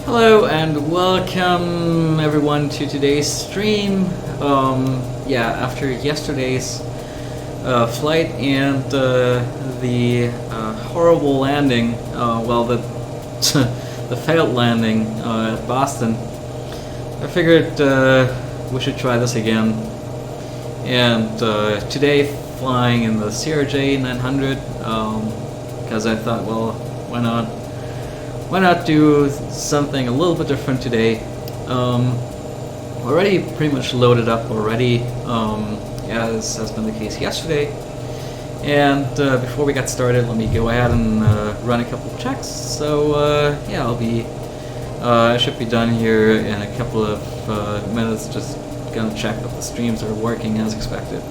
Hello and welcome everyone to today's stream. After yesterday's flight and the horrible landing, the failed landing at Boston, I figured we should try this again. And today flying in the CRJ900 because I thought, well, why not do something a little bit different today. Already pretty much loaded up already, as has been the case yesterday. And before we get started, let me go ahead and run a couple of checks. So I should be done here in a couple of minutes. Just gonna check that the streams are working as expected.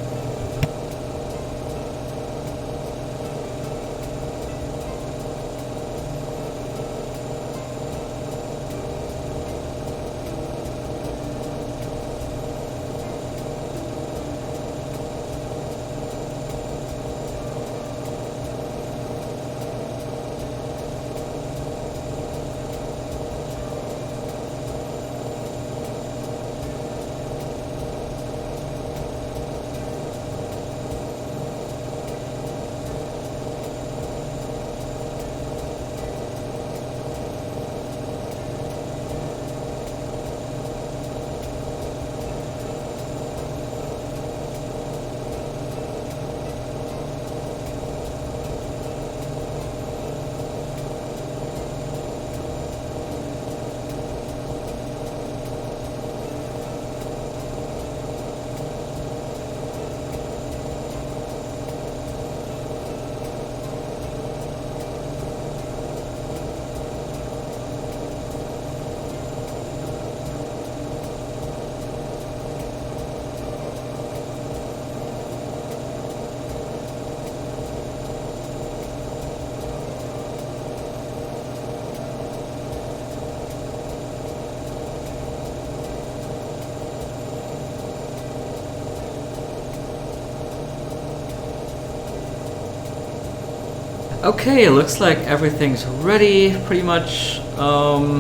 Okay, it looks like everything's ready, pretty much.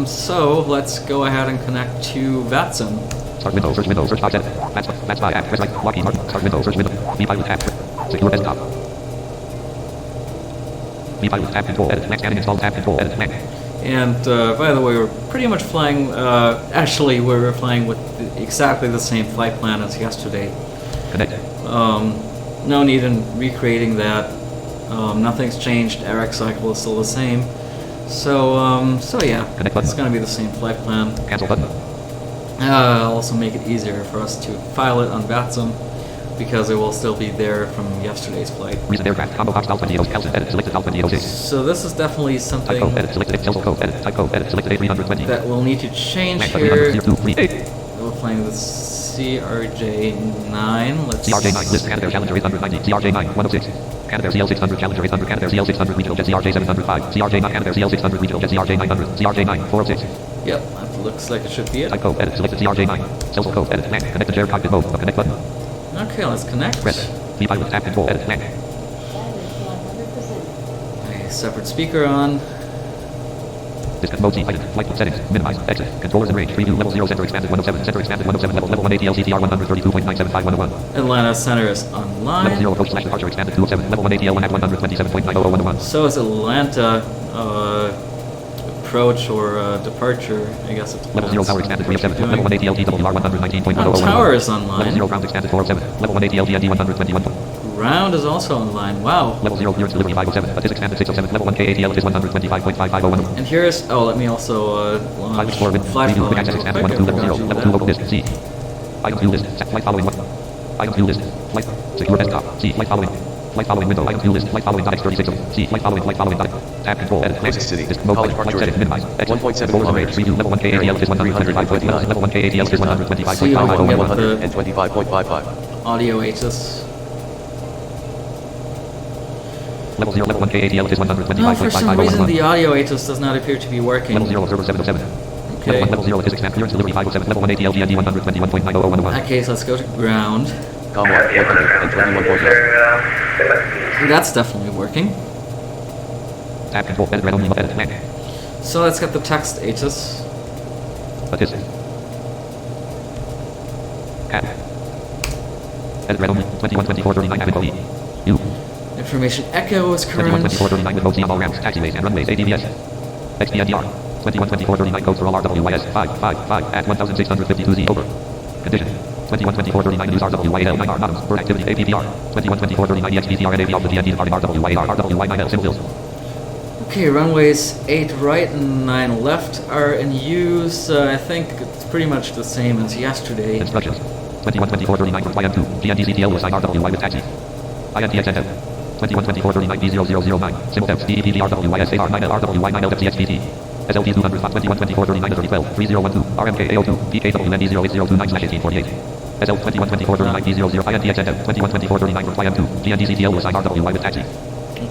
So let's go ahead and connect to VATSIM. Start window, search window, search box edit. That's by app, press right, Lockheed Martin. Start window, search window. V-Pilot tab. Secure desktop. V-Pilot tab control edit. Max scanning install tab control edit. Mac. And by the way, we're pretty much flying, actually we're flying with exactly the same flight plan as yesterday. Connect. No need in recreating that. Nothing's changed. Eric cycle is still the same. So yeah, it's going to be the same flight plan. Cancel button. I'll also make it easier for us to file it on VATSIM because it will still be there from yesterday's flight. Recent aircraft combo box Alpha Neo edit selected Alpha Neo 6. So this is definitely something type code edit selected Excel code edit type code edit selected A320 that we'll need to change here. We're flying the CRJ9. Let's CRJ9 list Canadair Challenger 890 CRJ9 106 Canadair CL600 Challenger 800 Canadair CL600 regional jet CRJ705 CRJ9 Canadair CL600 regional jet CRJ900 CRJ9 406. Yep, that looks like it should be it. Type code edit selected CRJ9 Cells code edit Mac connect to share cockpit mode connect button. Okay, let's connect. Press V-Pilot tab control edit Mac. Okay, separate speaker on. Discuss mode C item flight settings minimize exit controllers and range preview level 0 center expanded 107 center expanded 107 level 1 ATL CTR 132.975 Atlanta center is online. Level 0 approach slash departure expanded 207 level 1 ATL 1 at 127.90011. So is Atlanta approach or departure, I guess it's level 0 tower expanded 307 level 1 ATL TWR 119.011. Tower is online. Level 0 ground expanded 407 level 1 ATL DND 121. Ground is also online. Wow. Level 0 clearance delivery 507 but is expanded 607 level 1 KATL is 125.5501. And here's let me also launch flight following access expanded 1 2 level 0 level 2 local disk C. Item view list set flight following 1. Item view list flight secure desktop C flight following window item view list flight following .x36 C flight following dot tab control edit Kansas City disk mode College Park flight setting minimize 1.7 range preview level 1 KATL is 125.9 level 1 KATL is 125.5 and 25.55. Audio Aegis. Level 0 level 1 KATL is 125.5. No, for some reason the audio Aegis does not appear to be working. Level 0 observer 707. Okay. Level 0 is expand clearance delivery 507 level 1 ATL DND 121.90011. In that case, let's go to ground. Comma 121.0. That's definitely working. Tab control. Edit red only. Edit blank. So let's get the text ATIS. ATIS. Tab. Edit red only. 212439 Avid OE. U. Information echo is current. 212439 with OC on all ramps, taxiways, and runways. ADVS. XPNDR. 212439 codes for all RWYS. 555 at 1652Z. Over. Condition. 212439 use RWYL 9R bottoms. Bird activity APPR. 212439 EXPCR and AV of the DND departing RWYR RWY9L symbol hills. Okay, runways 8 right and 9 left are in use. I think it's pretty much the same as yesterday. Instructions. 212439 for YM2. GNDCTL will assign RWY with taxi. INTXNL. 212439 B0009. Symbol temps DEPDRWYS AR9L RWY9L FTXPT. SLT 200 212439 3012 3012 RMKAO2 PKWN 08029/1848. SL 212439 B00 INTXNL 212439 for YM2. GNDCTL will assign RWY with taxi.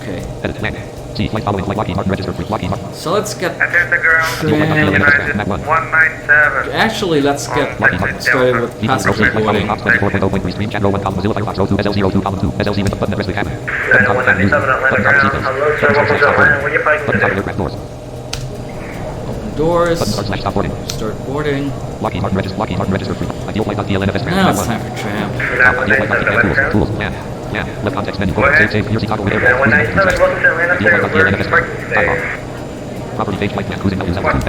Okay. Edit blank. See flight following flight Lockheed Martin registered Lockheed Martin. So let's get... Attend the ground. United 197. Actually, let's get started with passenger boarding. 24.0.3 stream chat row 1 column Mozilla Firefox row 2 SL02 column 2 SLC with the button at rest of the cabin. United 197 Atlanta ground. Hello, sir. What was Atlanta? Where you fighting Button today? aircraft doors. Open doors. Button start boarding. Start boarding. Lockheed Martin registered free. Ideal flight DLNFS tram. Now it's time for tramp. Ideal flight Atlanta tools. Yeah. Left context menu. Save. Your seat toggle with air. 197, welcome to Atlanta, sir. Where are you parking today? Property page flight plan cruising values level 2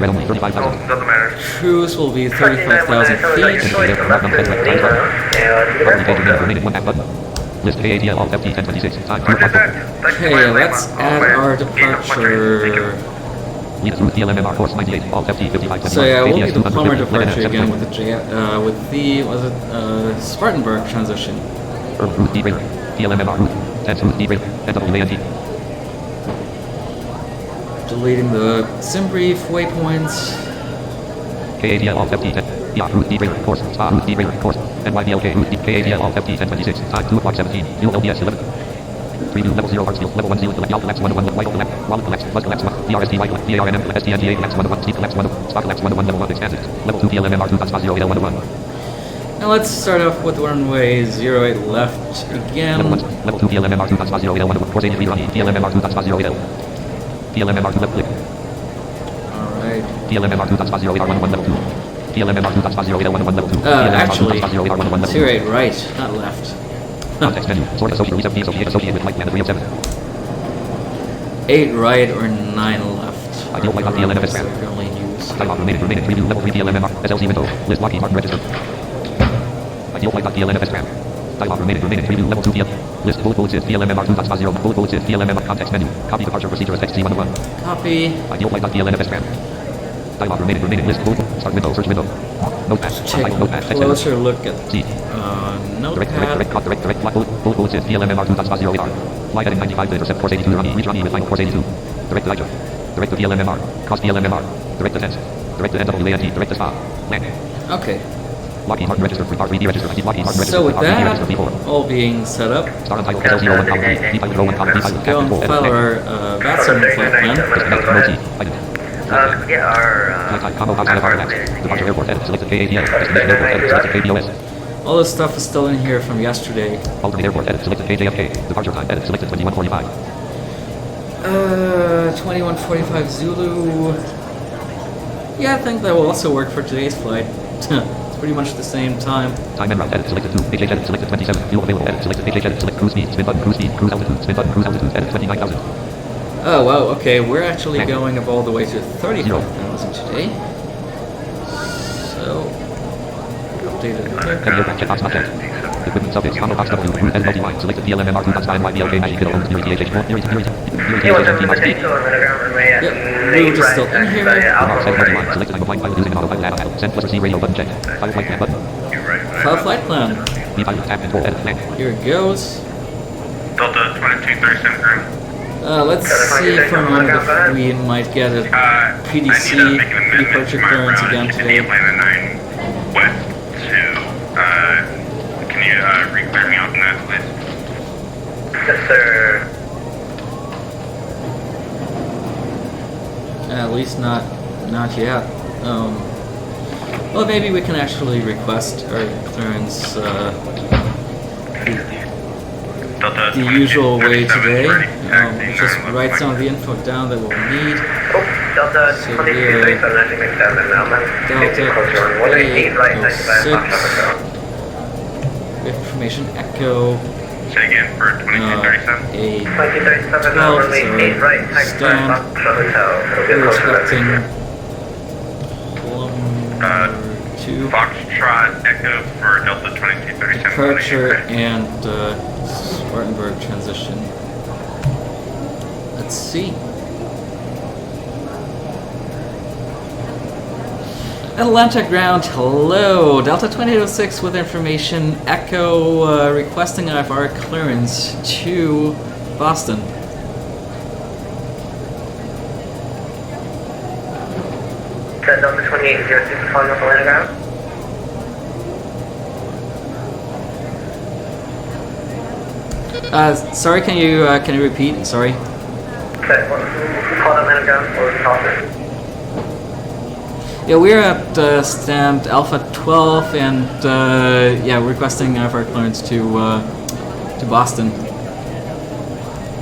red only 35,000. Doesn't matter. Cruise will be 35,000 feet. Property page remaining 1 half button. List KATL all FT 1026. Time Okay, let's add our departure. Lead through DLMMR course 98 all FT 5521. So yeah, we'll ADS do the plumber 250, departure again 720. with the Spartanburg transition. Route derailer. DLMMR route. Tense route derailer. NWANT. Deleting the SimBrief waypoints. KATL all FT 10. Yeah, route derailer course. Spa route derailer course. NYBLK route KATL all FT 1026. Time 2 o'clock 17. Fuel LBS 11. Preview level 0 Hartsfield. Level 1 Zealand collect. Yal collects 101. White collect. Wallet collects. Buzz collects 1. DRST White collect. DRNM collects. STNGA collects 101. Steve collects 101. Spa collects 101. Level 1 expanded. Level 2 PLMMR 2 Spa 0 101. Now let's start off with runway 08 left again. Level 2 PLMMR 2 Spa 0 101. Course 83 running. PLMMR 2 Spa 0 PLMMR 2 left click. Alright. PLMMR 2 Spa 0 101 level 2. PLMMR 2 Spa 0 101 level 2. Actually, 08 08 right, not left. Context menu. Sort associate with flight plan 307. 8 right or 9 left. Ideal flight on DLNFS Are ramp. currently in use. Dialog remaining preview level 3 PLMMR SLC window. List Lockheed Martin registered. Ideal flight on DLNFS ramp. Dialog remaining preview level 2 PL. List bullet bullets is PLMMR 2 Spa 0. Bullet bullets is PLMMR context menu. Copy departure procedure as XC101. Copy. Ideal flight on DLNFS ramp. Dialog remaining list bullet. Start window. Search window. Notepad. Take a Notepad. closer look at C. Notepad. Direct bullet bullets is PLMMR 2 Spa 0 AR. Flight heading 95 to intercept course 82 running. Reach running with final course 82. Direct to Niger. Direct to PLMMR. Cost PLMMR. Direct to Tense. Direct to NWANT. Direct to Spa. Land. Okay. Lockheed Martin registered free. RVD registered. Lockheed Martin registered. So with RVD that registered before. all being set up, Star on title SL01 column B. B pilot row 1 column B pilot. go and file our VATSIM flight plan. Disconnect from OT. Item. Yeah, our, Flight time. Combo outside of RMX. Departure airport. Edit. Selected KATL. Destination airport. Edit. Selected KBOS. All this stuff is still in here from yesterday. Alternate airport. Edit. Selected KJFK. Departure time. Edit. Selected 2145. 2145 Zulu. Yeah, I think that will also work for today's flight. It's pretty much the same time. Time and route. Edit. Selected 2. HH edit. Selected 27. Fuel available. Edit. Selected HH edit. Select cruise speed. Spin button. Cruise speed. Cruise altitude. Spin button. Cruise altitude. Edit. 29,000. Oh, wow, okay, we're actually going up all the way to 35,000 today. So, updated Heavy aircraft checkbox not checked. Equipment suffix. Combo box W. Route as multi-line. Selected PLMMR 2 NYBLK Magic Kilo. Theory THH4. Theory Yeah, THH what's up, T Mark speed. Yep, route is still in here. Remark set multi-line. Selected I'm flying pilot using an autopilot data panel. Send plus receive radio button checked. File flight plan button. File flight plan. B pilot tab control edit plan. Here it goes. Delta 2237 ground. Let's see for a moment if we might get a PDC, pre-departure clearance again today. Atlanta 9 west to, can you re-clear me out on that, please? Yes, sir. At least not yet. Well, maybe we can actually request our clearance the usual way today. taxiing. Just write some of the info down that we'll need. Delta So 2237, I think it's down there now. Delta Closer on 118, right, 95, 6. Information Echo. Say again for 2237. A 2237, 12, runway 8, right, 95, stand. Hotel. It'll be We're closer to expecting that. kilometer 2 Foxtrot Echo for Delta 2237. departure and Spartanburg transition. Let's see. Atlanta ground, hello. Delta 2806 with information. Echo requesting IFR clearance to Boston. Delta 2806 calling up Atlanta ground. Sorry, can you repeat? Sorry. Okay, who called Atlanta ground? What was the call? Yeah, we're at stand Alpha 12 and yeah, requesting IFR clearance to Boston.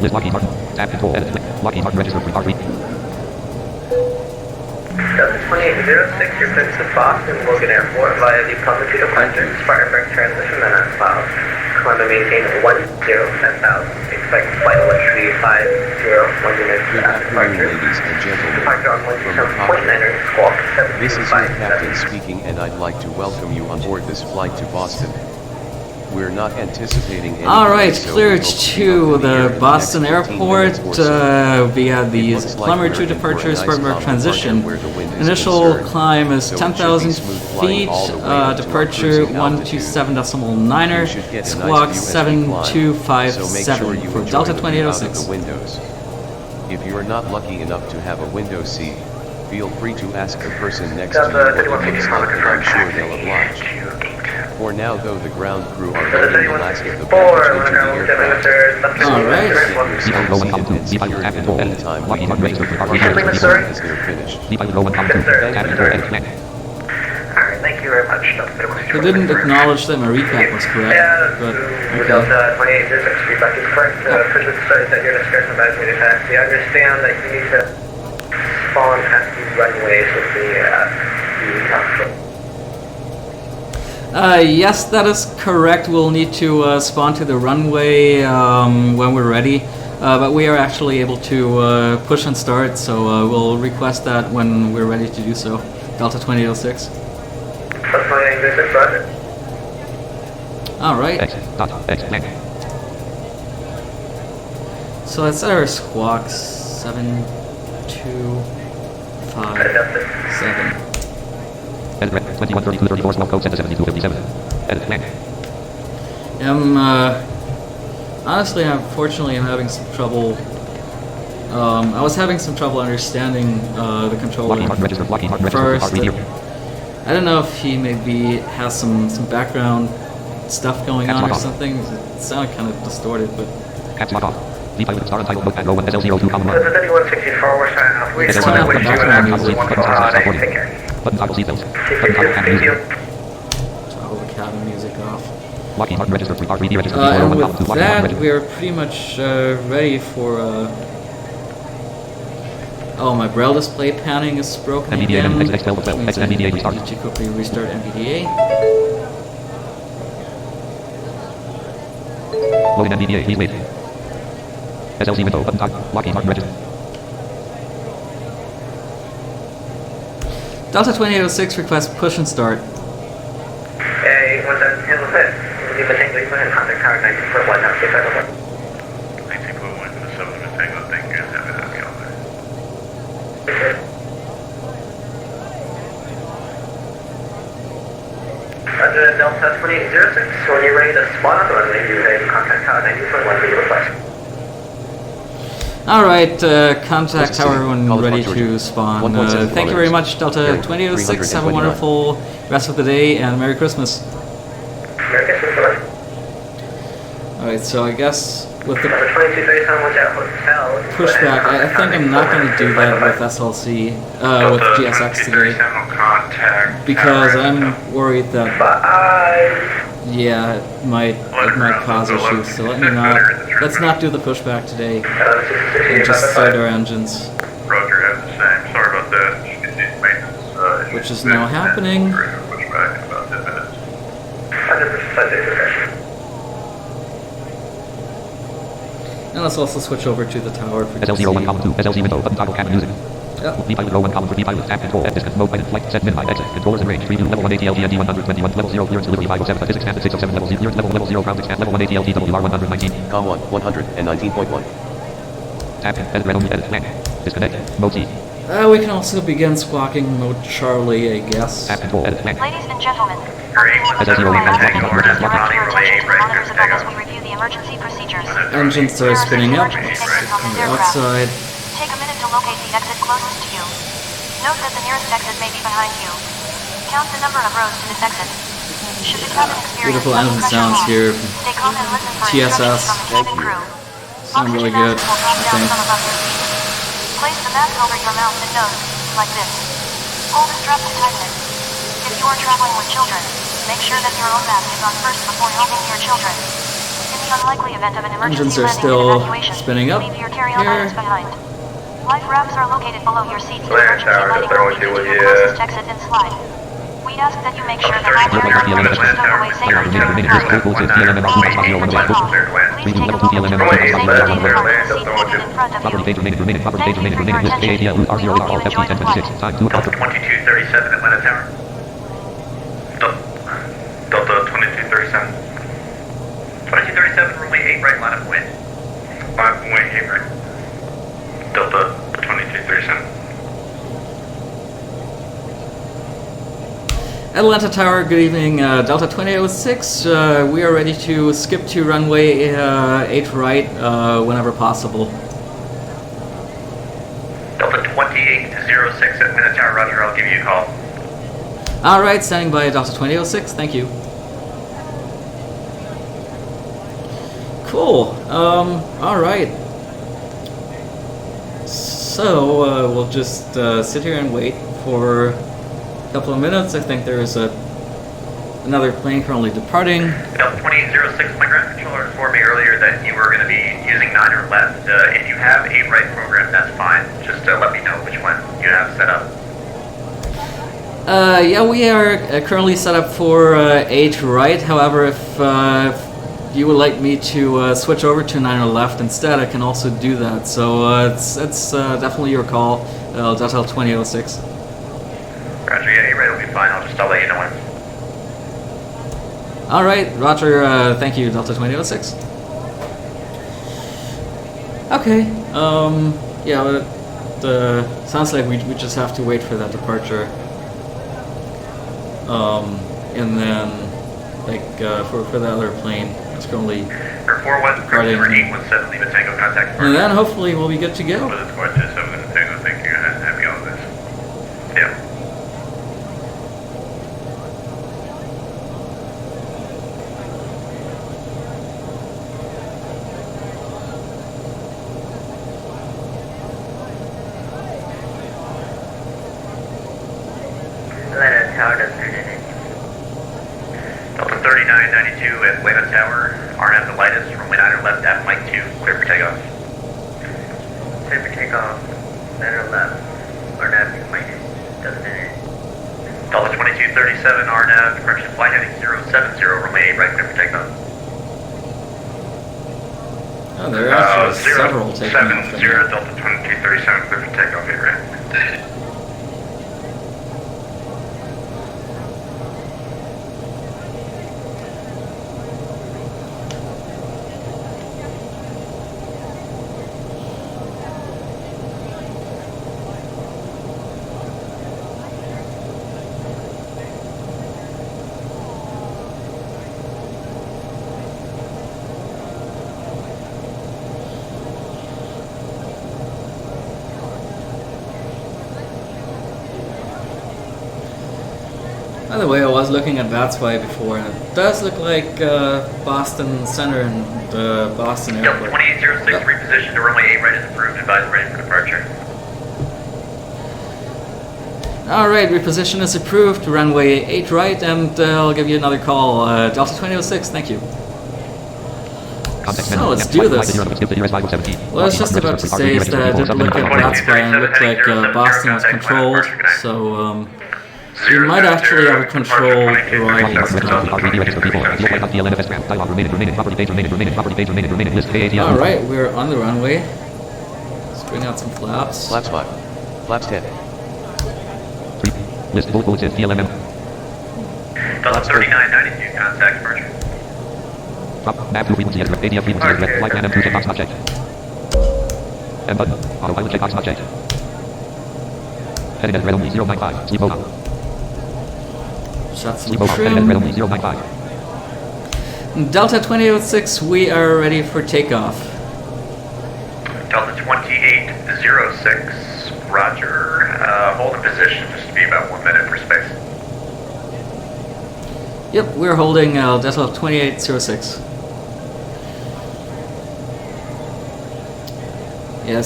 List Lockheed Martin. Tab control edit. Lockheed Martin registered for R3. Delta 2806, you're cleared to Boston, Logan Airport via the Public Departure, Spartanburg transition, then at 12. Climb and maintain 10, 10,000. Expect flight electricity 50, 1 unit Good after afternoon, departure. ladies and gentlemen. Departure on From 127.9er, squawk This is your captain 7257. speaking, and I'd like to welcome you on board this flight to Boston. We're not anticipating any Alright, delays, so cleared we hope to be to up in the air the in the Boston next 15 airport minutes or so. via the It looks like Plumber we're 2 in for a departure, nice Spartanburg calm transition. departure where the wind is Initial concerned. climb is So it should be 10,000 smooth flying feet, all the way up to our departure cruising altitude. 127.9er, You should get a squawk nice view as we climb, so make sure 7257 you for enjoy Delta the view out of 2806. the windows. If you are not lucky enough to have a window seat, feel free to ask the person next to you Delta what it looks 3150 like, and I'm sure they'll oblige. For now though, the ground crew are loading the last of the baggage into the aircraft. Alright. Seatbelt low 1 column 2. Seatbelt tab control edit. Time Lockheed Martin registered for R3. Simply Missouri. as they're finished. Seatbelt low 1 column 2. Tab control edit. Command. Alright, thank you very much. Delta 3150. They didn't acknowledge that my recap was correct, but okay. Delta 2806, feedback is correct. Push the study that you're discussing about me to taxi. I understand that you need to spawn at the runways with the control. Yes, that is correct. We'll need to spawn to the runway when we're ready. But we are actually able to push and start, so we'll request that when we're ready to do so. Delta 2806. Delta 2806, roger. Alright, X. Dot. X. Command. so let's set our squawk 7257. Edit red. 2132 34 small code 7257. Edit command. Honestly, unfortunately, I'm having some trouble. I was having some trouble understanding the controller Lockheed Martin registered. Lockheed Martin registered first. for R3 here. I don't know if he maybe has some background stuff going Caps on lock or off. something. It sounded kind of distorted, but Caps lock off. Default with star untitled notepad row 1 SL02 column 1. Delta 3164, we're signing off. We It's just want to not wish the you a background happy music. wonderful holiday. Take care. Button toggle seatbelts. Button toggle cabin Thank you. music. toggle the cabin music off. Lockheed Martin registered for R3 registered And default with 1 column 2. Lockheed Martin that, registered. we are pretty much ready for. Oh, my braille display panning is broken NVDA again. exit expel with Means exit I NVDA need restart. to quickly restart NVDA. Loading NVDA. Please wait. SLC window. Button toggle. Lockheed Martin registered. Delta 2806 request push and start. Hey, what's that? Handle it. Leave a tank, leave a contact tower 19.1, now stay back over. 19.1 to the 7 of the Tango. Thank you. Have a happy holiday. Roger, Delta 2806, when you're ready to spawn on the runway, you have contact tower 19.1 for your request. Alright, contact This is tower City. when College ready Park, to Georgia. spawn. 1.7 Thank you very much, Delta Hearing 2806. Have a 329. wonderful rest of the day and Merry Christmas. Merry Christmas, bye. Alright, so I guess with the Delta 2237, watch out, hotel. pushback, I think I'm not going to do that with SLC, with GSX today, Delta 2237 will contact because tower I'm worried that Bye. Yeah, it might cause issues, so let's not do the pushback today, and just start our engines, Roger, has the same. Sorry about that. Maintenance, which is now happening. Pushback in about 10 minutes. 100%. And let's also switch over to the tower. SL01, column 2, SLC window, button toggle cabin music. Yep. V-pilot row 1, column 3, V-pilot, tab control, F disc, mode, pilot, flight, set, minimize, exit, controllers and range, preview, level 1 ATL, GND 121, level 0, clearance, delivery 507, physics, tab 607, level 0, level 0, ground expand, level 1 ATL, TWR 119. Com 1, 119.1. Tab, edit, red only, edit, blank, disconnect, mode C. We can also begin squawking mode Charlie, I guess. Tab control, edit, blank. Ladies and gentlemen, emergency procedures. Engines are spinning up. Outside. Take a minute to locate the exit closest to you. Note that the nearest exit may be behind you. Count the number of rows to this exit. Should the cabin experience Beautiful engine sounds here. stay calm and listen for TSS. instructions from the cabin crew. Sound really good, Oxygen masks will I drop down think. some above your feet. Place the mask over your mouth and nose, like this. Pull the strap to tighten it. If you are traveling with children, make sure that your own mask is on first before helping your children. In the unlikely event of an Engines emergency are landing still and evacuation, spinning up leave your carry-on here. items behind. Life rafts are located below your seats and Clear, emergency tower, lighting just will lead you to your closest exit and slide. We ask that you make sure that all your equipment is stowed away safely during the flight. Please take the Preview, level 2, moment PLM, to safely level take 1, the seat seated in front of property you. page remaining, property page remaining, KATL, R0, We hope you FT enjoy the 1026, time 2 o'clock. 2237 Atlanta Tower. Delta 2237. 2237, runway 8 right, line of wind. 5.8 right. Delta 2237. Atlanta Tower, good evening. Delta 2006, we are ready to skip to runway 8 right whenever possible. Delta 2806 Atlanta Tower, roger, I'll give you a call. Alright, standing by Delta 2006, thank you. Cool, alright. So, we'll just sit here and wait for a couple of minutes. I think there is another plane currently departing. Delta 2806, my ground controller informed me earlier that you were going to be using 9 or left. If you have 8 right program, that's fine. Just let me know which one you have set up. Yeah, we are currently set up for 8 right. However, if you would like me to switch over to 9 or left instead, I can also do that. So it's definitely your call, Delta 2006. Roger, yeah, 8 right will be fine. I'll let you know when. Alright, roger, thank you, Delta 2006. Okay, yeah, but it sounds like we just have to wait for that departure. And then, like, for the other plane, it's currently For 41, departing. for 817, leave a tango contact. And then hopefully we'll be good to go. But it's quite just 7 and tango, thank you, happy on this. Yeah. Atlanta Tower doesn't turn in it. Delta 3992 Atlanta Tower, RNF the lightest, runway 9 or left, at Mike 2, clear for takeoff. Clear for takeoff, 9 or left, or not, minus, doesn't turn in. Delta 2237 RNF, correction flight heading 070, runway 8 right, clear for takeoff. Oh, there are actually several taking off. 070, Delta 2237, clear for takeoff, 8 right. By the way, I was looking at Vatswy before, and it does look like Boston Center and Boston Delta Airport. 2806, reposition to runway 8 right is approved, advise ready for departure. Alright, reposition is approved, runway 8 right, and I'll give you another call. Delta 2006, thank you. So let's do this. What I was just about to say is that I did look at Ratspy and it looked like Boston was controlled, so we might actually have a controlled right this time. Alright, we're on the runway. Let's bring out some flaps. Flaps 5. Flaps 10. List full bullets is DLMM. Delta 3992, contact departure. Drop, nav to frequency, ADF frequency, red, flight and M2 checkbox not checked. M button, autopilot checkbox not checked. Heading as red only, 095, sleep mode on. Shots Sleep and mode on, heading as red only, trim. 095. Delta 2006, we are ready for takeoff. Delta 2806, roger. Hold in position, just to be about 1 minute for space. Yep, we're holding Delta 2806. Yeah, I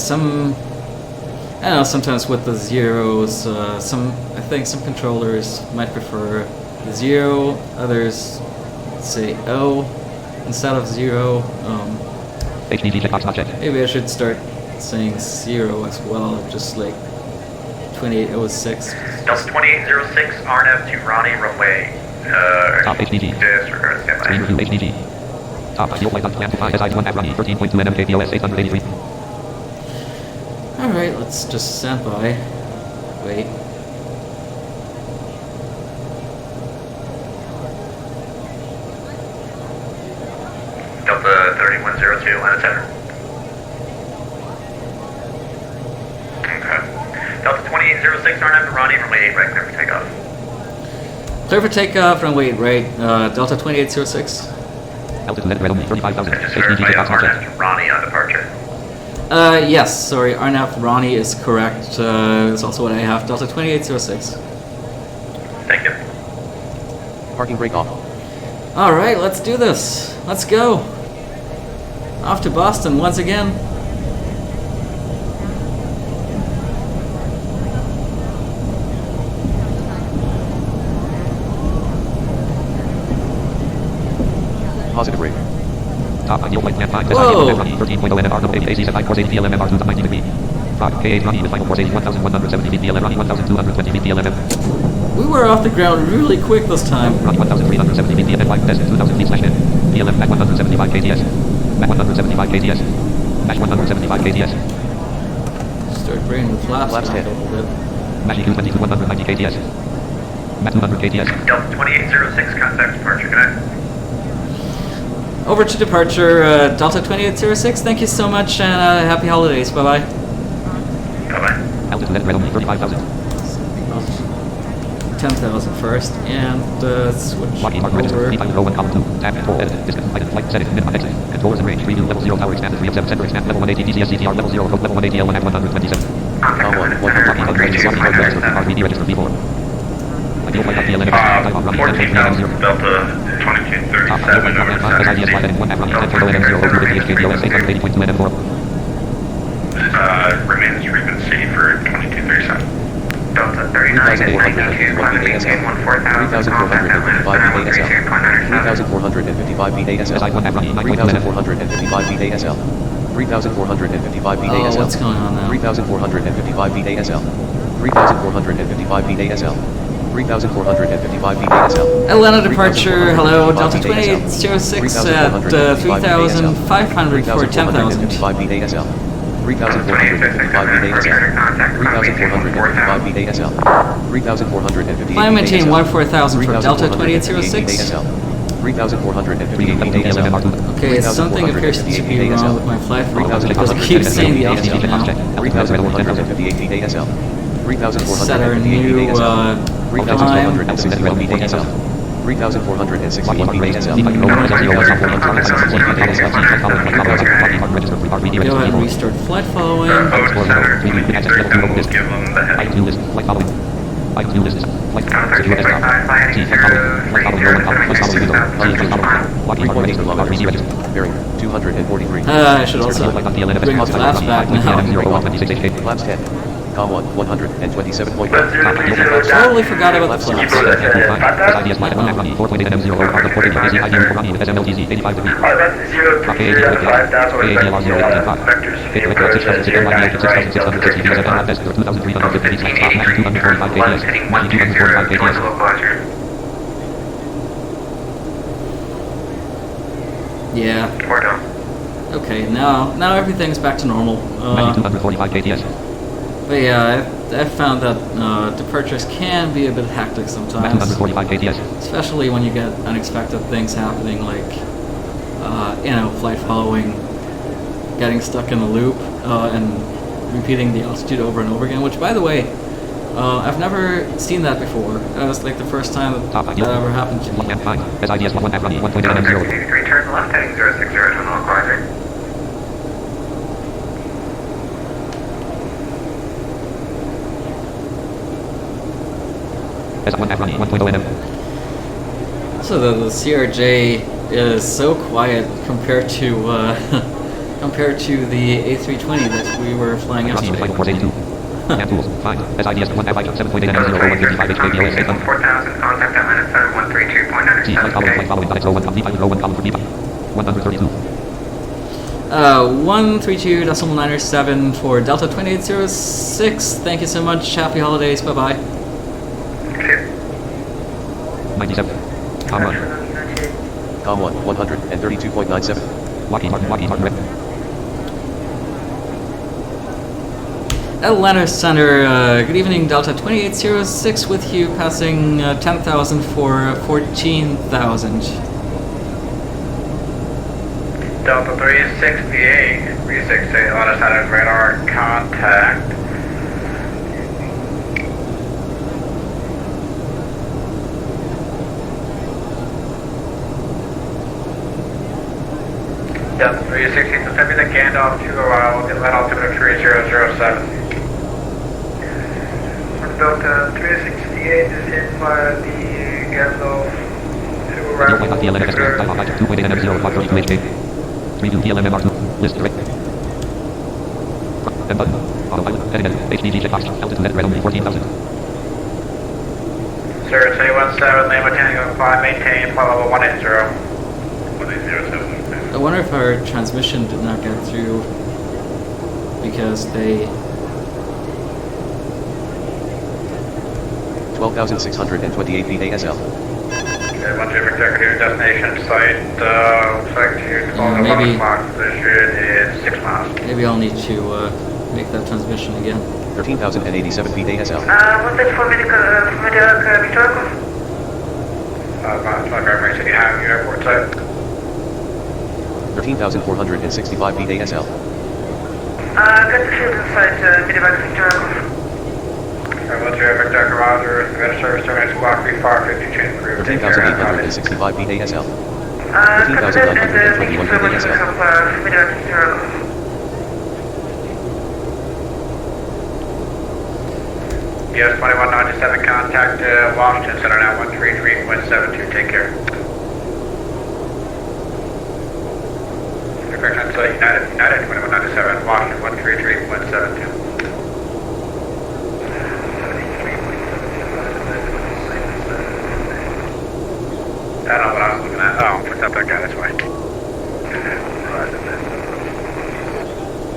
don't know, sometimes with the zeros, I think some controllers might prefer the 0, others say O instead of 0. HDD checkbox not checked. Maybe I should start saying 0 as well, just like 2806. Delta 2806, RNF to Ronnie, runway. Top HDG. Disregard Screen standby. review HDG. Top ideal flight on plan to 5 SI1 at Ronnie, 13.2 NM KBOS 883. Alright, let's just stand by. Wait. Delta 3102, line attender. Okay. Delta 2806, RNF to Ronnie, runway 8 right, clear for takeoff. Clear for takeoff, runway 8 right, Delta 2806. Altitude red only, 35,000. Just HDG verify checkbox not checked. RNF to Ronnie on departure. Yes, sorry, RNF Ronnie is correct. That's also what I have, Delta 2806. Thank you. Parking brake off. Alright, let's do this. Let's go. Off to Boston once again. Positive rate. Top ideal flight plan 5 Whoa. SI1 at Ronnie, 13.0 NMR, no AC set 5 course 80 PLM R2 90 degree. 5 KH Ronnie with final course 81,170 feet PLM Ronnie 1,220 feet PLM. We were off the ground really quick this time. Ronnie 1,370 feet PLM flight test 2,000 feet slash in. PLM Mach 175 KTS. Mach 175 KTS. Mach 175 KTS. Start bringing the flaps Flaps back a hit. little bit. Mach EQ 20 to 190 KTS. Mach 200 KTS. Delta 2806, contact departure. Good night. Over to departure, Delta 2806. Thank you so much, and happy holidays. Bye-bye. Bye-bye. Altitude red only, 35,000. 10,000 first, and switch Lockheed Martin register, over. 3 row 1 column 2, tab control edit, distance, item, flight settings, minimum exit, controllers and range, preview, level 0 tower expanded, 3 of 7 center expand, level 1 AT DCS CTR, level 0 code, level 1 ATL 1 at 127. Contact 100. Lockheed Martin register, RVD register, V4. Ideal flight PLM, type on Ronnie, 10.0 14,000, 0. Delta Top ideal 2237, flight plan 5, SIDS flight heading 1 at Ronnie, 10.0 NM 0, 2 50 HKBOS 880.2 NM 4. remains frequency for 2237. Delta 3992, climb and maintain 14,000, contact Atlanta, 3,455 VASL. SI1 at Ronnie, 9.2 NM. 3,455 VASL. 3,455 VASL. Oh, what's going on now? 3,455 VASL. 3,455 VASL. 3,455 VASL. Atlanta departure, hello, Delta 2806 at 3,500 for 10,000. 3,455 VASL. 3,455 VASL. 3,455 VASL. 3,458 Climb maintain VASL. 14,000 for Delta 2806. 3,458 VASL. Okay, something appears to be wrong with my flight folder because it keeps saying the altitude now. 3,458 VASL. 3,458 Set our new VASL. climb. 3,461 VASL. 3,461 VASL. Go ahead and restart flight following. Code center, give them the head. IQ list. Flight Contact secure desktop. See flight following. Lockheed Martin register log. RVD register. Bearing 243. I should also bring the flaps back now. Flaps 10. Com1, 127.9. Totally forgot about the flaps. SIDS minus 1 FE, 4.8 M0, Argo 480, AC IDM for Ronnie, SMLTZ, 85 degree. KATL 0895. Victor Victor 6006, MID 6660, VSFL at Desper, 2350 stop, Max 245 KTS, Max 245 KTS. Yeah. Or no. Okay, now everything's back to normal. Max 245 KTS. But yeah, I've found that departures can be a bit hectic Max sometimes, 245 KTS. especially when you get unexpected things happening, like flight following, getting stuck in a loop, and repeating the altitude over and over again. Which, by the way, I've never seen that before. That was like the first time that ever happened to me. SIDS 1 F Ronnie, 1.8 M0. 63, turn left, heading 060 to an equalizer. S1 F Ronnie, 1.0 NM. So the CRJ is so quiet compared to compared to the A320 that we were flying Ronnie, yesterday. Final Force 82. Hand tools, fine. SIDS 1 F 7.8 M0, 155 HKBOS, 800. 4000, contact at minus 132.97. T, flight following, dot X01, complete, flight 01, column for feedback. 132. 132.97 for Delta 2806. Thank you so much. Happy holidays. Bye bye. 97. Com1, Com1, 132.97. Lockheed Martin, Red. Atlanta Center, good evening, Delta 2806 with you, passing 10,000 for 14,000. Delta 368, 368, Atlanta Center, radar contact. Delta 360, so send me the Gandalf to we'll get that altimeter 3007. Delta 368 is in by the Gandalf to arrival. 0.5 TLM SRM, time of 2.8 NM0, 532 HK. 32 TLM MR2, list direct. M button, autopilot, heading HDG checkbox, altitude net red only 14,000. Sir, 217, Lima Tango 5, maintain flight level 180. 1807. I wonder if our transmission did not get through because they... 12,628 feet ASL. Okay, 1 Victor, your destination site, looks like to call the maybe- 1 o'clock position is 6 miles. Maybe I'll need to make that transmission again. 13,087 feet ASL. What's that for medical, Victor? Telegraph, so you have your airport site. 13,465 feet ASL. Get the field inside, Medivac Victor. What's your Victor, Roger, the service terminus block 3550, change crew. 13,865 feet ASL. 13,921 feet ASL. Medivac Victor. Yes, 2197, contact Washington Center now, 133.72, take care. Correction, so United 2197, Washington 133.72. I don't know what I was looking at. Oh, picked up that guy, that's why.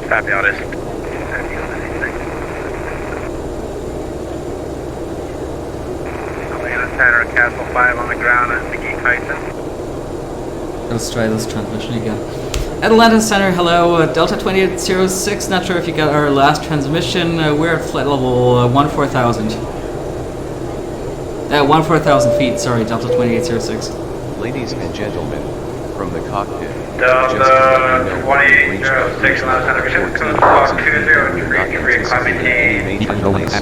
Fabulous. Atlanta Center, Castle 5 on the ground at McGee Tyson. Let's try this transmission again. Atlanta Center, hello, Delta 2806. Not sure if you got our last transmission. We're at flight level 14,000. 14,000 feet, sorry, Delta 2806. Ladies and gentlemen, from the cockpit. Delta 2806, Atlanta Center, return to clock 2033, Clementine. Expect to arrive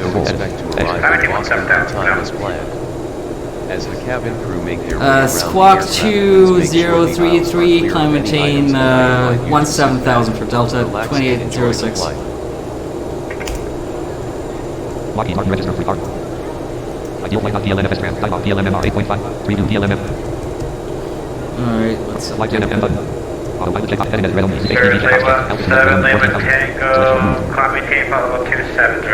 at Boston on time as planned. As the cabin crew make their way around Squawk the aircraft, please make sure the aisles are 2033, clear of any Clementine, items that might be 17,000 for Delta Relax and enjoy the 2806. flight. Lockheed Martin register free park. Ideal flight on PLM FS time off PLM MR 8.5, 32 PLM. Alright, let's Flight 10 FM button. Autopilot check heading at red only. Seriously, 7 Lima Tango, climb maintain flight level 270.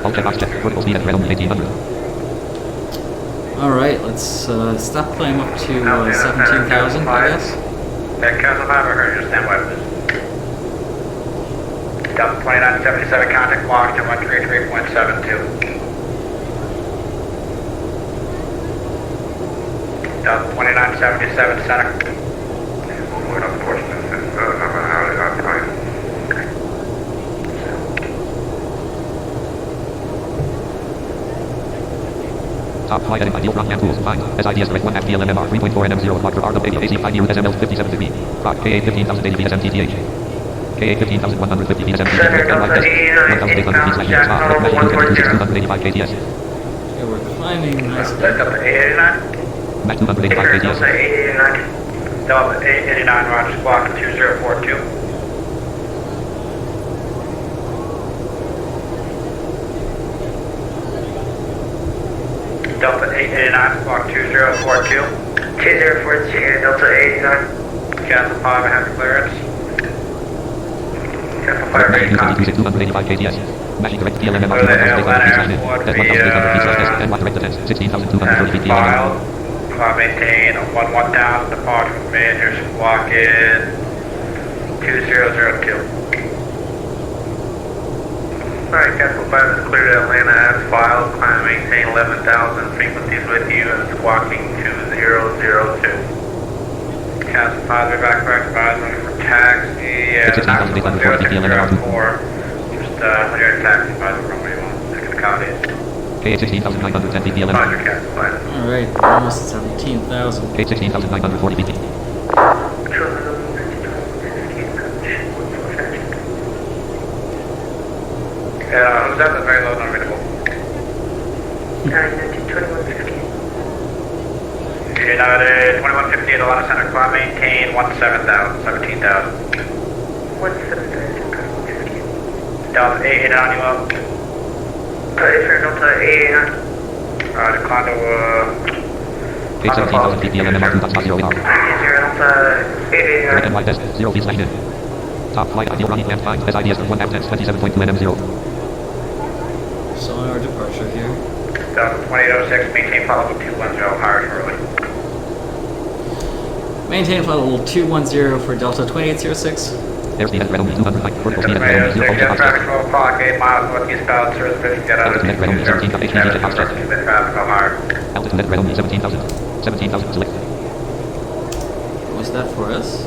All checkbox check. Vertical speed at red only 1800. Alright, let's stop climb up to 17,000, I guess. Yeah, Castle 5, I heard you, stand by please. Delta 2977, contact locked at 133.72. Delta 2977, center. We're not fortunate. Top flight heading ideal front hand tools. Find. SIDS direct 1 FDL MMR 3.4 NM0 mark for RW AC 5 U SML 57 degree. Clock KA 15,000 ADB SMTTH. KA 15,150 BSMTTH. And like this. 1,800 feet slash units. Top. Magnitude 285 KTS. Okay, we're climbing nicely. Delta 889. Max 285 KTS. Delta 889. Delta 889, Roger, squawk 2042. Delta 889, squawk 2042. 2042, Delta 89. Castle 5, I have clearance. Castle 5, ready, copy. 285 KTS. Mashing direct DLM MR Go to 2,800 feet slash in. Atlanta At 1,800 feet slash S. And like direct defense. 16,230 feet DLM. Filed. Maintain 11000, departure from major, squawk in 2002. Alright, Castle 5 is cleared at Atlanta as filed. Climb maintain 11,000, frequencies with you and squawking 2002. Castle 5, we're back correct, advising for taxi at 16,840 feet DLM. Just when you're in taxi, advising from where you want. Second accommodates. KA 16,910 feet DLM. Roger, Castle 5. Alright, almost 17,000. KA 16,940 feet. Who's that? That's very low, not readable. 2150. United 2150 at Atlanta Center, climb maintain 17,000. 17,000. Delta 889, you up? Sir, Delta 889. Decline to, KA 17,000 feet DLM MR 2.0 AR. 0, Delta 889. Direct and wide desk. 0 feet slash in. Top flight ideal running and find. SIDS 1 F 27.2 NM0. So our departure here. Delta 2806, maintain flight level 210, higher shortly. Maintain flight level 210 for Delta 2806. Airspeed at red only 200 height. Vertical speed Delta at red only 0. 2806, Checkbox traffic check. 12 o'clock, 8 miles northeastbound, service vision, get out of Altitude at red only 17 HPG checkbox check. traffic, all higher. Altitude at red only 17,000. 17,000 select. Was that for us?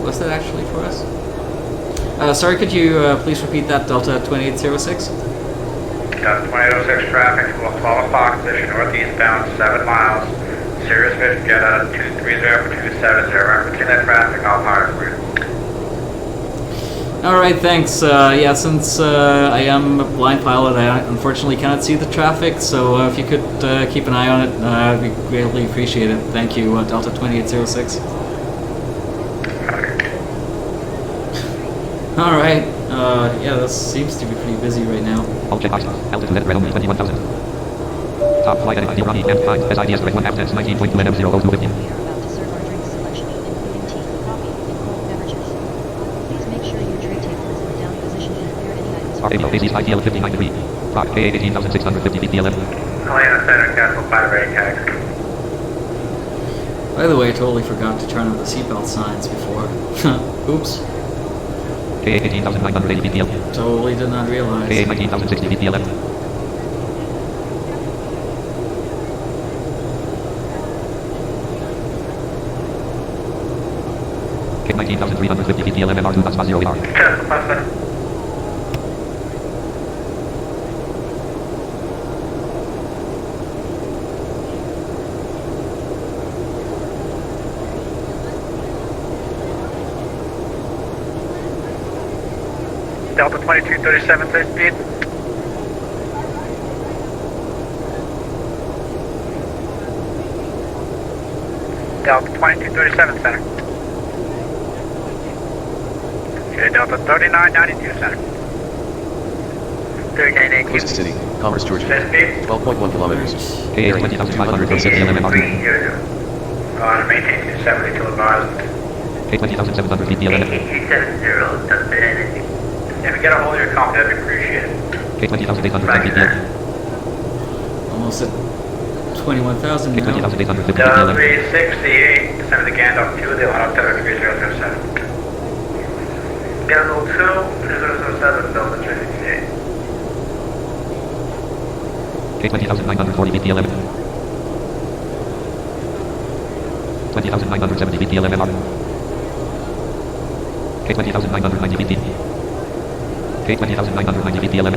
Was that actually for us? Sorry, could you please repeat that, Delta 2806? Delta 2806, traffic, 12 o'clock, position northeastbound, 7 miles. Serious vision, get out of 230 for 270. Referencing that traffic, all higher for you. Alright, thanks. Yeah, since I am a blind pilot, I unfortunately cannot see the traffic, so if you could keep an eye on it, we greatly appreciate it. Thank you, Delta 2806. Alright, yeah, this seems to be pretty busy right now. All checkbox. Altitude at red only 21,000. Top flight heading ideal running and find. SIDS direct 1 F 19.2 NM0 0250. We are about to serve our drink selection, including tea, coffee, and cold beverages. Please make sure your tray table is in the down position and clear any items. RABO AC 5 DLM 59 degree. Clock KA 18,650 feet DLM. Atlanta Center, Castle 5, ready, taxi. By the way, I totally forgot to turn on the seatbelt signs before. Oops. KA 18,980 feet DLM. Totally did not realize. KA 19,060 feet DLM. KA 19,350 feet DLM MR 2.0 AR. Castle 5, center. Delta 2237, say speed. Delta 2237, center. Okay, Delta 3992, center. 3992. Coast City. Commerce, Georgia. Set speed. 12.1 kilometers. KA 20,500 from 6 PLM MRT. Maintain 270 till advised. K 20,700 feet PLM. If you get a hold of your company, that'd be appreciated. K 20,810 feet PLM. Almost at 21,000 K now. 20,850 feet PLM. 368, descend to Gandalf 2, the Auto 007. Gandalf 2, 007, Delta 368. K 20,940 feet PLM. 20,970 feet PLM MR. K 20,990 feet. K 20,990 feet PLM.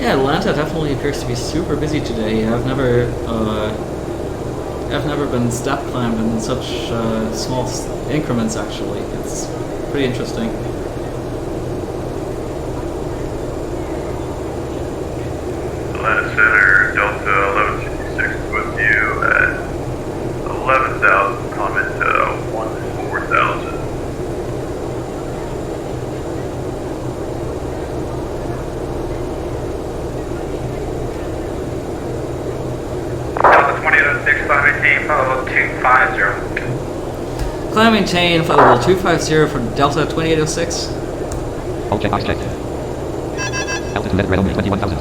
Yeah, Atlanta definitely appears to be super busy today. I've never been step climbed in such small increments. Actually, it's pretty interesting. Atlanta Center, Delta 1166 with you at 11,000, comment 14,000. Delta 2806, climb maintain, follow 250. Climb maintain flight level 250 for Delta 2806. All checkbox checked. Altitude at red only 21,000.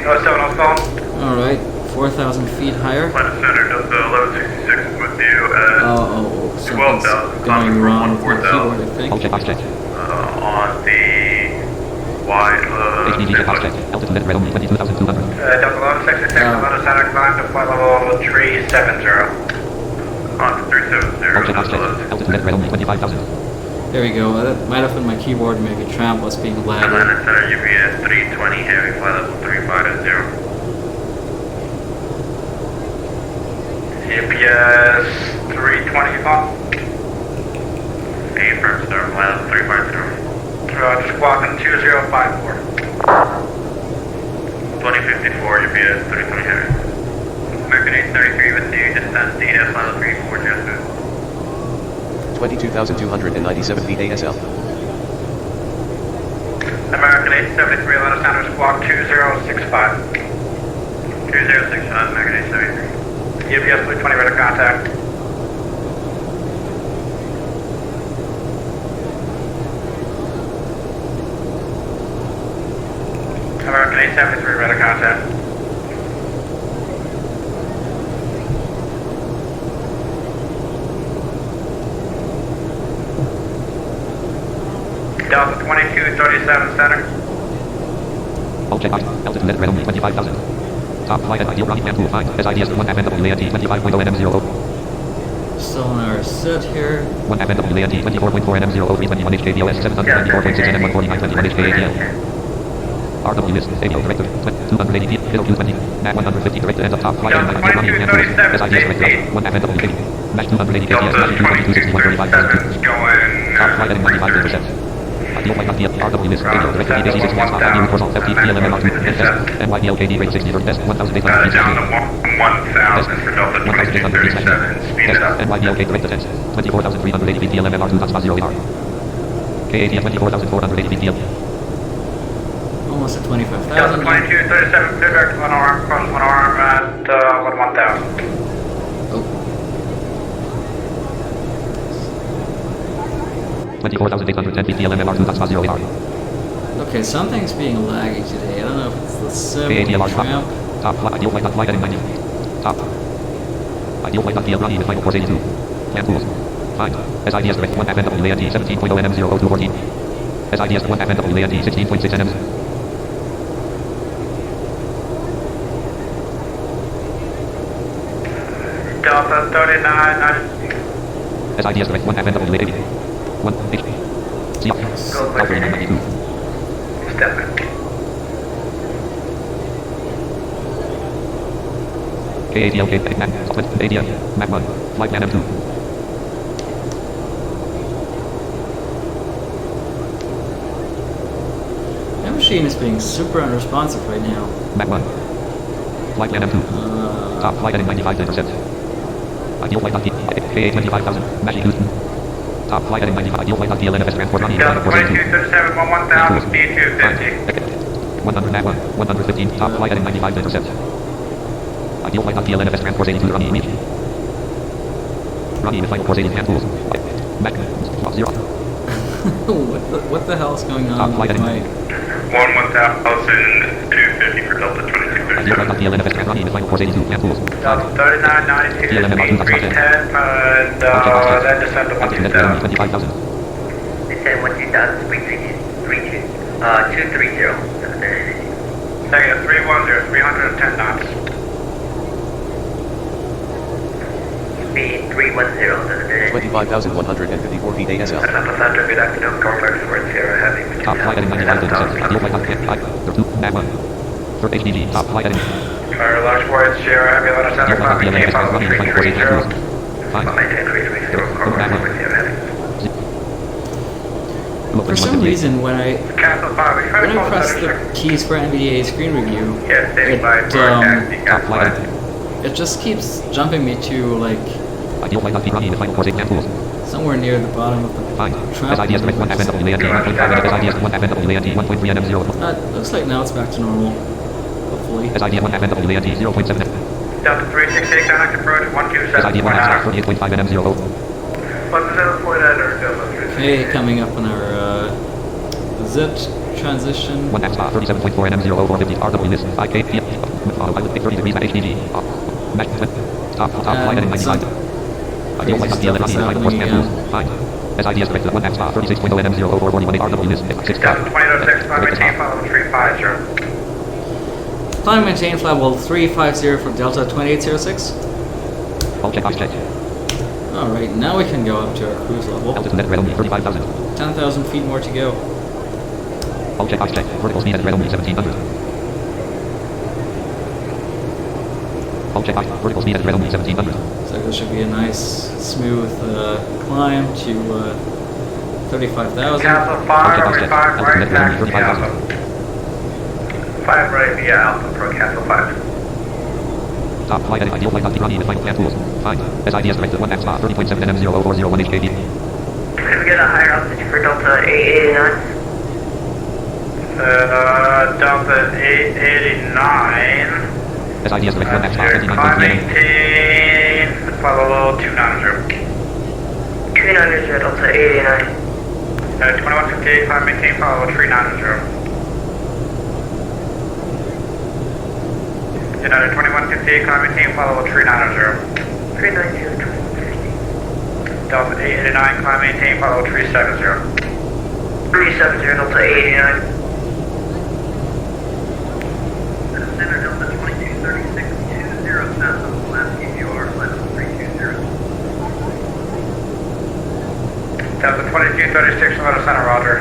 07 on phone. Alright, 4,000 feet higher. Atlanta Center, Delta 1166 with you at Something's 12,000, going wrong with my 4,000. keyboard, I think. All checkbox checked. On the wide, HDG checkbox checked. Altitude at red only 22,200. Delta 1166, Atlanta Center, climb to flight level 370. On to 370. All checkbox checked. Altitude at red only 25,000. There we go. That might have been my keyboard, maybe Tramp was being laggy. Atlanta Center, UPS 320, heavy flight level 350. UPS 320 on. Affirm, sir, flight level 350. Just squawking 2054. 2054, UPS 320 heavy. American 833 with you, descent DF flight level 3402. 22,297 feet ASL. American 873, Atlanta Center, squawk 2065. 2065, American 873. UPS 320, ready to contact. American 873, ready to contact. Delta 2237 Center. All checkbox. Altitude at red only 25,000. Top flight at ideal running and find SIDS 1 FNWANT 25.0 NM0. Still on our set here. 1 FNWANT 24.4 NM0 321 HKBOS 794.6 NM14921 HKATL. RW list, ABO director, 280 feet, middle 220, MAC 150 director, ends up top flight and ideal running and SIDS director, 1 FNWANT, MAC 280 KBS, MAC 222 65,000. Top flight at 95%. Ideal flight idea, RW list, radio, director, EBC 6 1 stop, ideal course, FT, PLM, MR2, test, NYDLKD rate 60, test, 1,800 feet, Down to 1,000 for Delta 2237, speed it up. NYDLK director test, 24,380 feet, PLM, MR2, +0 AR. KATL 24,480 feet, PLM. Almost at Delta 25,000. 2237, clear back to one arm, cross one arm at 1,000. Oh, 24,810 feet, PLM, MR2, +0 AR. okay, something's being laggy today. I don't know if it's the sim or KATL the top. Tramp. Top flight, ideal flight, flight heading 90. Top. Ideal flight, PL running with final course 82. Land pools. Find. SIDS direct 1 FNWANT 17.0 NM0214. SIDS 1 FNWANT 16.6 NM. Delta 3990. SIDS direct 1 FNWANT 1 H. See. Alpha 992. Step back. KATLK, MAC, Southwest, ADM, MAC 1, Flight Man M2. That machine is being super unresponsive right now. MAC 1, Flight Man M2. Top flight at 95%. Ideal flight on KA 25,000, Machine Houston. Top flight heading 95. Deal flight KATL NFS transport running. Delta 2237 1000, speed 250. 100 at 115. Top flight heading 95 to intercept. Ideal flight KATL NFS transport 82 running immediately. Running final course 80 hand tools. Back. Stop 0. what the hell's going on with my... 250 for Delta 2237. Ideal flight KATL NFS transport running final course 82 hand tools. Delta 3992, speed 310, and then descend to 12000. 25,000. Descend 12000, speed 230. Negative 310, 310 knots. Speed 310, 25,154 feet ASL. Alpha Thunder, good afternoon, contact for Sierra Heavy. Top flight heading 95 to intercept. Ideal flight KATL 2 at 1. Third HDG. Top flight heading. Fire large forward, Sierra Heavy, let us Ideal enter flight KATL NFS follow running final course 80 hand tools. 5. Maintain 330, contact for Sierra Heavy. For some reason, when I Castle 5, we try to call press the the keys for NVDA screen review, Yes, standing by for taxi, Top Castle flight 5. heading. it just keeps jumping me to like Ideal flight running final course 80 hand tools. somewhere near the bottom of the Fine. trap. SIDS 1 FNWAND 1.5 SIDS 1 FNWAND 1.3 NM0. Looks like now it's back to normal. Hopefully. SIDS 1 FNWAND 0.7. Delta 368, contact approach, SID 1 127.9. 38.5 NM0. 127.9 or Delta 368. Okay, coming up on our ZIT transition. 1 X 37.4 NM0 450 RW list 5K PM. Follow by 30 degrees at HDG. Max top flight heading 95. Ideal flight KATL running final course hand tools. Fine. SIDS directed 1 X 36.0 NM0 441 RW list 6 Delta 2006, climb maintain, follow 350. Climb maintain flight level 350 for Delta 2806. All check, box check. Alright, now we can go up to our cruise level. Altitude net red only 35,000. 10,000 feet more to go. All check, box check. Vertical speed at red only 1700. All check, box. Vertical speed at red only 1700. So this should be a nice, smooth climb to 35,000. Castle 5, Okay, 5 right, altitude net taxi, 35,000. Alpha. 5 right via Alpha for Castle 5. Top flight heading ideal flight running final hand tools. Fine. SIDS directed 1 X 30.7 NM0 401 HKD. Can we get a higher altitude for Delta 889? Delta 889. SIDS directed 1 X Climb 39.3 NM. maintain, follow 290. 290, Delta 889. 2158, climb maintain, follow 390. 2158, climb maintain, follow 390. 390, Delta 889, climb maintain, follow 370. 370, Delta 889. Center Delta 2236, 20 South, last KBOS, level 320. Delta 2236, level center, roger.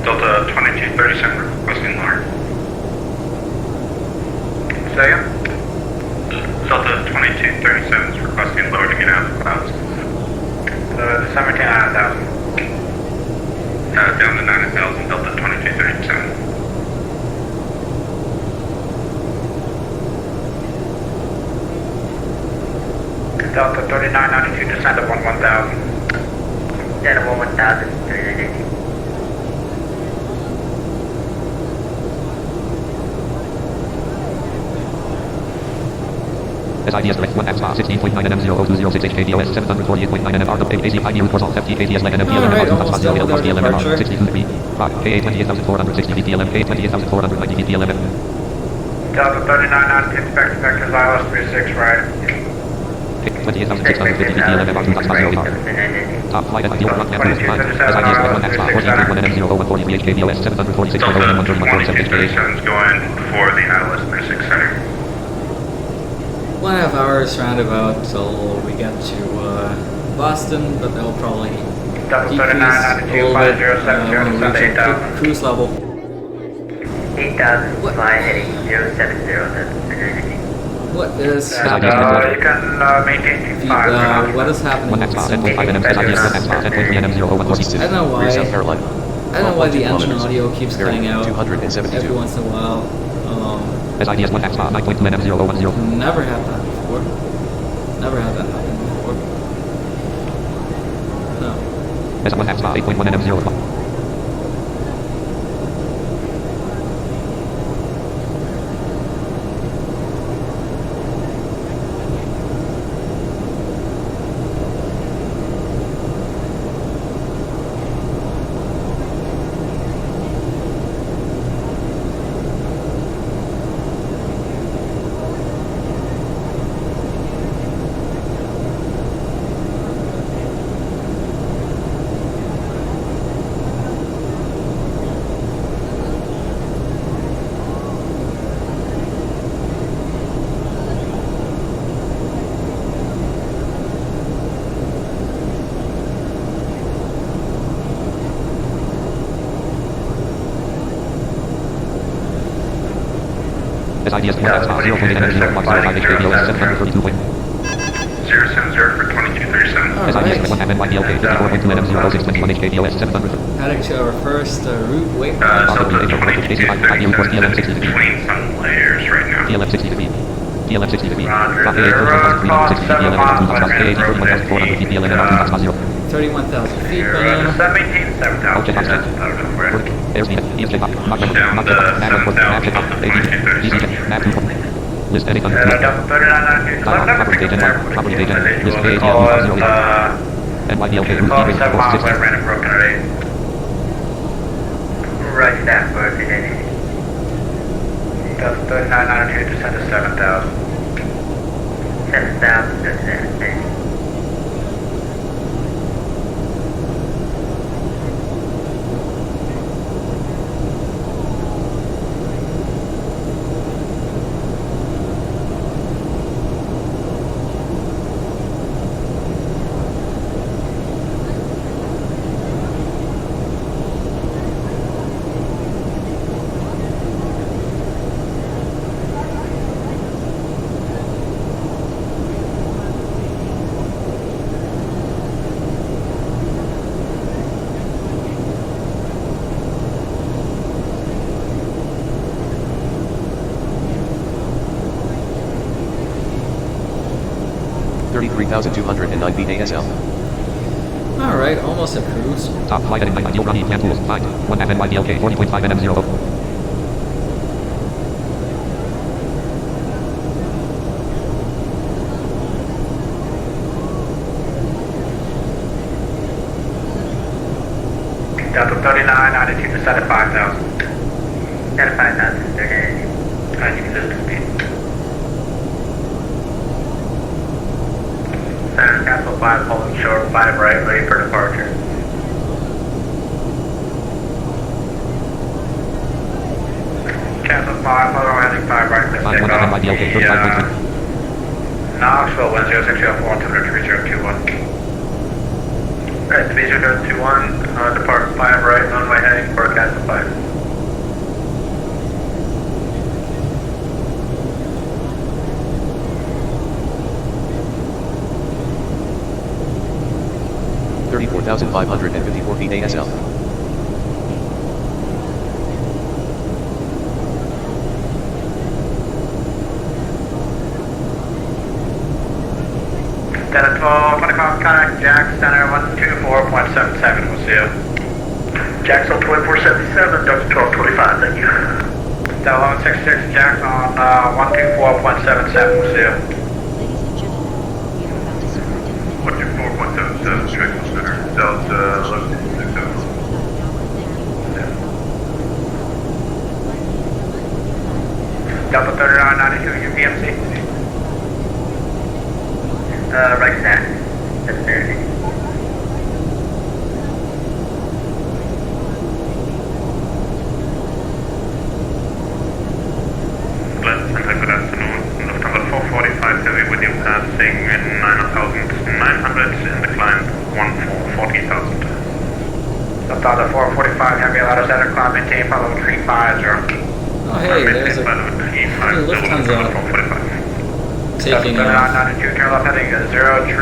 Delta 2237, requesting lower. Second? Delta 2237 is requesting lower to get out of the clouds. December 10, 9,000. Down to 9,000, Delta 2237. Delta 3992, descend of 1,000. Descend of 1,000, 3990. SIDS direct 1 X 16.9 NM02006 KBOS 748.9 NM RWAC ID route course all FT KTS LNM PLM Alright, R2 almost done with our departure. 62 degree. KA 28,460 PLM KA 28,490 PLM. Delta 3992, expect vectors ILS 36 right. 28,650 PLM R2 top flight at ideal front hand tools 5. SIDS direct 1 X 14.1 NM0 HKBOS 746.0 131.47 HKA. is going for the ILS 36 center. 1.5 hours roundabout till we get to Boston, but that'll probably Delta decrease a 3992, little bit 5070, when we reach descend our 8,000. cruise level. 8,000, fly heading 070, that's 3990. What is And, happening? you can maintain 25 for now. What is happening? One with X this? 10.5 NM, SIDS 1 X 10.3 NM 00146. I don't know why. South Carolina. I don't know why the 12.2 engine kilometers. audio keeps Bearing cutting out 272. every once in a while. SIDS 1 X 9.2 NM 010. Never had that before. Never had that happen before. No. S1 X 8.1 NM 0. SIDS 1 X 0.8 NM 0.05 KBOS 732. 070 for 2237. SIDS 1 M NYPLK 54.2 NM 0621 KBOS 700. Heading to our first route waypoint. Delta 2237 between some layers right now. TLF 60 degree. TLF 60 degree. Roger. Drop They're across 7 miles by minute, 31,400 feet PLN and 0. 31,000 feet by You're now. 718, 7,000. Okay, that's it. Out of breath. Airspeed, ESJ, map Down to 7,000, map list any Delta 3992, property data, property data, list they ATL call it, 0. NYPLK they route call it 7 deviation miles by 60. random broken rate. Right, that for today. Delta 3992, descend to 7,000. 7,000, descend. ASL. Alright, almost at cruise. Top flight heading ideal running plan tools. Find 1 NYPLK 40.5 NM 0. Delta 3992, descend to 5,000. Descend to 5,000, okay. And you can lose the speed. Center Castle 5, holding short, 5 right, ready for departure. Castle 5, hold on, heading 5 right, let's Find take 1 off. NYPLK 35.3. Knoxville, 10604, 3021. Alright, 3021, depart 5 right, runway heading for Castle 5. $34,554 feet ASL. Delta 1225, contact Jack Center 124.77, we'll see you. Jackson 2477, Delta 1225, thank you. Delta 166, Jack on 124.77, we'll see you. Ladies and gentlemen, we are about to start detonation. 124.77, Jackson Center, Delta 1167. Delta 3992, UPMC. Right that. That's there. Good afternoon. Lufthansa 445 Heavy with you passing in 9,900 and the climb 40,000. Lufthansa 445 Heavy allowed us at a climb maintain follow 350. Oh hey, there's a Lufthansa taking off. 992, turn left heading 030.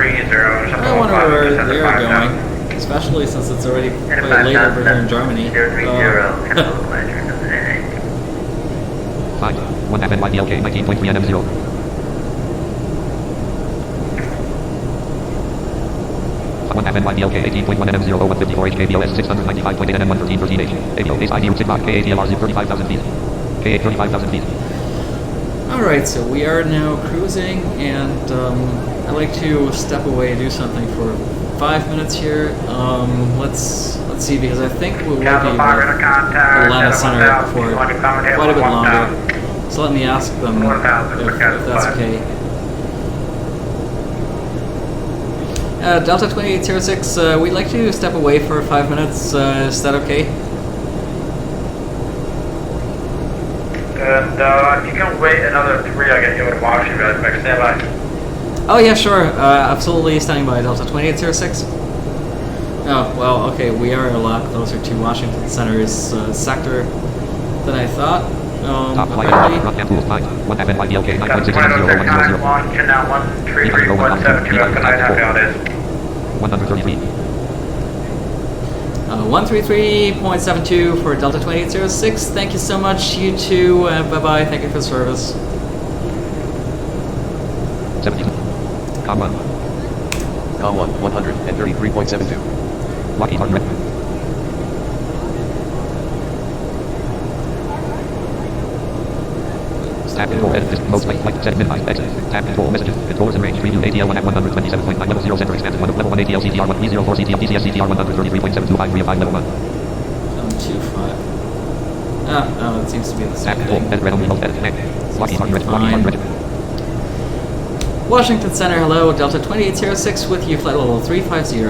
I wonder where they're going, especially since it's already quite late over here in Germany. 5, 1 FNYDLK, 19.3 NM0. 1 FNYDLK, 18.1 NM0, 154H, KBOS, 695.8 NM, 11313H. KBOS, ID, Route 6 Rock, KATL, 35,000 feet. KA, 35,000 feet. Alright, so we are now cruising, and I'd like to step away and do something for 5 minutes here. Let's see, because I think we will be with Atlanta Center for quite a bit longer. So let me ask them if that's okay. Delta 2806, we'd like to step away for 5 minutes. Is that okay? And if you can wait another 3, I'll get you in Washington. Stand by. Oh yeah, sure. Absolutely standing by, Delta 2806. Oh, well, okay, we are a lot closer to Washington Center's sector than I thought. Top flight, rock and tools, 5, 1 FNYDLK, 9.6 NM0, 100. Launch and now 133.72. Good night, happy holidays. 130 feet. 133.72 for Delta 2806. Thank you so much, you too. Bye-bye. Thank you for the service. 70. Com 1. Com 1, 133.72. Lockheed Martin. Tap control edit, most flight, set minimize, exit. Tap control messages, controllers in range, preview ATL1 at 127.9, level 0, center expanded, level 1 ATL CTR 1, 304 CTL DCS CTR 133.725, 3 of 5, level 1. 25. Oh, it seems to be the Tap same control, thing. edit, red, only, edit, connect. Lockheed Martin, Lockheed Martin. Washington Center, hello. Delta 2806 with you, flight level 350.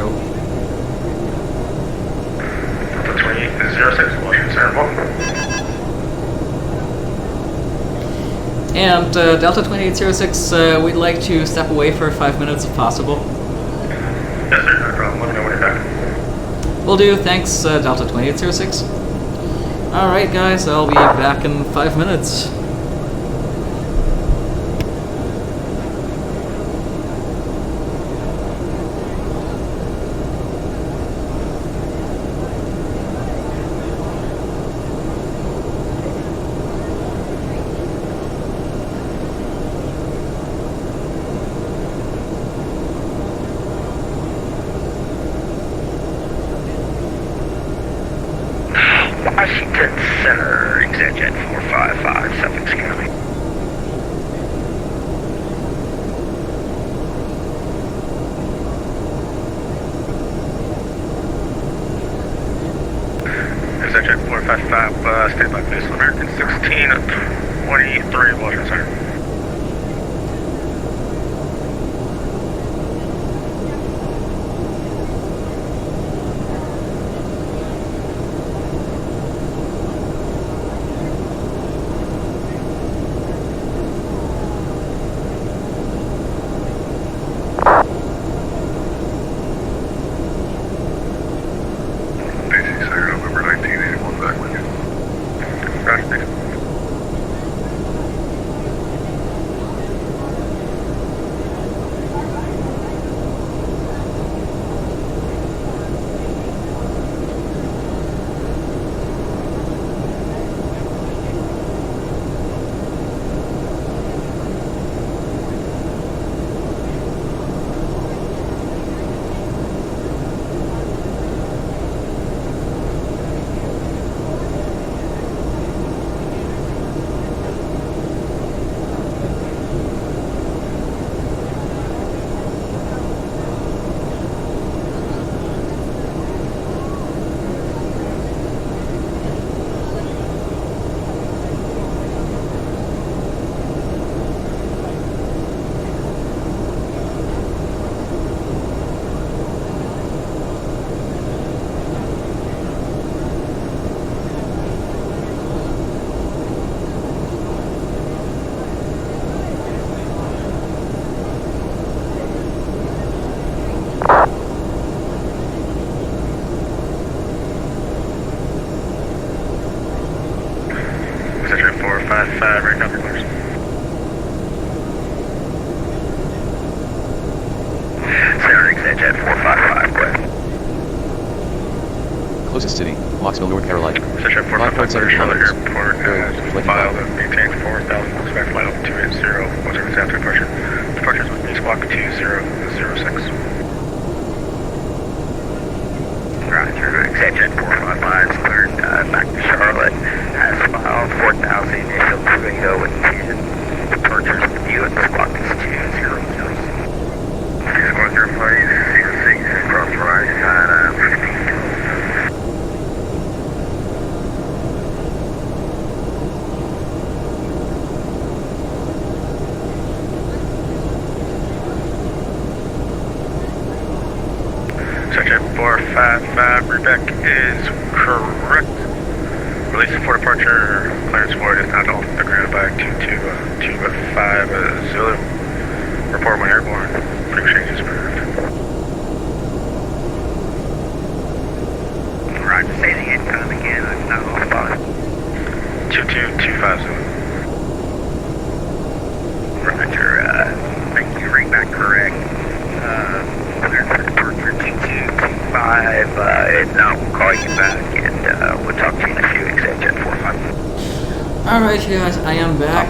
Delta 2806, Washington Center. And Delta 2806, we'd like to step away for 5 minutes if possible. Yes, sir, no problem. Let me know when you're back. Will do, thanks, Delta 2806. Alright, guys, I'll be back in 5 minutes. Washington Center, ExitJet 455, Suffolk County. ExitJet 455, stand by please, American 1623, Washington Center. closest city, Knoxville, North Carolina. Section 5.7 kilometers. Airport Bearing has 25. filed and maintains 4,000. Expect flight level 280. What's your after departure? Departures with me squawk 2006. Roger, extension 455 cleared back to Charlotte. Has filed 4,000 initial 280 with 10. Departures with you at squawk is 2006. Squawk your flight 06 cross right side 15. Section 455, Rebec is correct. Release for departure, clearance for it is not off the ground by 225 Zulu. Report when airborne, pre-exchange is approved. Roger, say the income again, it's not off by 2225 Zulu. Roger, thank you, Rebec correct. Clearance for departure 2225, and we'll call you back and we'll talk to you in a few, extension 45. Alright, you guys, I am back.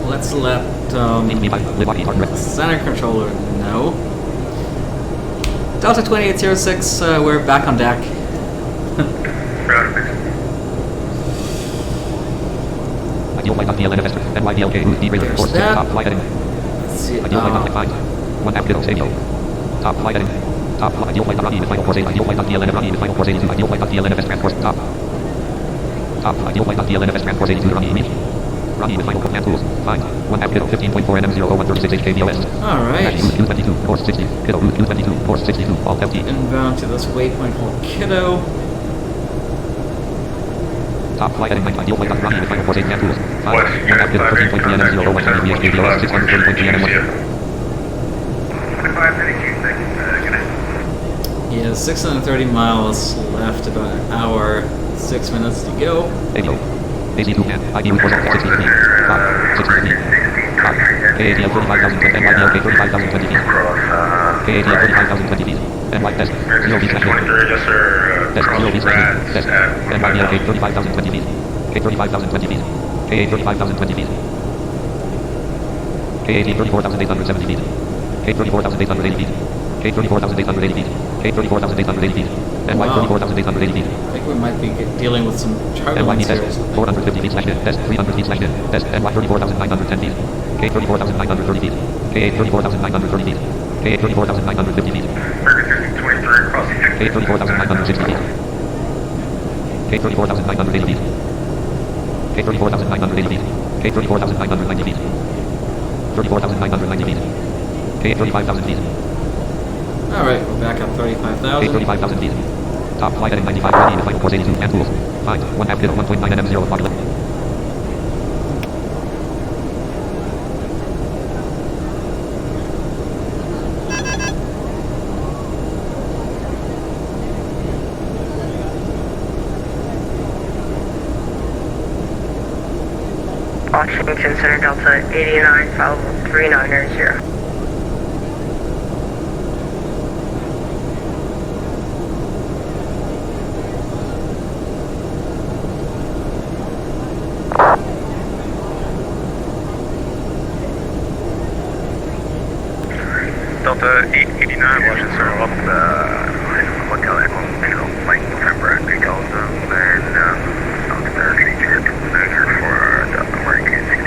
Let's let center controller know. Delta 2806, we're back on deck. There's that. Let's see it now. One half middle stadium. Top flight heading. Top flight ideal flight running with final course 8. Ideal flight DLN running with final course 82. Ideal flight DLNFS transport top. Top ideal flight DLNFS transport 82 running immediate. Running with final course and tools. Find. One half middle 15.4 NM00136 KBOS. Alright. U22 course 60. Kiddo U22 course 62. All FT. Inbound to this waypoint called Kiddo. Top flight heading. Ideal flight running with final course 8 and tools. Find. One half middle 13.3 NM00136 KBOS 630.3 NM1. Yeah, 630 miles left, about an hour, 6 minutes to go. ADO. AC2 can. ID route was 60 feet. 60 feet. KATL 35,020 NYDLK 35,020 feet. KATL 35,020 feet. NY test. 0 feet slash test 0 feet slash test. NYDLK 35,020 feet. K 35,020 feet. KA 35,020 feet. KAT 34,870 feet. K 34,880 feet. K 34,880 feet. K 34,880 feet. NY 34,880 feet. I think we might be dealing with some turbulence NYD here. test 450 feet slash test 300 feet slash test NY 34,910 feet. K 34,930 feet. K 34,930 feet. K 34,950 feet. K 34,960 feet. K 34,980 feet. K 34,980 feet. K 34,990 feet. 34,990 feet. K 35,000 feet. Alright, we're back up 35,000. K 35,000 feet. Top flight heading 95 running with final course 82 and tools. Find. One half middle 1.9 NM0 quad 11. Washington Center Delta 89, followable 390. Delta 889, Washington Center, up Hotel Echo, flight November at 3,000, and out to the feature measure for Delta American 60.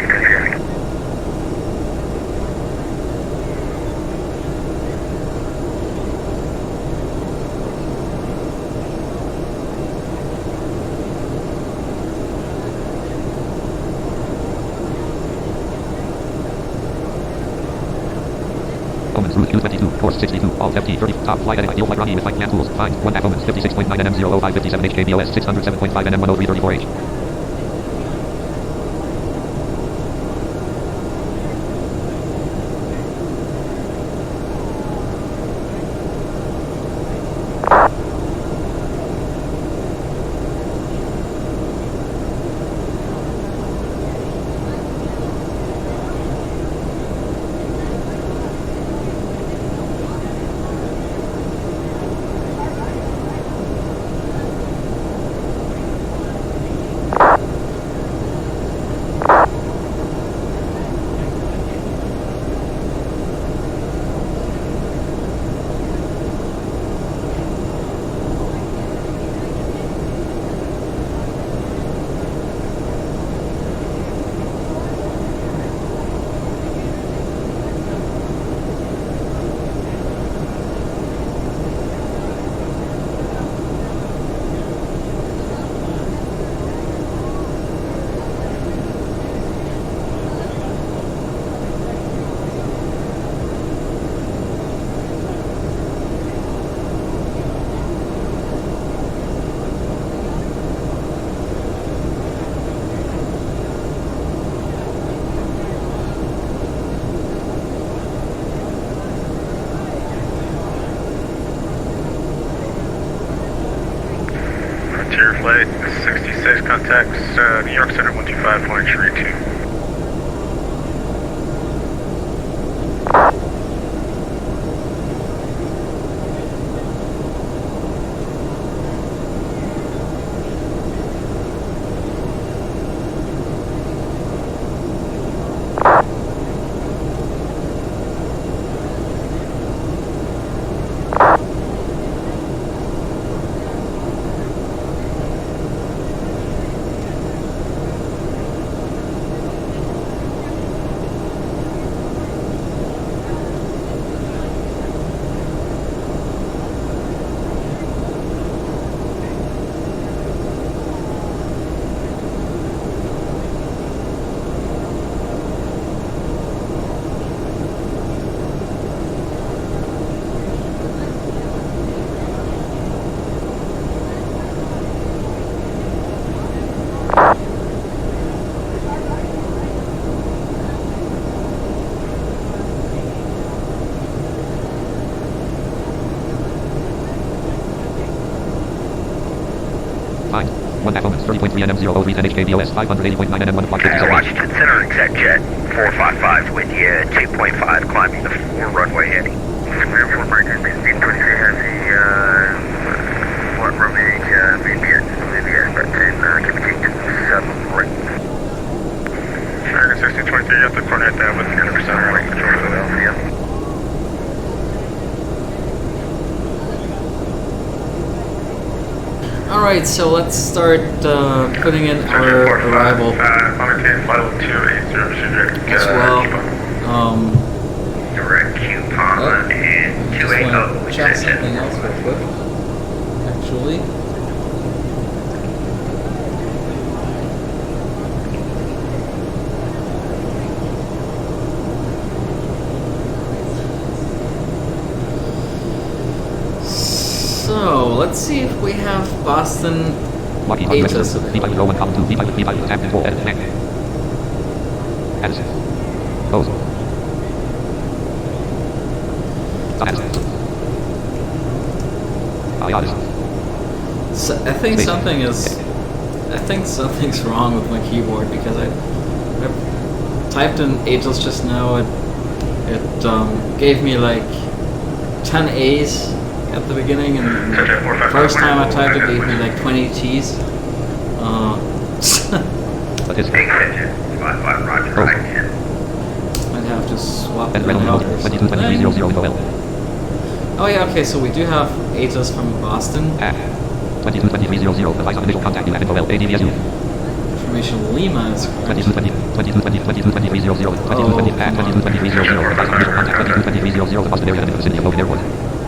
Omens route U22 course 62 all FT 30 top flight heading ideal flight running with flight and tools. Find. One half Omens 56.9 NM00557 HKBOS 607.5 NM10334H. Frontier Flight 66 contacts New York Center 125.32. Fine. 1 Echo, 30.3 NM003 10 KBOS, 580.9 NM1 o'clock 50 Washington Center, exec jet 455 with you, 2.5, climbing the 4 runway heading. Square 4 Marker, speed 23 has the, what runway, VBS, but then, keep it to 7 right. Sure, 1623, you have to coordinate that with 10% right control of Philadelphia. Alright, so let's start putting in our arrival as well. Direct coupon and Just 280 want to check something else real quick, actually. So, let's see if we have Boston Aegis available. So, I think something's wrong with my keyboard because I typed in Aegis just now. It gave me like 10 A's at the beginning, and the first time I typed it gave me like 20 T's. I'd have to swap it out or something. Oh yeah, okay, so we do have Aegis from Boston. 222300, advise on initial contact, UFNOL, ADVSU. Information Lima is correct. 222300, advise on initial contact, 222300, the Boston area in the vicinity of Logan Airport.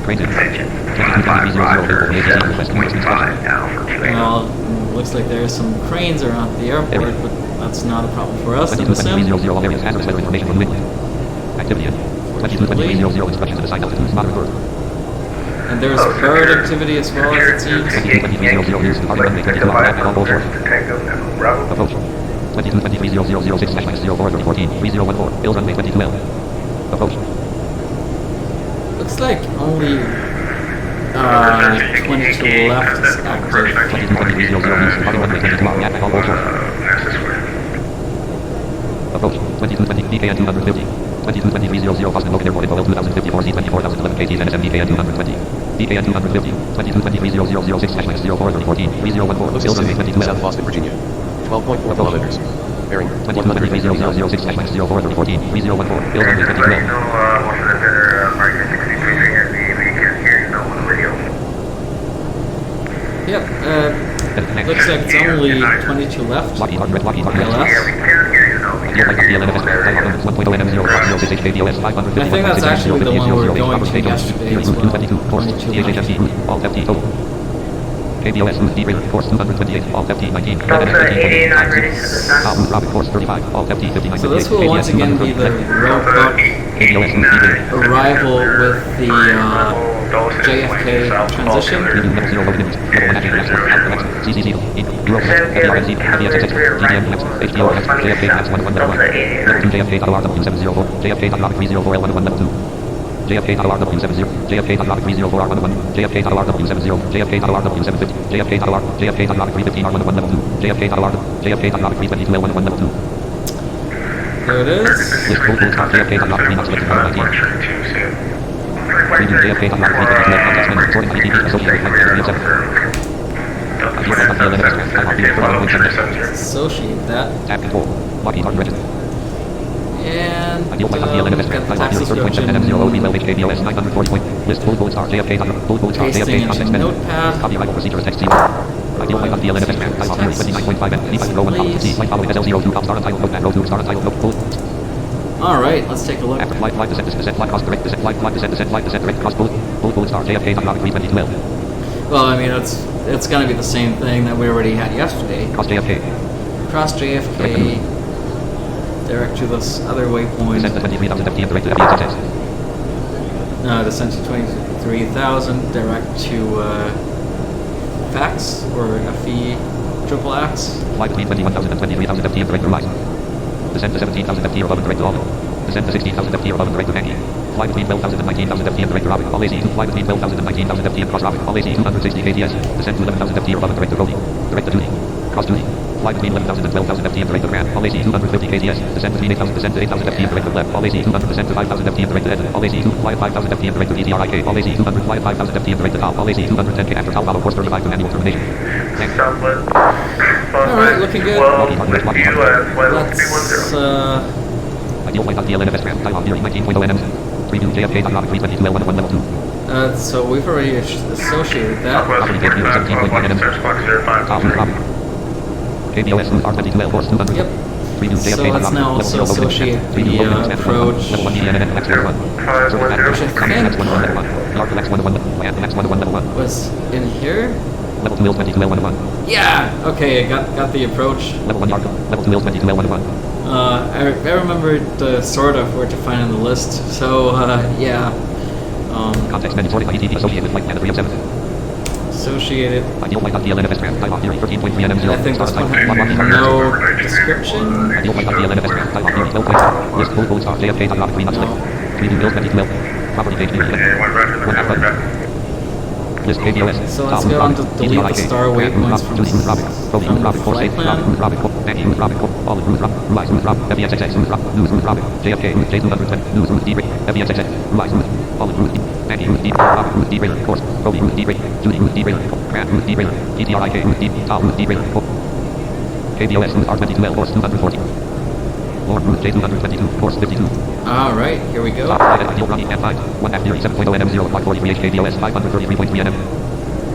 Cranes in. 222300, Well, looks like there's some cranes around the airport, but that's not a problem for us in the sim. 222300, all areas, hazardous weather information from the wind. Activity in. 222300, instructions at assigned altitudes, moderate bird. And there's bird activity as well, as it seems. 222300, use departure runway 22 on map, all short. Approach. 22230006/0414, 3014, Hills runway 22L. Approach. Looks like only 22 left is active. 222300, use departure runway 22 on map, all short. Approach. 2220, DKN 250. 222300, Boston Logan Airport, Info L2054, Z24011, KTs, NSM, DKN 220. DKN 250, 22230006/0414, 3014, Hills runway 22L. South Boston, Virginia. 12.4 kilometers. Bearing 22230006/0414, 3014, Hills runway 22L. Yep, looks like it's only 22 left. Lockheed Martin, Lockheed Martin, ILS. I think that's actually the one we were going to yesterday as well. 22 left. KBOS route D-Radar, course 228, all FT19. Robin, course 35, all FT59. So this will once again be the roadblock arrival with the JFK transition. JFK.RW70, JFK.R304R111, JFK.RW70, JFK.RW750, JFK.R315R111 level 2, JFK.R322L11 level 2. There it is. List full start JFK.R3 not selected 119. Preview JFK.R3 context menu, sorting IDP associated with 387. Associate that. Tab control, Lockheed Martin Regiment. And Ideal by get the tax description. KBOS 940. List full gold star JFK. Full gold star Pasting JFK into context menu. Notepad. Copyright procedure is text 0. Ideal by DL NFS man. Type of 29.5 and 25 row 1 C. Flight following SL02 top star untitled notepad row 2 star untitled note. Alright, let's take a look. After flight descent flight cross direct descent flight descent direct cross bullet. Full gold star JFK. 322L. Well, I mean, it's gonna be the same thing that we already had yesterday. Cross JFK. Cross JFK. Direct to this other waypoint. Descent to 23,000 FTM direct to FTX. No, descent to 23,000. Direct to FAX or FE triple X. Fly between 21,000 and 23,000 FTM direct to Horizon. Descent to 17,000 FTM above and direct to Alden. Descent to 16,000 FTM above and direct to Yankee. Fly between 12,000 and 19,000 FTM direct to Robin. All AC2. Fly between 12,000 and 19,000 FTM cross Robin. All AC 260 KTS. Descent to 11,000 FTM above and direct to Cody. Direct to duty. Cross duty. Fly between 11,000 and 12,000 FTM direct to Grant. All AC 250 KTS. Descent between 8,000. Descent to 8,000 FTM direct to left. All AC 200. Descent to 5,000 FTM direct to Edmund. All AC 2. Fly at 5,000 FTM direct to DTRIK. All AC 200. Fly at 5,000 FTM direct to Top. All AC 210K after Top follow course 35 to manual termination. Thanks. Alright, looking good. Let's Ideal flight DL NFS Grant. Type of theory 19.0 NMs. Preview JFK.R322L11 level 2. So we've already associated that. Property KBOS 17.1 NMs. Top Robin. KBOS R22L force 200. Yep. Preview So let's now also associate the approach. Level 1 DNN X1. Was in here? Level 2 L 22 L11. Yeah! Okay, I got the approach. Level 1 Yard. Level 2 L 22 L11. I remembered sort of where to find on the list. So, yeah. Context menu sorting IDP associated with flight plan 307. Associated. Ideal flight DL NFS Grant. Type of theory 13.3 NM0. I think this one has no description. Ideal flight DL NFS Grant. Type of theory no place. List full gold star JFK. Not 3 not select. Preview L 22 L. Property page view. 1 half button. List KBOS. So let's go on to delete the star waypoints from the flight plan. KBOS R22L course 240. Lord Route J222, course 52. Alright, here we go. Top flight at ideal running at 5. 1 half theory 7.0 NM0 by 43 HKBOS 533.3 NM.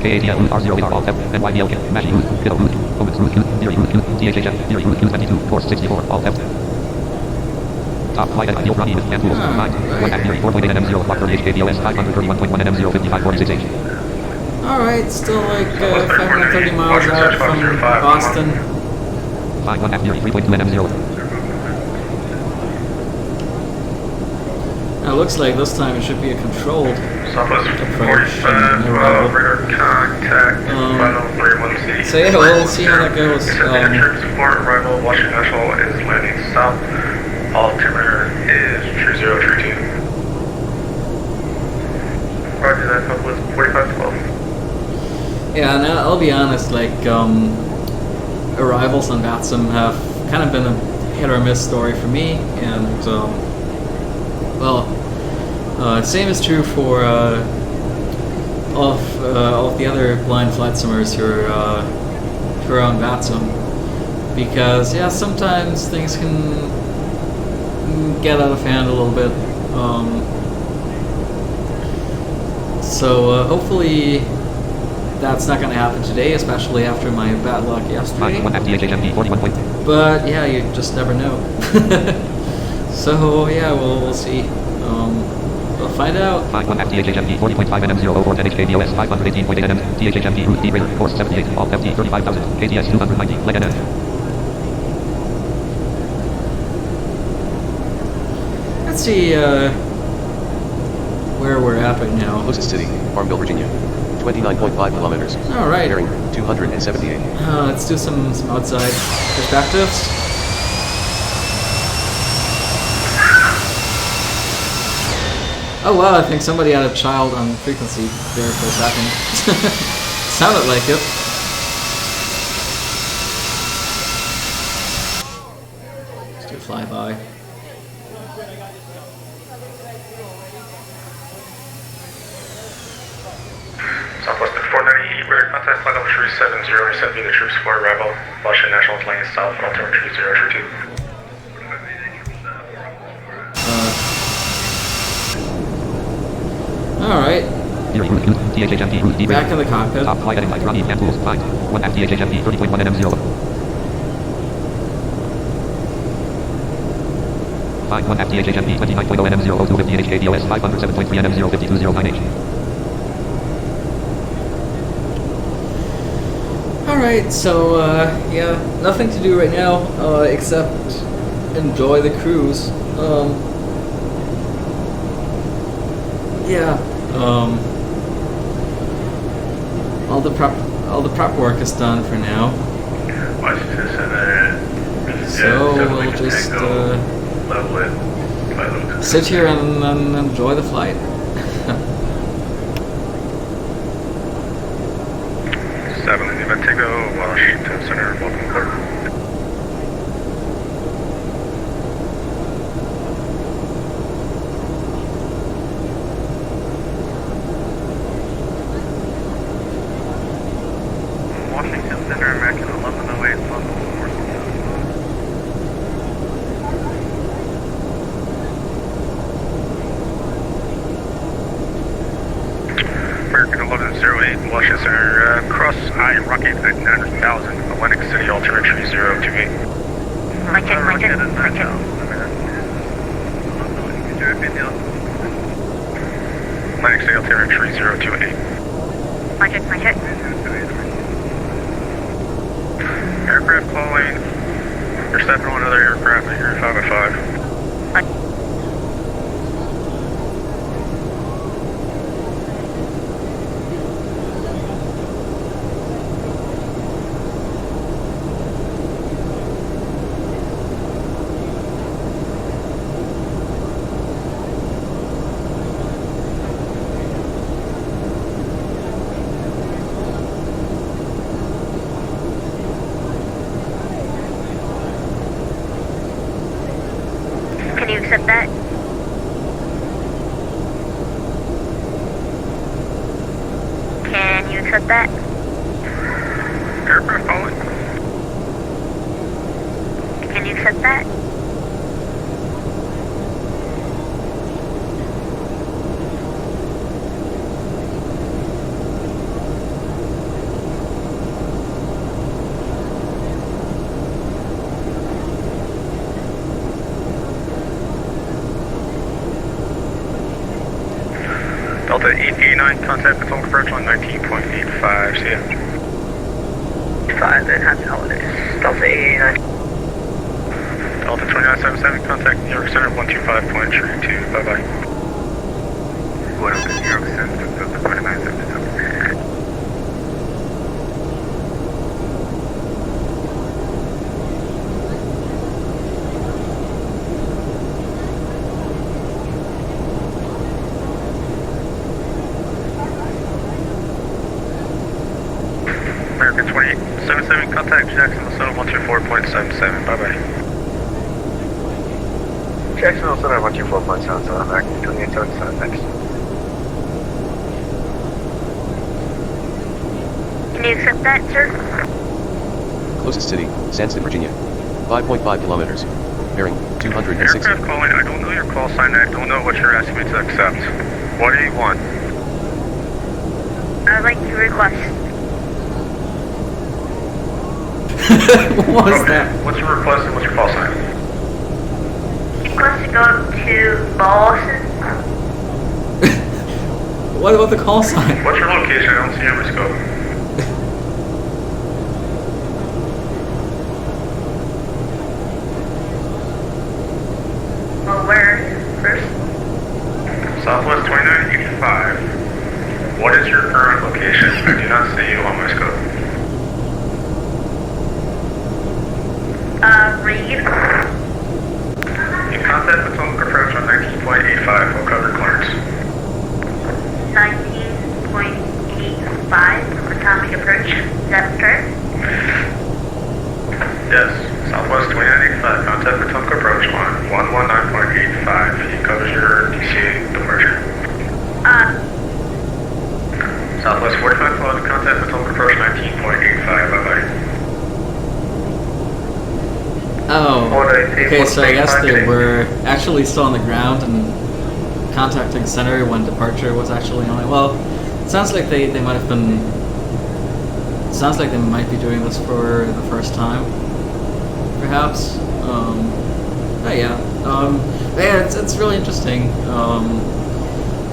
KATL R0 Alt F NYBL Mashing Kiddo Route Omens Route Theory Route DHHF Theory Route 22 course 64 Alt F. Top flight at ideal running and tools 9. 1 half theory 4.8 NM0 by 30 HKBOS 531.1 NM0 5546H. Alright, still like 530 miles out from Boston. 5 1 half theory 3.2 NM0. Now, it looks like this time it should be a controlled Southwest approach. 45, radar contact, final 31C. So yeah, we'll see how that goes. Trip support, arrival, Washington National is landing south. Altimeter is 3032. Roger that, Southwest 4512. Yeah, now I'll be honest, like, arrivals on VATSIM have kind of been a hit or miss story for me, and, well, same is true for all of the other blind flight simmers who are on VATSIM, because yeah, sometimes things can get out of hand a little bit. So hopefully that's not going to happen today, especially after my bad luck yesterday. But yeah, you just never know. So yeah, we'll see. We'll find out. 5-1 FTHHMP 40.5 NM0 or 10 HKBOS 518.8 NM THHMP route D-Rail course 78 all FT 35,000 KTS 290 leg NM. Let's see where we're at right now. Closest city, Farmville, Virginia. 29.5 kilometers. All right. Bearing 278. Let's do some outside perspectives. Oh wow, I think somebody had a child on frequency there for a second. Sounded like it. Let's do a flyby. Southwest 498, radar contact flight level 370, sending the troops for arrival. Washington National Lane South, altimeter 3032. Alright, THHMP back in the cockpit. Top flight heading light, running and tools, find 1 F THHMP 30.1 NM0. Find 1 F THHMP 29.0 NM0 250 KBOS 507.3 NM0 5209H. Alright, so yeah, nothing to do right now, except enjoy the cruise. Yeah, all the prep work is done for now. Washington Center. So we'll just sit here and enjoy the flight. 7 in Montego, Washington Center, welcome aboard. Washington Center, American 1108, welcome aboard. American 1108, Washington Center, cross I rocket at 900,000, Atlantic City, altimeter 3028. Rocket. Could you repeat the Atlantic City, altimeter 3028. Rocket. Aircraft calling. You're stepping on another aircraft at your 505. Can you accept that? Can you accept that? Aircraft calling. Can you accept that? Delta 889, contact with phone approach on 19.85, see ya. 5 and happy holidays. Delta 889. Delta 2977, contact New York Center 125.32, bye bye. What up, New York Center, Delta 2977. American 2877, contact Jacksonville Center 124.77, bye bye. Jacksonville Center 124.77, American 2877, next. Can you accept that, sir? Closest city, Sandston, Virginia. 5.5 kilometers. Bearing 260. Aircraft calling, I don't know your call sign, I don't know what you're asking me to accept. What do you want? I would like to request. What was that? What's your request and what's your call sign? Request to go to Boston. What about the call sign? What's your location? I don't see your scope. Well, where first? Southwest 2985. What is your current location? I do not see you on my scope. Read. In contact with phone approach on 19.85, we'll cover clearance. was your DC departure? Southwest 45, followed contact with Token approach 19.85, bye-bye. Oh, okay, so I guess they were actually still on the ground and contacting center when departure was actually on it. Well, it sounds like they might have been... It sounds like they might be doing this for the first time, perhaps. But yeah. Yeah, it's really interesting.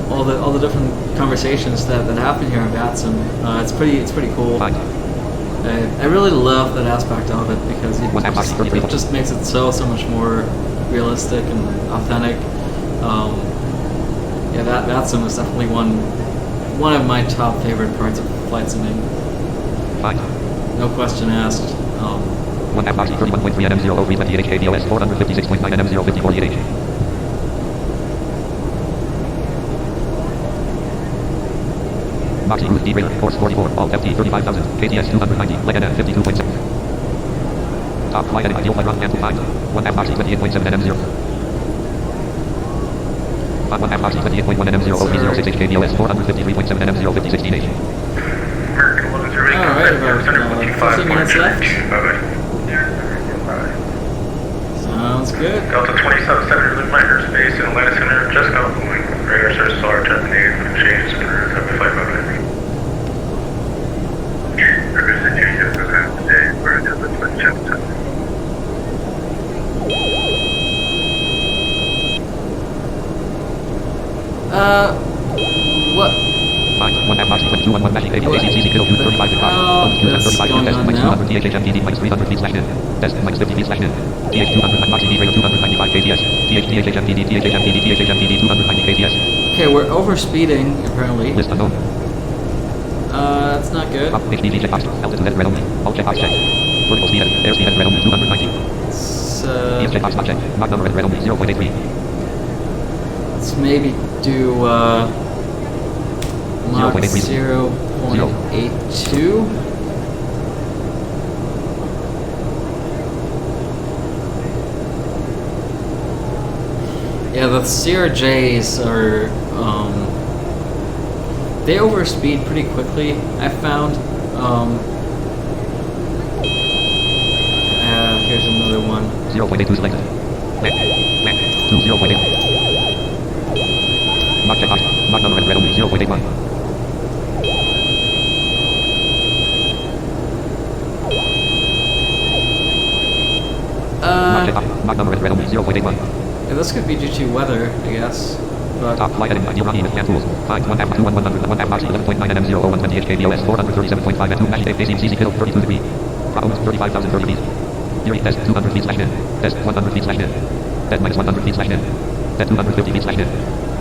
All the different conversations that happen here in Batson. It's pretty cool. I really love that aspect of it because it just makes it so much more realistic and authentic. Yeah, that sim is definitely one of my top favorite parts of flight simming. No question asked. 31.3 NM00328 KBOS 456.9 NM05488. Moxie Route D-Radar, course 44, all FT 35,000, KTS 290, leg NM 52.6. Top flight heading ideal flight run cancel 5. 1/2 Moxie 28.7 NM0. 1/2 Moxie 28.1 NM00306 KBOS 453.7 NM05016H. Alright, about 15 minutes left. Sounds good. Delta 27 minor space in Atlanta Center, just outgoing. Radar search are terminated and changes in route. Have a flight by minute. Revisit changes for that today. We're just a switch check. What? 1/2 Moxie 2211 Mashing KBOS kilo 235 to 5. 35 test minus 200 THHMDD minus 300 feet slash test minus 50 feet slash TH 200 Moxie D radio 295 KTS. THHMDD 290 KTS. Okay, we're overspeeding apparently. List unknown. That's not good. Up HDD checkbox. Altitude head red only. All checkbox checked. Vertical speed head. Airspeed head red only 290. EF checkbox not checked. Mach number red only 0.83. Let's maybe do Mach 0.82. Yeah, the CRJs are, they overspeed pretty quickly, I found. Here's another one. 0.82 selected. 0.8. Mach checkbox. Mach number red only 0.81. Mach number red only 0.81. Yeah, this could be due to weather, I guess. But top flight heading ideal Rocky and tools. Find 1/2 to 100 1/2 Moxie 11.9 NM00120 HKBOS 437.5 and 2 Nash Station CZ kilo 32 degree. Problems 35,030 feet. Theory test 200 feet slash in. Test 100 feet slash in. Test minus 100 feet slash in. Test 250 feet slash in.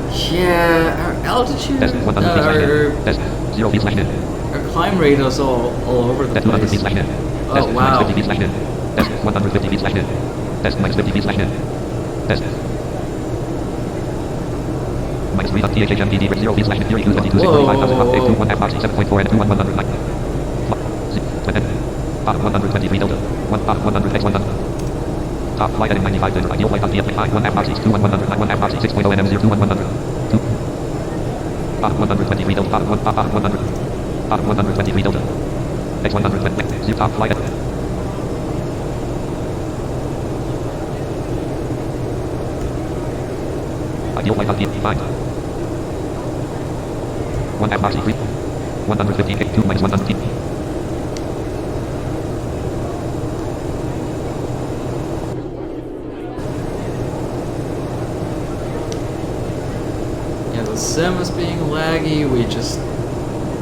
yeah, our altitude, Test 100 feet slash in. Test 0 feet slash in. our climb rate is all over the Test 200 feet place. slash in. Oh, Test minus wow. 50 feet slash in. Test 150 feet slash in. Test minus 50 feet slash in. Test. Minus 3 THHMDD 0 feet slash in. Theory 222 6.5,000 1/2 Moxie 7.4 and 21100 123 Delta. 100 X 100. Top flight heading 95 Delta. Ideal flight on DF 5 1/2 Moxie 21100 1/2 Moxie 6.0 NM0 21100. 123 Delta. 100. 123 Delta. X 120. 0 top flight. Ideal flight on DF 5. 1/2 Moxie 3. 115 2 minus 100 feet. Sim is being laggy. We just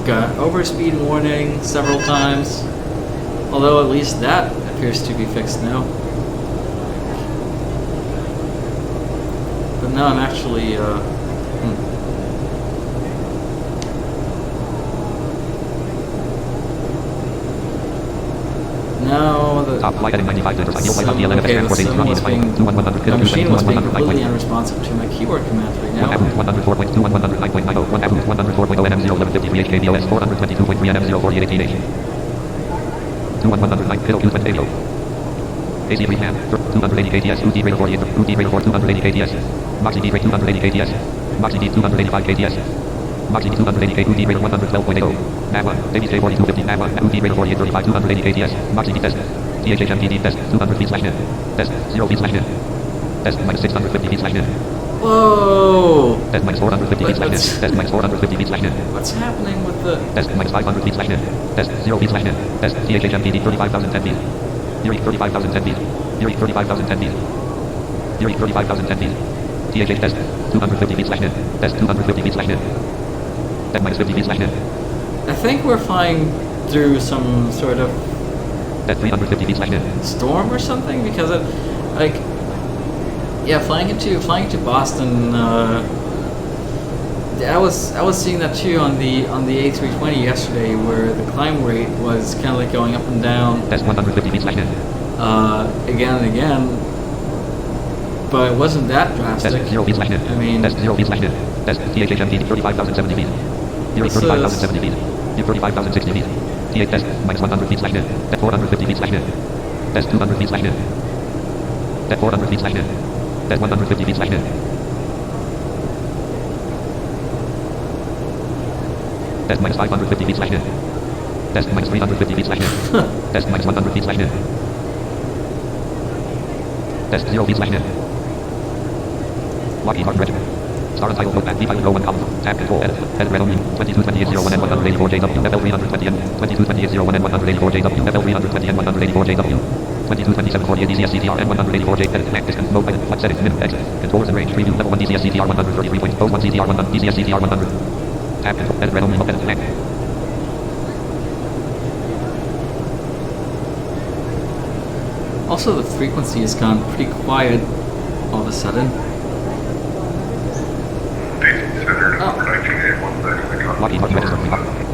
got overspeed warning several times. Although at least that appears to be fixed now. But now I'm actually now the top flight heading 95 Delta. Ideal flight on DLN okay, the sim was being, the machine was being completely 100 unresponsive to my keyboard commands right now. 104.2 109.90 104.0 NM01153 HKBOS 422.3 NM04818H 21109 kilo 220 radio. AC free hand. 280 KTS. UT radar 48. UT radar 280 KTS. Moxie D rate 280 KTS. Moxie D 285 KTS. Moxie D 280 K. UT radar 112.80. NAV 1. ABK 4250. NAV 1. UT radar 4835. 280 KTS. Moxie D test. CHHMPD test. 200 feet slash net. Test. 0 feet slash net. Test minus 650 feet slash net. Whoa! Test minus 450 feet slash net. Test minus 450 feet slash net. What's happening with the... Test minus 500 feet slash net. Test 0 feet slash net. Test CHHMPD 35,010 feet. Yuri 35,010 feet. Yuri 35,010 feet. Yuri 35,010 feet. THH test 250 feet slash net. Test 250 feet slash net. Test minus 50 feet slash net. I think we're flying through some sort of Test 350 feet slash net. storm or something, because it, like, yeah, flying into Boston. I was seeing that too on the A320 yesterday, where the climb rate was kind of like going up and down. Test 150 feet slash net. Again and again, but it wasn't that drastic. Test 0 feet slash net. I mean, Test 0 feet slash net. Test THHMPD 35,070 feet. Yuri 35,070 feet. Yuri 35,060 feet. TH test minus 100 feet slash net. Test 450 feet slash net. Test 200 feet slash net. Test 400 feet slash net. Test 150 feet slash net. Test minus 550 feet slash net. Test minus 350 feet slash net. Test minus 100 feet slash net. Test 0 feet slash net. Lockheed Martin Regiment. Star and title notepad, V5 row 1 column. Tab control, edit red only. 222801 and 184JW, FL320 and 222801 and 184JW, FL320 and 184JW. 222748 DCS CTR and 184J edit blank distance mode item flight settings minimum exit controllers and range preview level 1 DCS CTR 133.01 CTR 100 DCS CTR 100 tab control edit red only edit blank. also the frequency has gone pretty quiet all of a sudden. Lockheed Martin Regiment.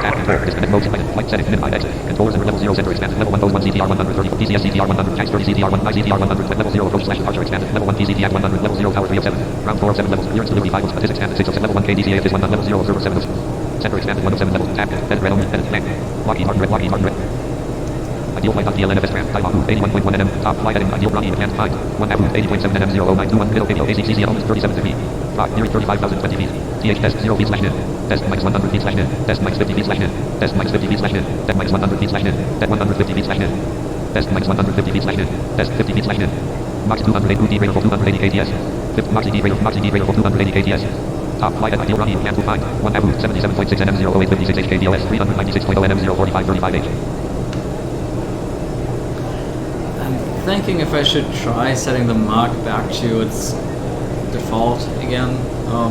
Tab control disconnect mode item flight settings minimum exit controllers and level 0 center expanded level 1 those 1 CTR 134 DCS CTR 100 tax 30 CTR 1 ICTR 100 level 0 approach slash departure expanded level 1 PCT at 100 level 0 power 307 ground 407 levels clearance delivery 5 statistics expanded 607 level 1 KDCA is 1 level 0 007 center expanded 107 levels tab edit red only edit blank Lockheed Martin red Ideal flight on DLNFS tram Taiwan 81.1 nm top flight heading ideal Ronnie advanced 5 1 Abu 80.7 nm 00921 middle KBO ACCC almost 37 feet Rock nearly 35,020 feet TH test 0 feet slash net test minus 100 feet slash net test minus 50 feet slash net test minus 50 feet slash net test minus 100 feet slash net test 150 feet slash net test minus 150 feet slash net test 50 feet slash net Max 208 UT radar 280 KTS Moxie D radar 280 KTS top flight at ideal Ronnie plan to find 1 Abu 77.6 nm 0856 HKDLS 396.0 nm 04535H Thinking if I should try setting the Mach back to its default again,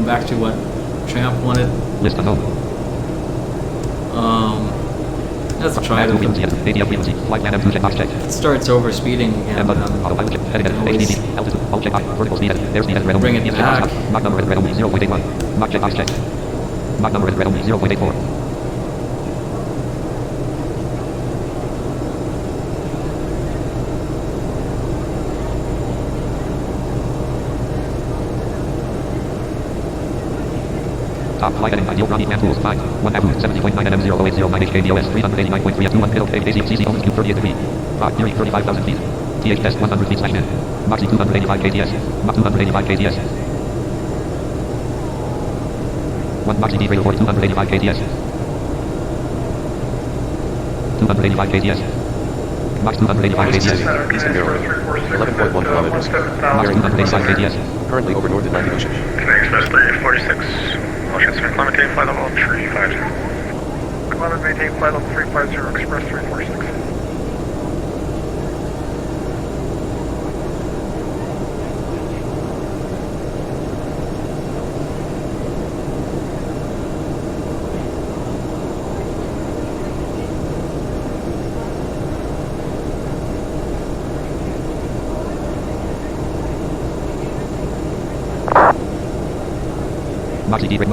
back to what Tramp wanted. List unknown. Let's try it. It starts over speeding again. Bring it back. Mach number is red only 0.81. Mach check box check. Mach number is red only 0.84. Top flight heading ideal Ronnie plan tools 5 1 Abu 70.9 nm 0809 HKDOS 389.3 at 2 1 middle ACCC almost 38 feet Rock nearly 35,000 feet TH test 100 feet slash net Moxie 285 KTS Mach 285 KTS 1 Moxie D radar 285 KTS 285 KTS Mach 285 KTS East of Maryland, 11.1 kilometers. Mach 285 KTS Currently over Northern Atlantic Ocean. Express 346. Motion to climb maintain flight level 350. Climb and maintain flight level 350, Express 346.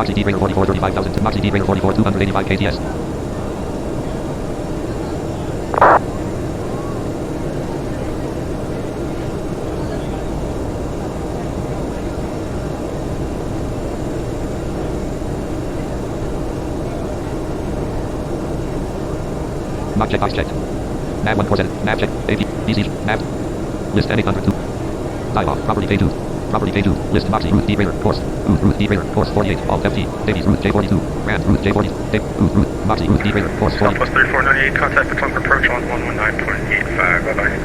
Moxie D radar 44 35,000 Moxie D radar 44 285 KTS Mach check box checked Nav 147 Nav check AP PC. Nav. List heading under 2. Dialog. Property K2. Property K2. List Moxie route degrader. Course. Route degrader. Course 48. Alt FT. Davies route J42. Rand route J40. Route. Moxie route degrader. Course 48. Southwest 3498, contact the Plumber approach on 119.85. Bye bye.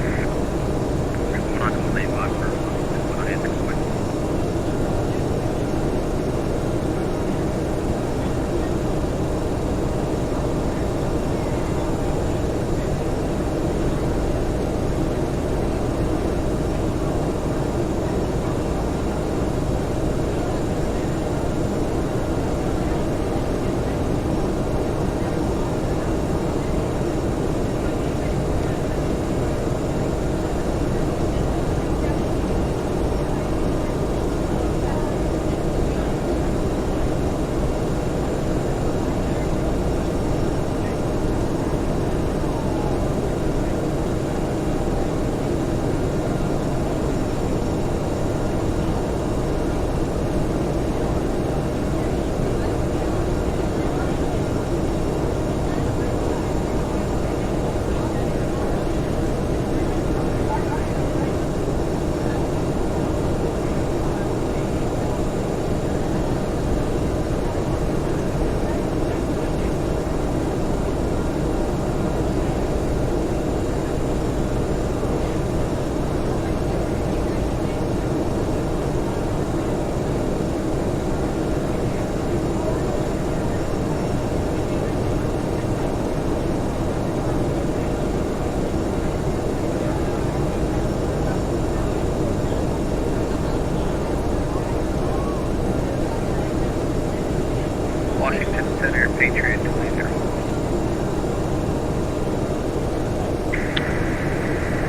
Washington Center, Patriot 20.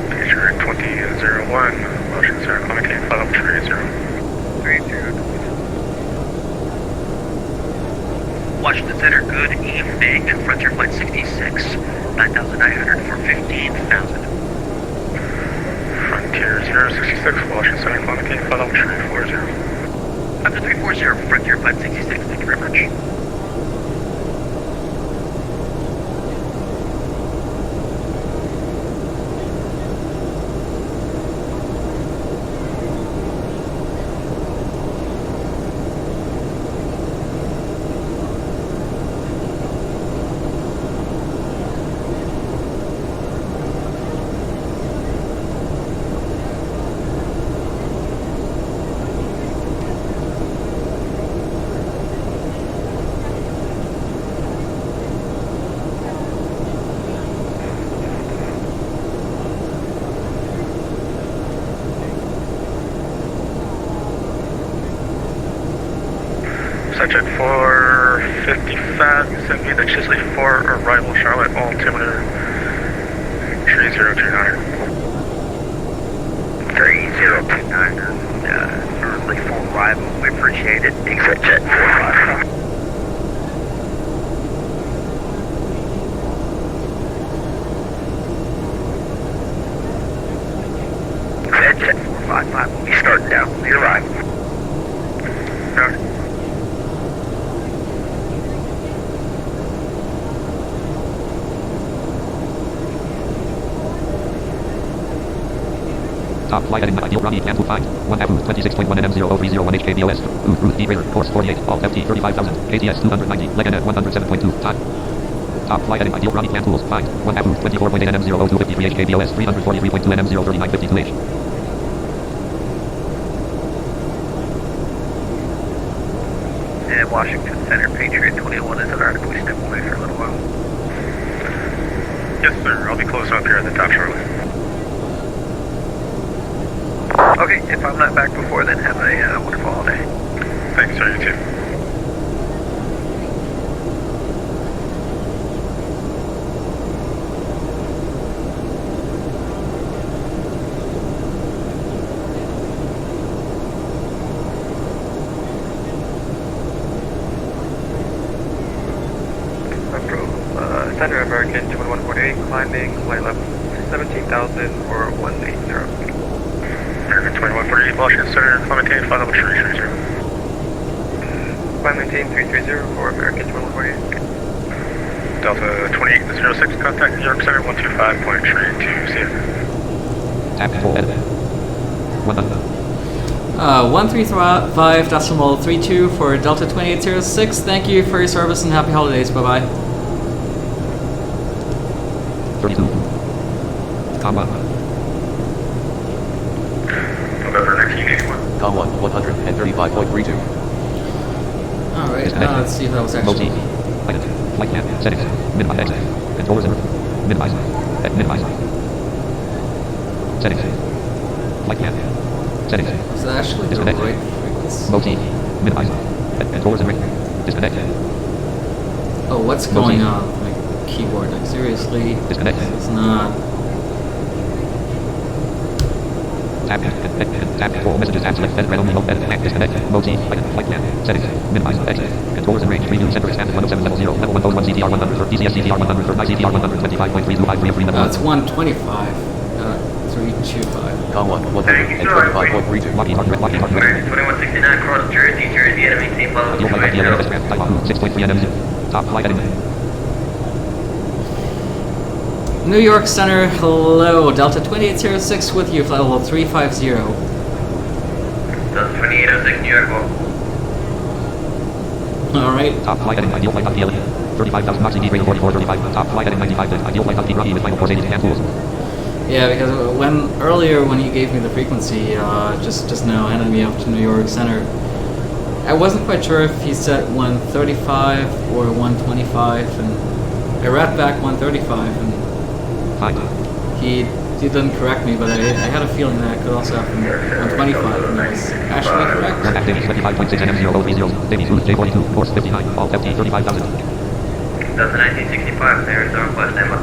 Patriot 2001, Washington Center, communicate 530. 30. Washington Center, good evening. Frontier Flight 66, 9,900 for 15,000. Frontier 066, Washington Center, communicate 530. Up to 340, Frontier Flight 66, thank you very much. Subject 455, you sent me the Chisley 4 arrival Charlotte altimeter 3029. 3029, early for arrival, we appreciate it. Exit jet 455. Exit jet 455 will be starting down when we arrive. Roger. Top flight heading ideal Ronnie can to find 1 F 26.1 NM00301 HKBOS route degrader course 48 Alt FT 35,000 KTS 290 Leganet 107.2 time. Top flight heading ideal Ronnie can tools find 1 F 24.8 NM0253 HKBOS 343.2 NM03952H. And Washington Center, Patriot 21 is alert. Can we step away for a little while? Yes, sir. I'll be close up here at the top shortly. Okay, if I'm not back before then, have a wonderful holiday. Thanks, sir. You too. Center American 2148, climbing flight level 17,000 or 180. American 2148, Washington Center, climb maintain, flight level 330. Climb maintain 330 for American 2148. Delta 2806, contact New York Center 125.32, see you. Tab control edit. 100. 135.32 for Delta 2806. Thank you for your service and happy holidays. Bye bye. 32. Com 1. Com 1, 135.32. Alright, let's see if that was actually. Flight cap. Settings. Minimize exit. Controllers in. Minimize. Minimize. Settings. Flight cap. Settings. Is that actually the Disconnect. right frequency? Mode T. Minimize. Controllers in. Disconnect. Oh, what's going on with my keyboard? Like, seriously? Disconnect. It's not. Tab control messages tab select red only note edit disconnect mode T flight cap settings minimize exit controllers and range preview center expand 107 level 0 level 101 CTR 100 DCS CTR 100 CTR 125.325 It's 125. 325. Com 1, 135.32. Lockheed Martin 2169 across Jersey, enemy team level 6.3 NM top flight heading. New York Center, hello. Delta 2806 with you, flight level 350. Delta 2806, New York. Alright. Top flight heading, ideal flight KATL. 35,000 Mach CD 44, 35. Top flight heading 95, ideal flight Rocky with final course 80 hand tools. Yeah, because earlier when he gave me the frequency, just now handed me up to New York Center, I wasn't quite sure if he said 135 or 125, and I read back 135, and he didn't correct me, but I had a feeling that I could also have been 125, and I was actually correct. 25.6 NM030, Davies route J42, course 59, all FT 35,000. Delta 1965, Arizona West, Emma.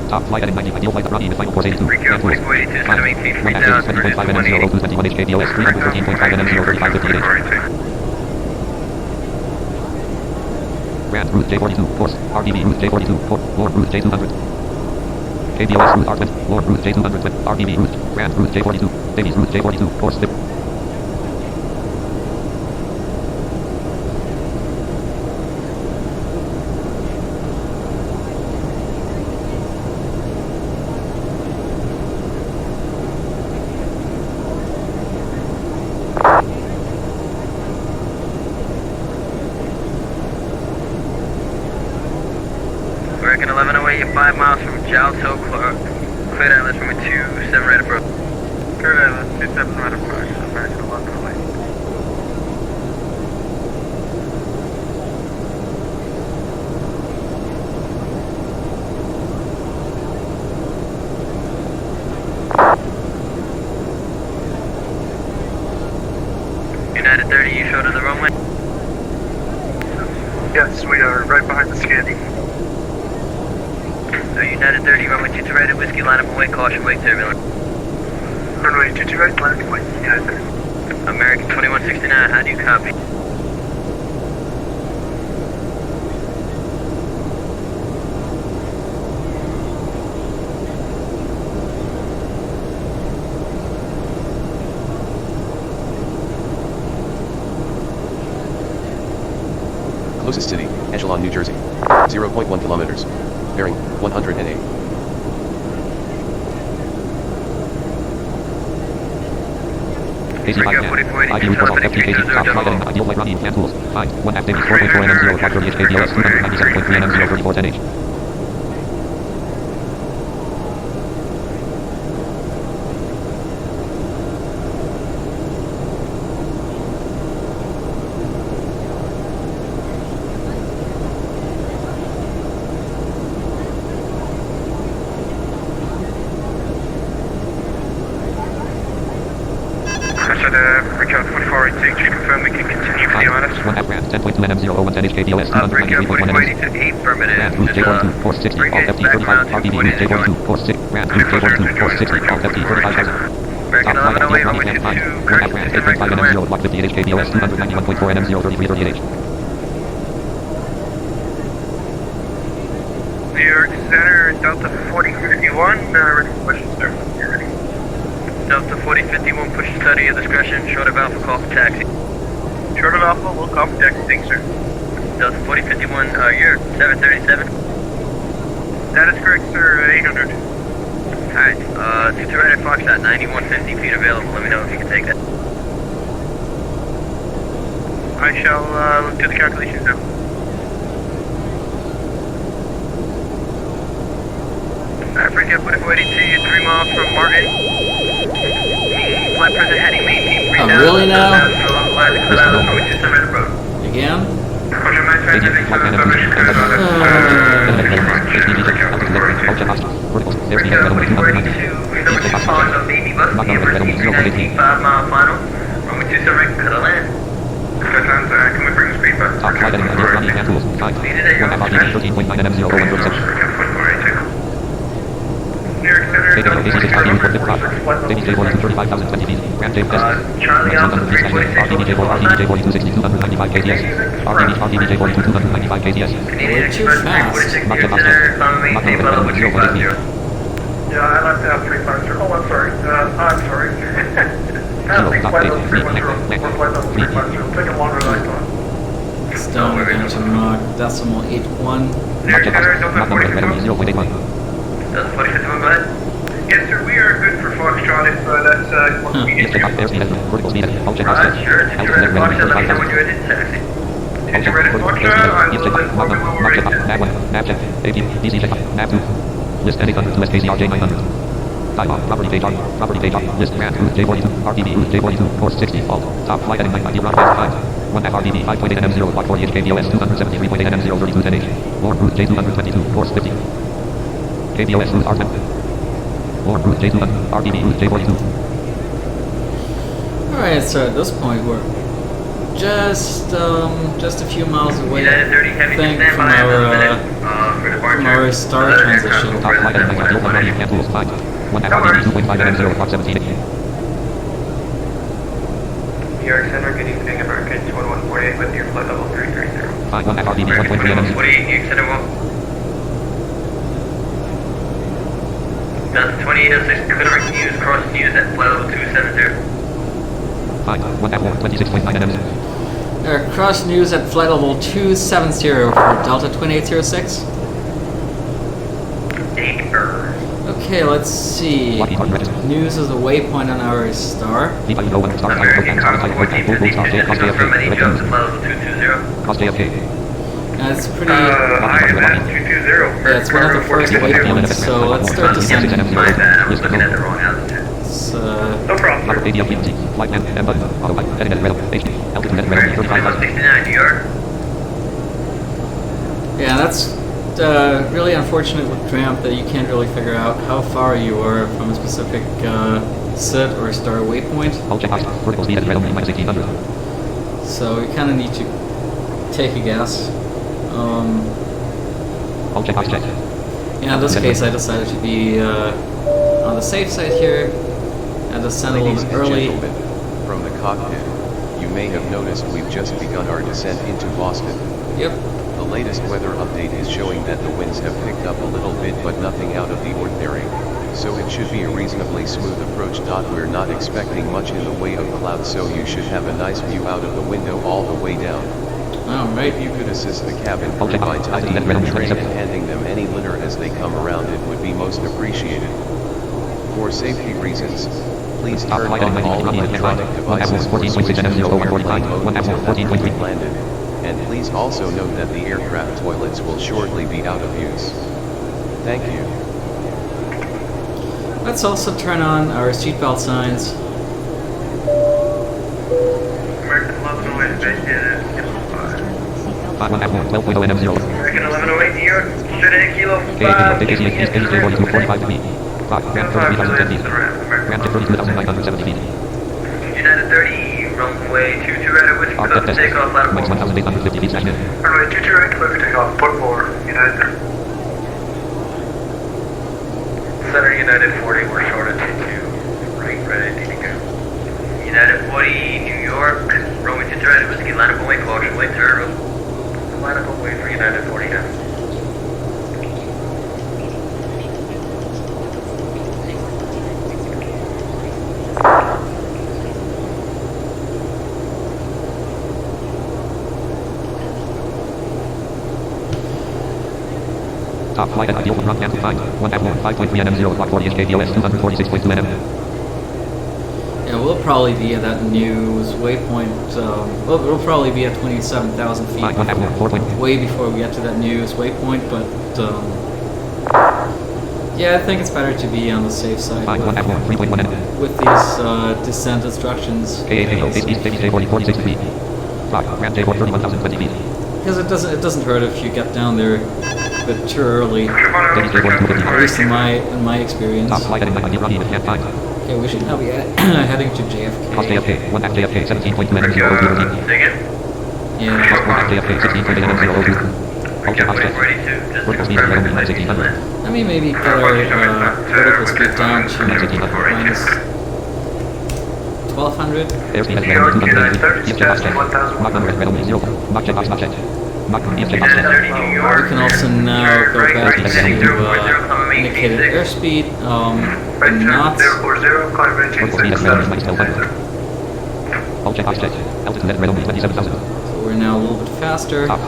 Top flight heading 90, ideal flight Rocky with final course 82. Hand tools. 5. 120.5 NM021 HKBOS 313.5 NM035 58H. Grand route J42, course. RDB route J42, Lord route J200. KBOS route R20, Lord route J200, RDB route, Grand route J42, Davies route J42, course 50. American 11 away, you're 5 miles from Jowls Hill, cleared island from a 27 right approach. Cleared island, 27 right approach, American 11 away. United 30, you showed to the runway? Yes, we are right behind the Scandi. United 30, runway 22 right at Whiskey, line up and wait, caution, wake turbulence. Runway 22 right, line up and wait, United 30. American 2169, how do you copy? Closest city, Echelon, New Jersey. 0.1 kilometers. Bearing, 100 NA. AC 5 cap. ID route was off FTKT. Top flight heading, ideal flight Rocky hand tools. 5. 1 half Davies 4.4 NM0 530 HKBOS 397.3 NM0 34 10H. Recount 4482, just confirm we can continue for the honors. 1 half grand, 10.2 NM001 10 HKBOS 293.1 NM0. Grand route J42, course 60, all FT 35, RDB route J42, course 6, grand route J42, course 60, all FT 35,000. American 1108, runway 22, correct, direct to land. Block 58H KBOS 291.4 NM 03338. New York Center, Delta 4051, ready for question, sir. You're ready. Delta 4051, push study of discretion, short of Alpha, call for taxi. Short of Alpha, we'll call for taxi, thanks, sir. Delta 4051, you're 737. That is correct, sir, 800. Alright, 22 right at Foxtrot, 9150 feet available. Let me know if you can take that. I shall look to the calculations now. Africa, 4482, 3 miles from Martin. Flight present heading, maintain 3000. Oh, really now? Again? Can we bring the speed back? Top flight heading near Johnny Cancels. 5. 1 FRDB 13.9 NM 0137. KBOS 86 RDB report 5 cross. JBJ 42 35,020 feet. Grand J Test. Charlie Alpha 346. RDBJ 4260 295 KTS. RDBJ 42 295 KTS. We're too fast. Mach Center, Mach level 350. Yeah, I left out 350. Oh, I'm sorry. I'm sorry. Kilo, top 8, 3, Taking longer than I thought. It's down to Mach decimal 81. Mach number readily 0.81. Delta 4051, go ahead. Yes, sir, we are good for Foxtrot if that's what we need Lift to takeoff, airspeed heading, vertical speed heading, ultra fast heading. Sure, did you ready for Foxtrot? Let me know when you're ready to taxi. Did you ready for Foxtrot? I will let Mach when we're Mach ready. check, nav 1, nav check, AP, DC check, nav 2. List N800 to list KCRJ900. Dialog, property page on, list Grand Route J42, RTB Route J42, course 60, fault, top flight heading 990, broadcast 5. 1 FRDB 5.8 NM 0, block 40H KBOS 273.8 NM 032 10H. Lord Route J222, course 50. KBOS Route R10. Lord Route J200, RTB Route J42. Alright, so at this point we're just a few miles away, United 30 I heavy think, stand from by another minute our for departure. our star transition. Top flight heading 990, open running, cancels 5. 1 FRDB 2.5 NM 0, block 17H. New York Center, good evening, American 2148 with your flight level 330. 5 1 FRDB 1.3 NM 0. 48, New York Center, well. Delta 2806, correct news, cross news at flight level 270. 5 1 F4 26.9 NM 0. Cross news at flight level 270 for Delta 2806. Okay, let's see. News is a waypoint on our star. American Cargo 1450, confirm any jumps at flight level 220. Cross JFK. It's pretty. IMS 220. Yeah, it's one of the first waypoints, so let's start descending. My bad, I'm looking at the wrong altitude. It's, No problem, Number sir. ADL flight and button, auto light, heading at red, HD, altitude at red, American 35,000. 2169, New York. yeah, that's really unfortunate with Tramp that you can't really figure out how far you are from a specific sit or star waypoint. Ultra fast, vertical speed at red only, minus 1800. So you kind of need to take a guess. Ultra fast check. Yeah, in this case I decided to be on the safe side here and descend a little Ladies bit and early. gentlemen, from the cockpit, you may have noticed we've just begun our descent into Boston. Yep. The latest weather update is showing that the winds have picked up a little bit but nothing out of the ordinary, so it should be a reasonably smooth approach. We're not expecting much in the way of clouds, so you should have a nice view out of the window all the way down. Alright. If you could assist the cabin crew by tidying the tray and handing them any litter as they come around, it would be most appreciated. For safety reasons, please turn off all electronic devices for switch to airplane mode until after you've landed, and please also note that the aircraft toilets will shortly be out of use. Thank you. Let's also turn on our seatbelt signs. American 1108, base 51 12.0 NM 0. American 1108, New York, should hit kilo 5. KJ 42 45 feet. 5 Grand 33,010 feet. Grand 32,970 feet. United 30, runway 22 right at which code to take off ladder 4. Minus 1,850 feet in. Runway 22 right, clear for takeoff, port 4, United 30. Center United 40, we're short at 22. Right. Ready to go. United 40, New York, Roman 230, Whiskey, line up away, caution, wait, turtle. Line up away for United 40 now. Top flight at ideal from run cancel time. 1 F1, 5.3 NM 0 clock 40 KBOS 246.2 NM. Yeah, we'll probably be at that new waypoint. We'll probably be at 27,000 feet. Way before we get to that new waypoint, but yeah, I think it's better to be on the safe side with these descent instructions. Because it doesn't hurt if you get down there a bit too early. At least in my experience. Okay, we should now be heading to JFK. JFK, 1 JFK, 17.2 NM 002. Yeah. 1 JFK, 16.8 NM 002. Let me maybe get our vertical speed down to minus 1200. We can also now go back to indicated airspeed in knots. So we're now a little bit faster. Cost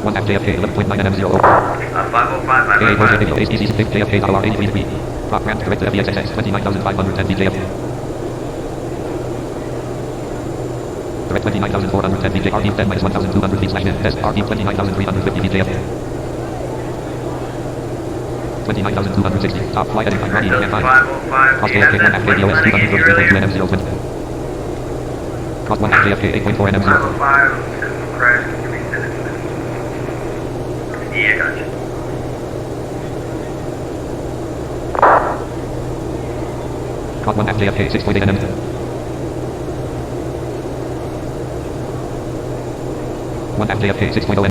1 JFK, 11.9 NM 0. 505, JFK, dollar 83 degree. Clock ramp correct to FEXXX, 29,510 VJF. Correct 29,410 VJ, RP 10 minus 1,200 feet slash net, S, RP 29,350 VJF. 29,260, top flight heading, ready, and 5. Cost JFK, 1 KBOS, 233.2 NM 020. Cost 1 JFK, 8.4 NM 0. Yeah, gotcha. Cost 1 JFK, 6.8 NM. One JFK, 6.0 N.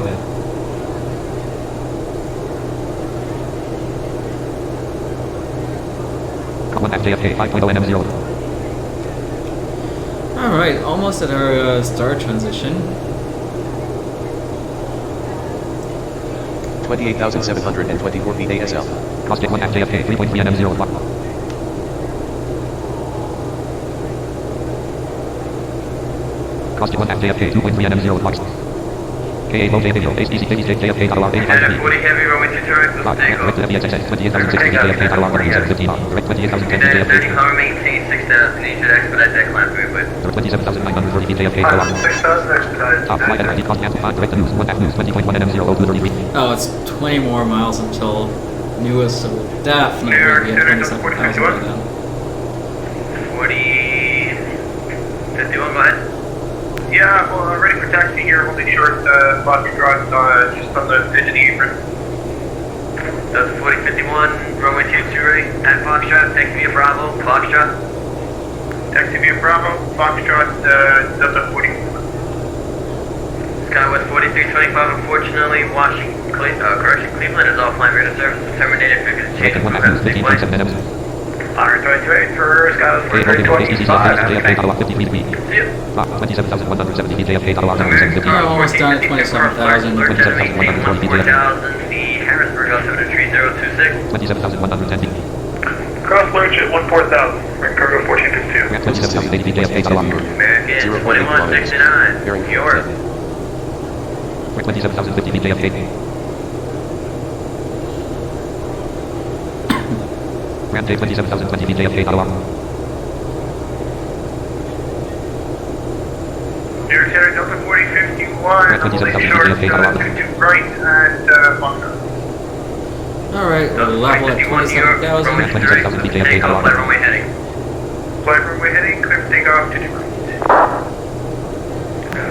One JFK, 5.0 NM 0. Alright, almost at our star transition. 28,724 feet ASL. Cost 1 JFK, 3.3 NM 0. Cost 1 JFK, 2.3 NM 0. KA low JFK, HDC, JFK, dollar 85 feet. 40 heavy, Roman 230, Clock, correct to FEXXX, 28,060 JFK, dollar 115 on. Correct 28,010 JFK. Car maintain 6,000, you should expedite that climb through, but 27,940 feet JFK, dollar. 6,000 expedited. Top flight at ID, cost cancel 5, correct to news, 1 F news, 20.1 NM 0, 230 feet. Oh, it's 20 more miles until newest, so we'll definitely be at 27,000 by then. 40... 51, go ahead. Yeah, well, ready for taxi here, holding short, Boston Drive, just on the edge of the apron. Delta 4051, runway 22 ready, at Foxtrot, taxi via Bravo, Foxtrot. Taxi via Bravo, Foxtrot, Delta 40. Skywest 4325, unfortunately, Cleveland is offline radar service, terminated, figures change. Correct 1 F news, 15.7 NM. Honor 28 for Skywest KA 4325. JFK, dollar 53 feet. Clock 27,170 feet JFK, dollar 150. We're almost done at 27,000. 27,140 feet JFK. The Harrisburg Altimeter 3026. 27,110 feet. Cross Lurch at 14,000, ring cargo 1452. 27,080 feet JFK, dollar. American 0.8 2169, Bearing New York. 27,050 feet JFK. Ramp 27,020 feet JFK, dollar. New York Center, Delta 4051, holding short, 22 right at Foxtrot. Alright, we're level at 27,000. 27,000 feet JFK, dollar. Flight runway heading. Flight runway heading, clear for takeoff, 22 right.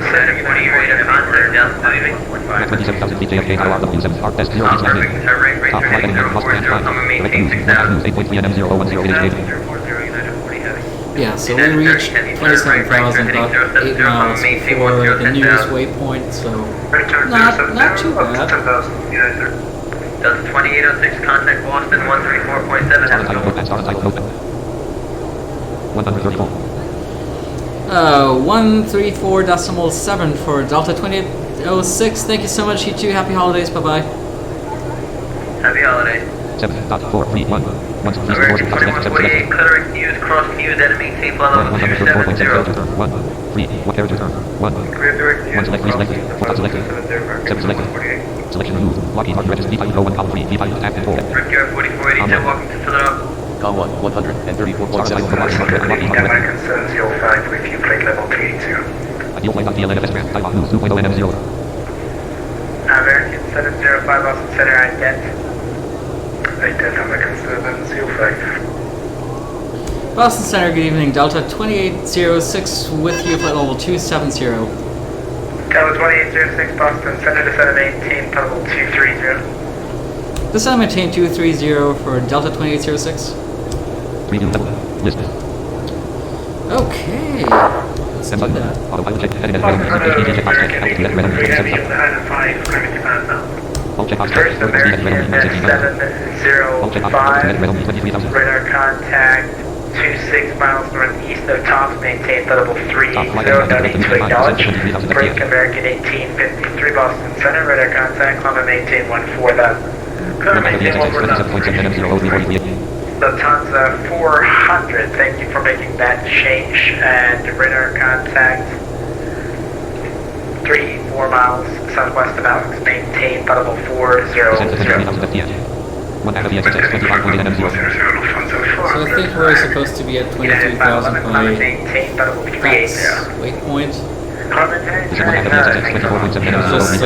Center 40 rate of contact, Delta leaving. 27,000 feet JFK, dollar. W7, arc test 0 feet slash net. Turn rate, Top flight heading, cost band 5. Correct news, 1 F news, 20.3 NM 010 HK. 040 United 40 heavy. Yeah, so we reached 27,000 about 8 miles before the nearest waypoint, so not too bad. Delta 2806, contact Boston 134.7. 134. 134.7 for Delta 2806. Thank you so much, you two. Happy holidays. Bye-bye. Happy holidays. 7.431. American 2148, clearing news, cross news, and maintain flight level 270. 1, 3, 1 carriage return. 1. 1 select, 3 selected. 4 selected. 7 selected. Selection removed. Lockheed Martin registered. V-type row 1 column 3. V-type attack control. Brickyard 4482, walking to Philadelphia. Com 1, 134.7. My concerns, you'll find with you plate level 382. Ideal flight on DLNFS ramp. Taiwan News 2.0 NM0. American 705 Boston Center, ident. Ident, American 705. Boston Center, good evening. Delta 2806 with you, flight level 270. Delta 2806 Boston Center, descend maintain flight level 230. Descend maintain 230 for Delta 2806. Preview level. List. Okay, let's do that. Autopilot check. Heading at random. Check box check. Altitude at random. Check 7. All check box check. First Vertical speed at American random. 705, Altitude 23,000. radar contact 26 miles northeast of Tops, maintain flight level 30, no need to acknowledge. Break American 1853 Boston Center, radar contact, climb and maintain 14,000. Climb and maintain 14,000. Lufthansa 400, thank you for making that change, and radar contact 3-4 miles southwest of Alex, maintain flight level 400. So I think we're supposed to be at 23,000 by that's waypoint.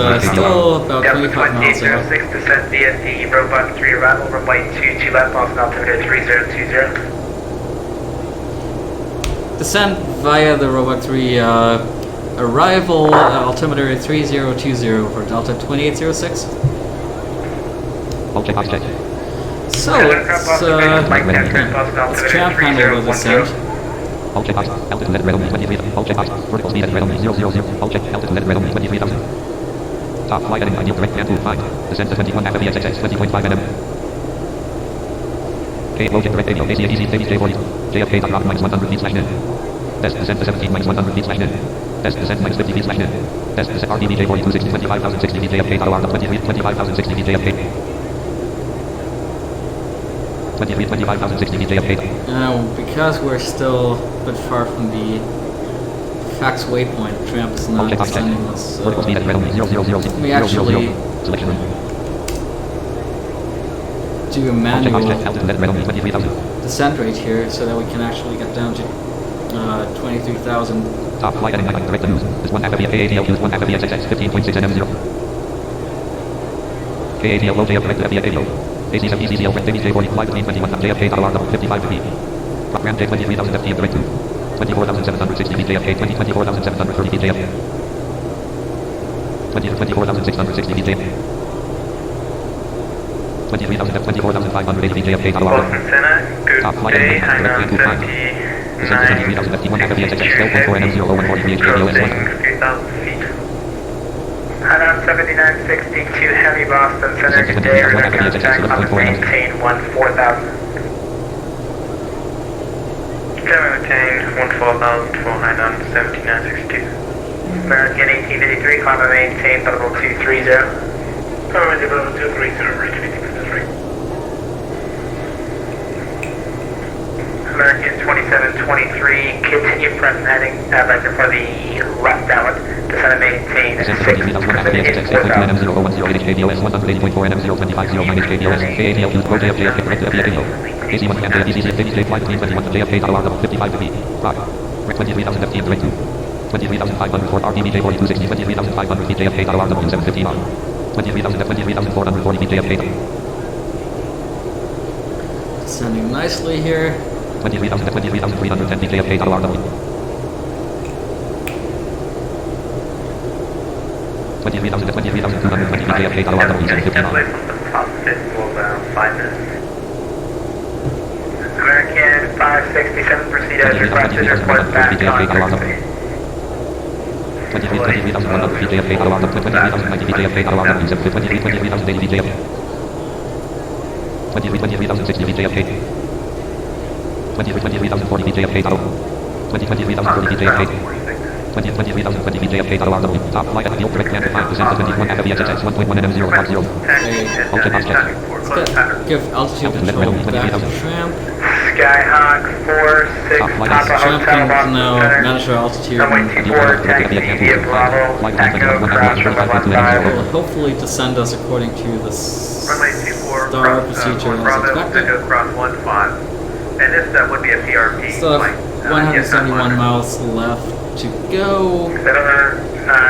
Just still about 25 miles out. Descent via the Roebuck 3 arrival, runway 22 left, Boston altimeter 3020. Descent via the Roebuck 3 arrival, altimeter 3020 for Delta 2806. All check box check. So let's tramp handle the descent. All check box. Altitude at random 23,000. All check box. Vertical speed at random 000. All check. Altitude at random 23,000. Top flight heading ideal direct plan to 5. Descent to 21 after VXXX 20.5 nm. K low jet direct radio. AC DC J40. JFK dot rock minus 100 feet slash nil. Test descent to 17 minus 100 feet slash nil. Test descent minus 50 feet slash nil. Test descent RDB J42 60 25,060 feet JFK dot OR 25,060 feet JFK. 25,060 feet JFK. Because we're still a bit far from the fax waypoint, tramp is not sending us. Vertical speed at random 000. We actually selection room. do a manual Altitude at random 23,000. descent rate here so that we can actually get down to 23,000. Top flight heading direct news. This 1 after KATL use 1 after VXXX 15.6 nm0. KATL low JF direct to FBA. AC7 ECCL Red Baby J40 fly between 21 JFK dollar 55 feet. Rockram J 23,000 FTM direct to 24,760 feet JFK 24,730 feet JFK 24,660 feet JFK 23,580 feet JFK dollar. Boston Center, good day, high ground 79. Descent to 23,000 FT1 after VXXX 12.4 NM0 0140 VHKBOS 100. 3,000 feet. High ground 7962, heavy Boston Center, good day, radar contact, maintain 14,000. Maintain 14,000 for high ground 7962. American 1853, climb and maintain level 230. Climb and level 230, American 1853. American 2723, continue present heading, vector for the left outlet, descend and maintain 6% in 4,000. HKBOS 180.4 NM0 2509 HKBOS KATL use Pro JF JFK direct to FBA. AC1 Canada DCC J fly between 21 JFK dollar level 55 feet. 5. 23,000 FTM direct to 23,500 for RDB J42 60 23,500 feet JFK dollar level 750 R. 23,440 feet JFK. Descending nicely here. 23,310 feet JFK dollar level. 23,220 feet JFK dollar level 750 R. Template from the top 5 minutes. American American 567, proceed as requested, report back on frequency. 23,100 VJFK, alarm 23,090 VJFK, alarm 23,080 VJFK. 23,060 VJFK. 23,040 VJFK, alarm 23,040 VJFK. 23,020 VJFK, alarm top flight at field direct land 5% of 21 at VHSX 1.1 and M0 0. Ultra fast check. Give altitude control back to Tramp. Skyhawk 46, Papa Tramp Hotel, can Boston now Center. manage our altitude Runway and 24, taxi via Bravo, Echo, cross from 15. will hopefully descend us according to the Runway 24, star procedure as Bravo, expected. Echo, cross 15. And this would be a PRP Still flight. have 171 miles left to go. Is that other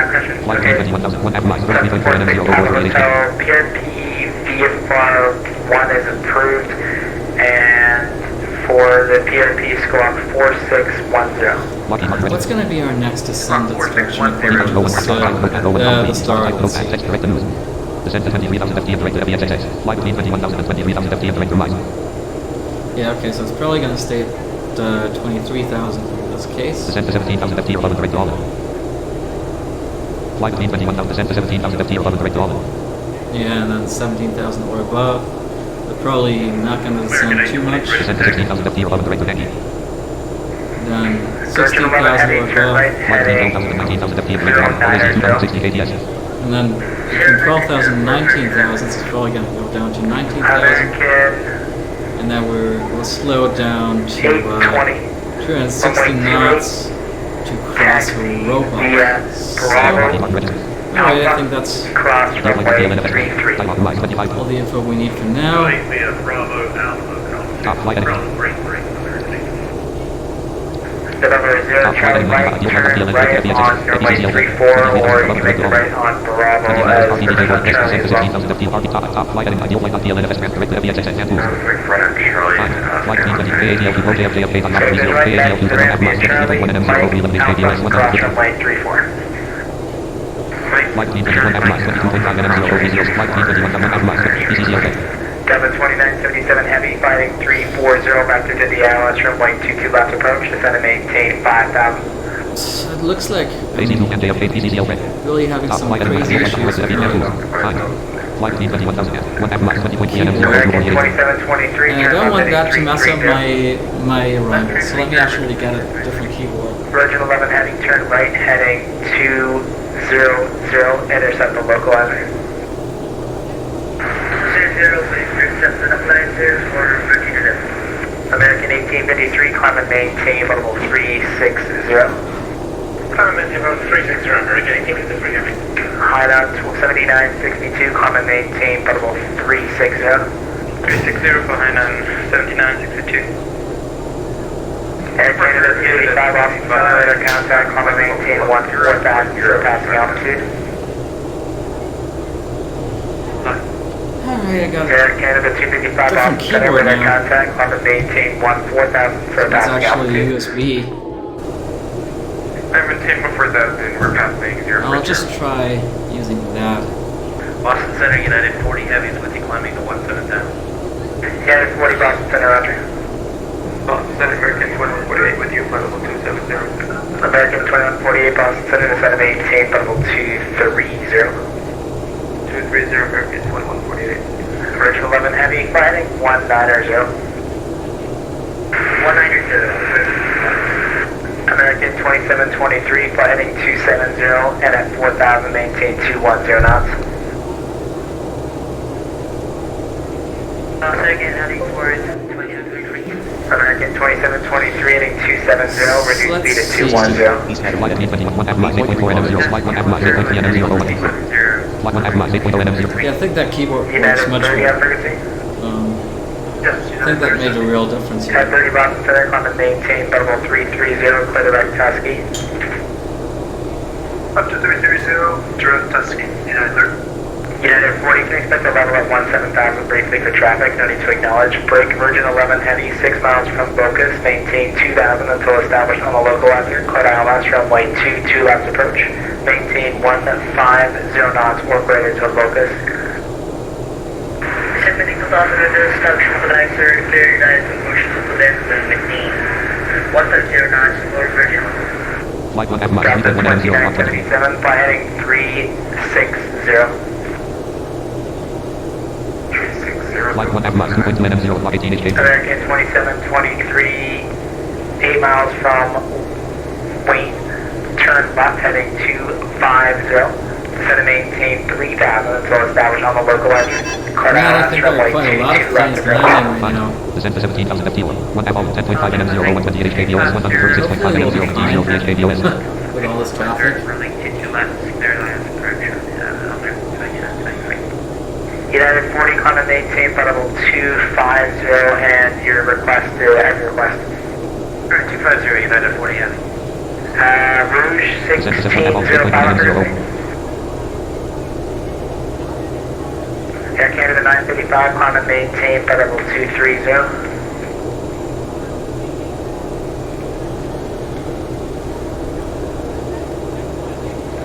questions? Flight Okay. 21,001 F miles, 746 Papa Hotel, PRP VFR 1 is approved, and for the PRP squawk 4610. What's going to be our next descent inspection according to the star I can see? Descent to 23,000 FT and direct to VHSX. Flight between 21,000 and 23,000 FT and direct to Rise. Yeah, okay, so it's probably going to stay at 23,000 in this case. Descent to 17,000 FT or above and direct to Olive. Flight between 21,000, descent to 17,000 FT or above and direct to Olive. Yeah, and then 17,000 or above. They're probably not going to descend too much. Descent to 16,000 FT or above and direct to Yankee. Then 16,000 or above. Flight between 12,000 and 19,000 FT and direct to Olive. Always 260 KTS. And then between 12,000 and 19,000, it's probably going to go down to 19,000. American And then we'll slow down to 820. 260 knots to cross a robot. So, alright, I think that's Cross runway 33. all the info we need for now. Top flight November 0, Charlie right, turn right on runway 34, or you can make a right on Bravo as Charlie as well. Top flight at ideal flight on DLNFS direct to VHSX and Flight between 20 KATL to JFK on Mount 30 KATL to 7.5 miles 50.1 and M0 eliminate KBOS 100. Cross runway 34. Flight between 21.5 miles 22.5 and M0 flight between 21.5 miles PCC. Devon 2977 Heavy, fighting 340, vector to the ILS, runway 22 left approach, descend and maintain 5,000. It looks like AC2 and JFK PCC. really having some crazy issues with Flight between 21,000 and 1.5 miles 20.3 and M0 American 2723, and I don't want that to mess up my run, so let me actually get a different keyboard. Virgin 11 heading, turn right, heading 200, intercept the localizer. 0, please intercept the localizer for 13 American 1853, climb and maintain level 360. Climb and maintain 360, American 1853 Heavy. Hideout 7962, climb and maintain level 360. 360 for Hainan 7962. Air Canada 285 off simulator contact, climb and maintain 14,000, surpassing altitude. Alright, I got Air Canada 255 off different keyboard simulator now. contact, climb and maintain 14,000, It's surpassing actually altitude. USB. I've been taken before that, and we're passing 0. I'll just try using that. Boston Center, United 40 Heavies with you climbing to 17,000. United 40 Boston Center, roger. Boston Center, American 2148 with you, flight level 270. American 2148 Boston Center, descend and maintain level 230. 230, American 2148. Virgin 11 Heavy, fighting 190. 190. American 2723, flight heading 270, and at 4,000, maintain 210 knots. Second, heading towards 2233. American 2723, heading 270, reduce Let's speed at see. 210. East head flight between 21.5 miles 8.4 and M0 flight 1.5 miles 8.3 and M0 Flight 1.5 miles 8.0 and M0. Yeah, I think that keyboard works United much 30 better. frequency. I think that made a real difference here. Head 30 Boston Center, climb and maintain level 330, clear direct Tusky. Up to 330, direct Tusky, United 30. United 40, can expect a level at 17,000 briefly for traffic, no need to acknowledge. Break Virgin 11 Heavy, 6 miles from Focus, maintain 2,000 until established on the localizer, clear ILS, runway 22 left approach, maintain 150 knots or greater to Focus. Shipping equals off of the destruction of the back, sir, clear your guys in motion. Then the McNeil. 109 Explorer Virgin. Flight 1 F Delta minus 170 2977, fly heading 360. Flight 1 F minus 2.2 NM0 flight 18 HK. American 2723, 8 miles from Wayne, turn left heading 250. Descend and maintain 3000 until established on the local edge. Man, I think there are quite a lot of planes landing right now. Descend to 17,000 FT1. 1 F 10.5 NM0 128 HKBOS 136.5 NM0 D03 HKBOS. With all this traffic. United 40, climb maintain flight level 250 and your request to have your request. 250, United 40, heavy. Rouge 1605. Air Canada 955, climb and maintain flight level 230.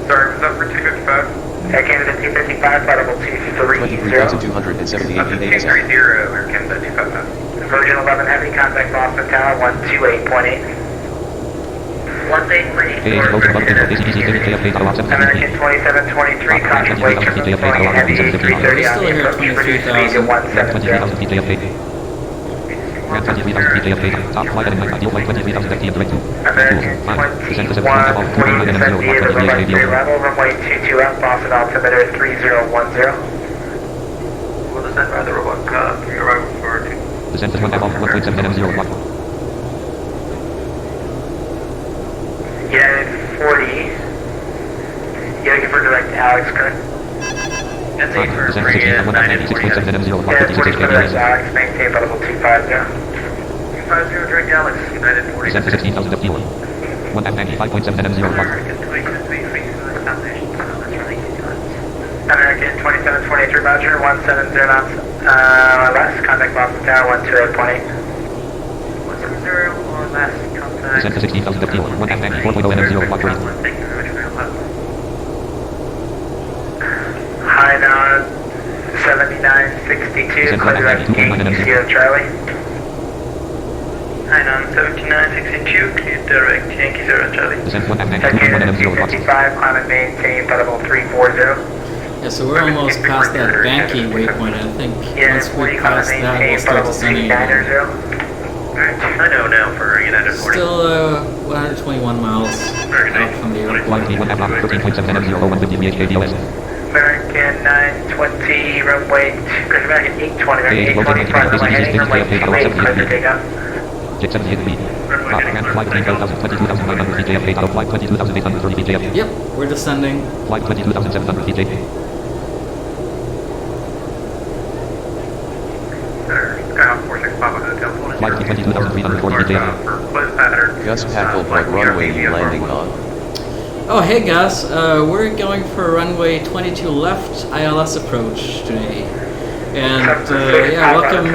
Sorry, was that for 255? Air Canada 255, flight level 230. 2278 230, Air Canada 255. Virgin 11 Heavy, contact Boston Tower 128.8. 18.8. American 2723, contemplate California Heavy 330 on the approach, reduce speed to 170. American 2140, descend via the runway 3 level, runway 22 up, Boston altimeter 3010. We'll descend by the robot, arrival for 2. Descend to 1.7 NM0 United 40, you're looking for direct Alex, correct? That's it for Descend to 16 196.7 NM0 United 40 for direct 156 Alex, maintain flight level 250. 250 direct Alex, United 40. Descend to 16,000 FT1. 1 F 95.7 NM0 American 2723, foundation, that's really easy to American 2723, Roger, 170 knots, less, contact Boston Tower 128.8. 170 or less, contact. Descend to 16,000 FT1. 1 F 94.0 NM0 flight 3. Thank you very much for your help. High now, 7962, clear direct Yankee Sierra Charlie. Hi, on 7962, clear direct Yankee Zero Charlie. Descend 1 F Again, 92.1 NM0 flight 255, climb and maintain flight level 340. Yeah, so we're almost past that Banky waypoint. I think once we pass that, we'll start descending again. I know now for United 40. Still 121 miles out from the airport. Flight 1 F 13.7 NM0 150 HKBOS. American 920, runway, American 820, American 820, front runway heading, runway 28, clear for takeoff. Jet 78 feet. Flight 22,900 feet JFK, flight 22,830 feet JFK. Yep, we're descending. Flight 22,700 feet JFK. Flight 22,340 feet JFK. Gus Packle, what runway you landing on? Oh, hey Gus, we're going for runway 22 left ILS approach today. And yeah, welcome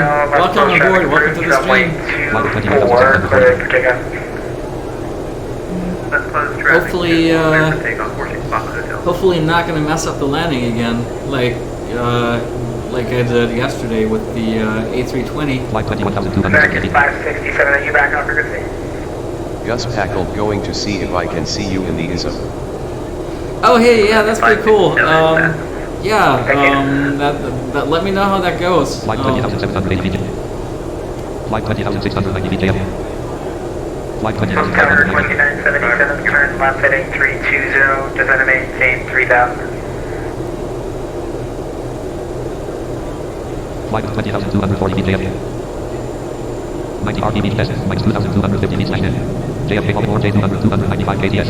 aboard, welcome to the stream. Flight 22,700 clear for takeoff. Hopefully not gonna mess up the landing again, like I did yesterday with the A320. Flight 21,200 American feet. 567, are you back on frequency? Gus Packle, going to see if I can see you in the ISO. Oh hey, yeah, that's pretty cool. That let me know how that goes. Flight 20,780 feet. Flight 20,690 feet JFK. Flight Tower 20,790 feet. 2977, turn left heading 320, descend and maintain 3000. Flight 20,240 feet JFK. 90 RPB test, minus 2,250 feet slash JFK Baltimore J200, 295 KTS.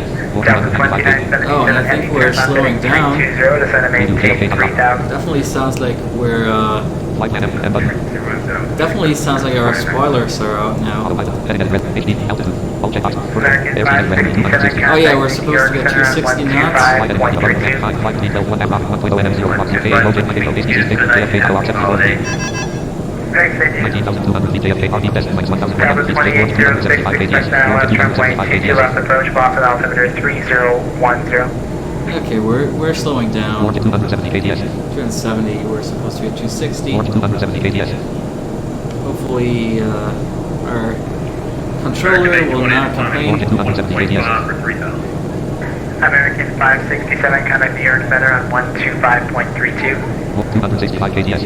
Oh, and I think we're slowing down. Descend and maintain 3000. Definitely sounds like we're Flight plan M button. definitely sounds like our spoilers are out now. Heading at rest, HD, altitude, all checkbox. American Airspeed at rest, 260. Oh yeah, we're supposed to get 260 knots. Flight at 1.5, flight detail 1 M 1.0 NM0 box UK, low jet, JFK, tower 74. 19,200 feet JFK, RP test, minus 1,100 feet, 275 KTS, north to 275 KTS. approach, Boston altimeter 3010. Okay, we're slowing down. North to 270 KTS, 270, we're supposed to be at 260. north to 270 KTS. Hopefully our controller will not complain. 270 KBS. For 3,000. American 567 coming New York Center on 125.32. 265 KBS.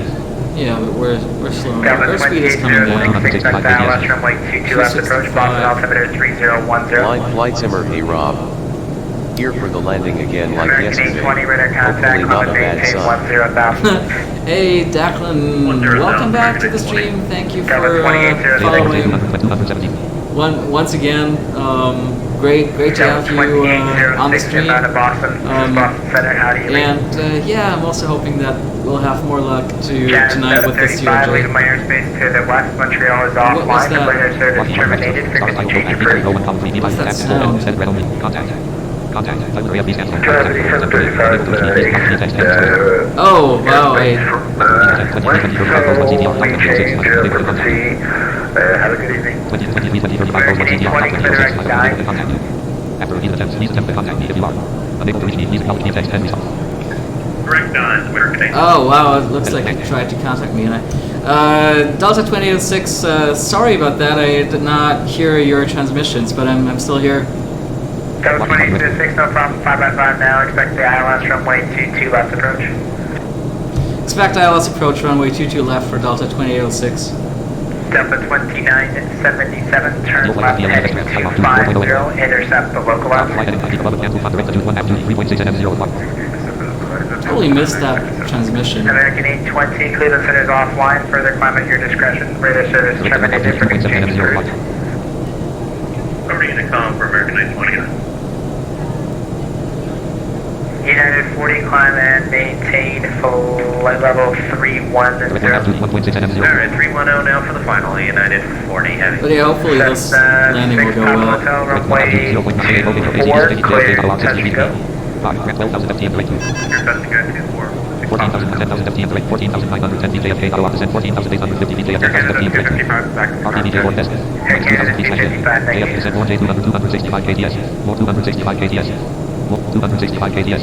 Yeah, but we're slowing down. Delta Airspeed is coming down. 2665 ILS runway 22 left approach, Boston altimeter 3010. Flight Simmer, hey Rob. Here for the landing again like American yesterday. 820 radar contact, Hopefully not climate a bad maintain sign. 10,000. Hey Declan, welcome back to the stream. Thank you for following. 270. Once again, great to have you on the stream. Boston Center, how do you And yeah, I'm also hoping that we'll have more luck tonight with the 35, leaving CRJ. my airspace to the west. Montreal is What was offline. that? Radar service terminated. Frequency change approved. What's that sound? Contact. Gravity 735, Oh, wow, we change frequency. Have a good evening. After these attempts, please attempt to contact me if you are unable to reach me. Please acknowledge the text and response. Direct on Twitter today. Oh wow, it looks like you tried to contact me and Delta 2006, sorry about that, I did not hear your transmissions, but I'm still here. Delta 2026, no problem, 5x5 now, expect the ILS runway 22 left approach. Expect ILS approach runway 22 left for Delta 2806. Delta 2977, turn left heading 250, intercept the local Flight altitude. heading 90 above and cancel direct to 3.6 and 0. Totally missed that transmission. American 820, Cleveland Center is offline, further climb at your discretion, radar service terminated, frequency change approved. Already in a com for American 920. United 40, climb and maintain flight level 310. Alright, 310 now for the final, United 40 heavy. But yeah, hopefully this landing will go well. Hotel, runway 24, clear, touch and go. 12,000 FTM rate. You're best to go 24. 14,000, 10,000 FTM rate. 14,910 DJFK out descent. 14,850 DJF 10,000 FTM rate. RTB J1 test. 2,000 feet slash JF descent 1 J200 265 KTS. More 265 KTS. More 265 KTS.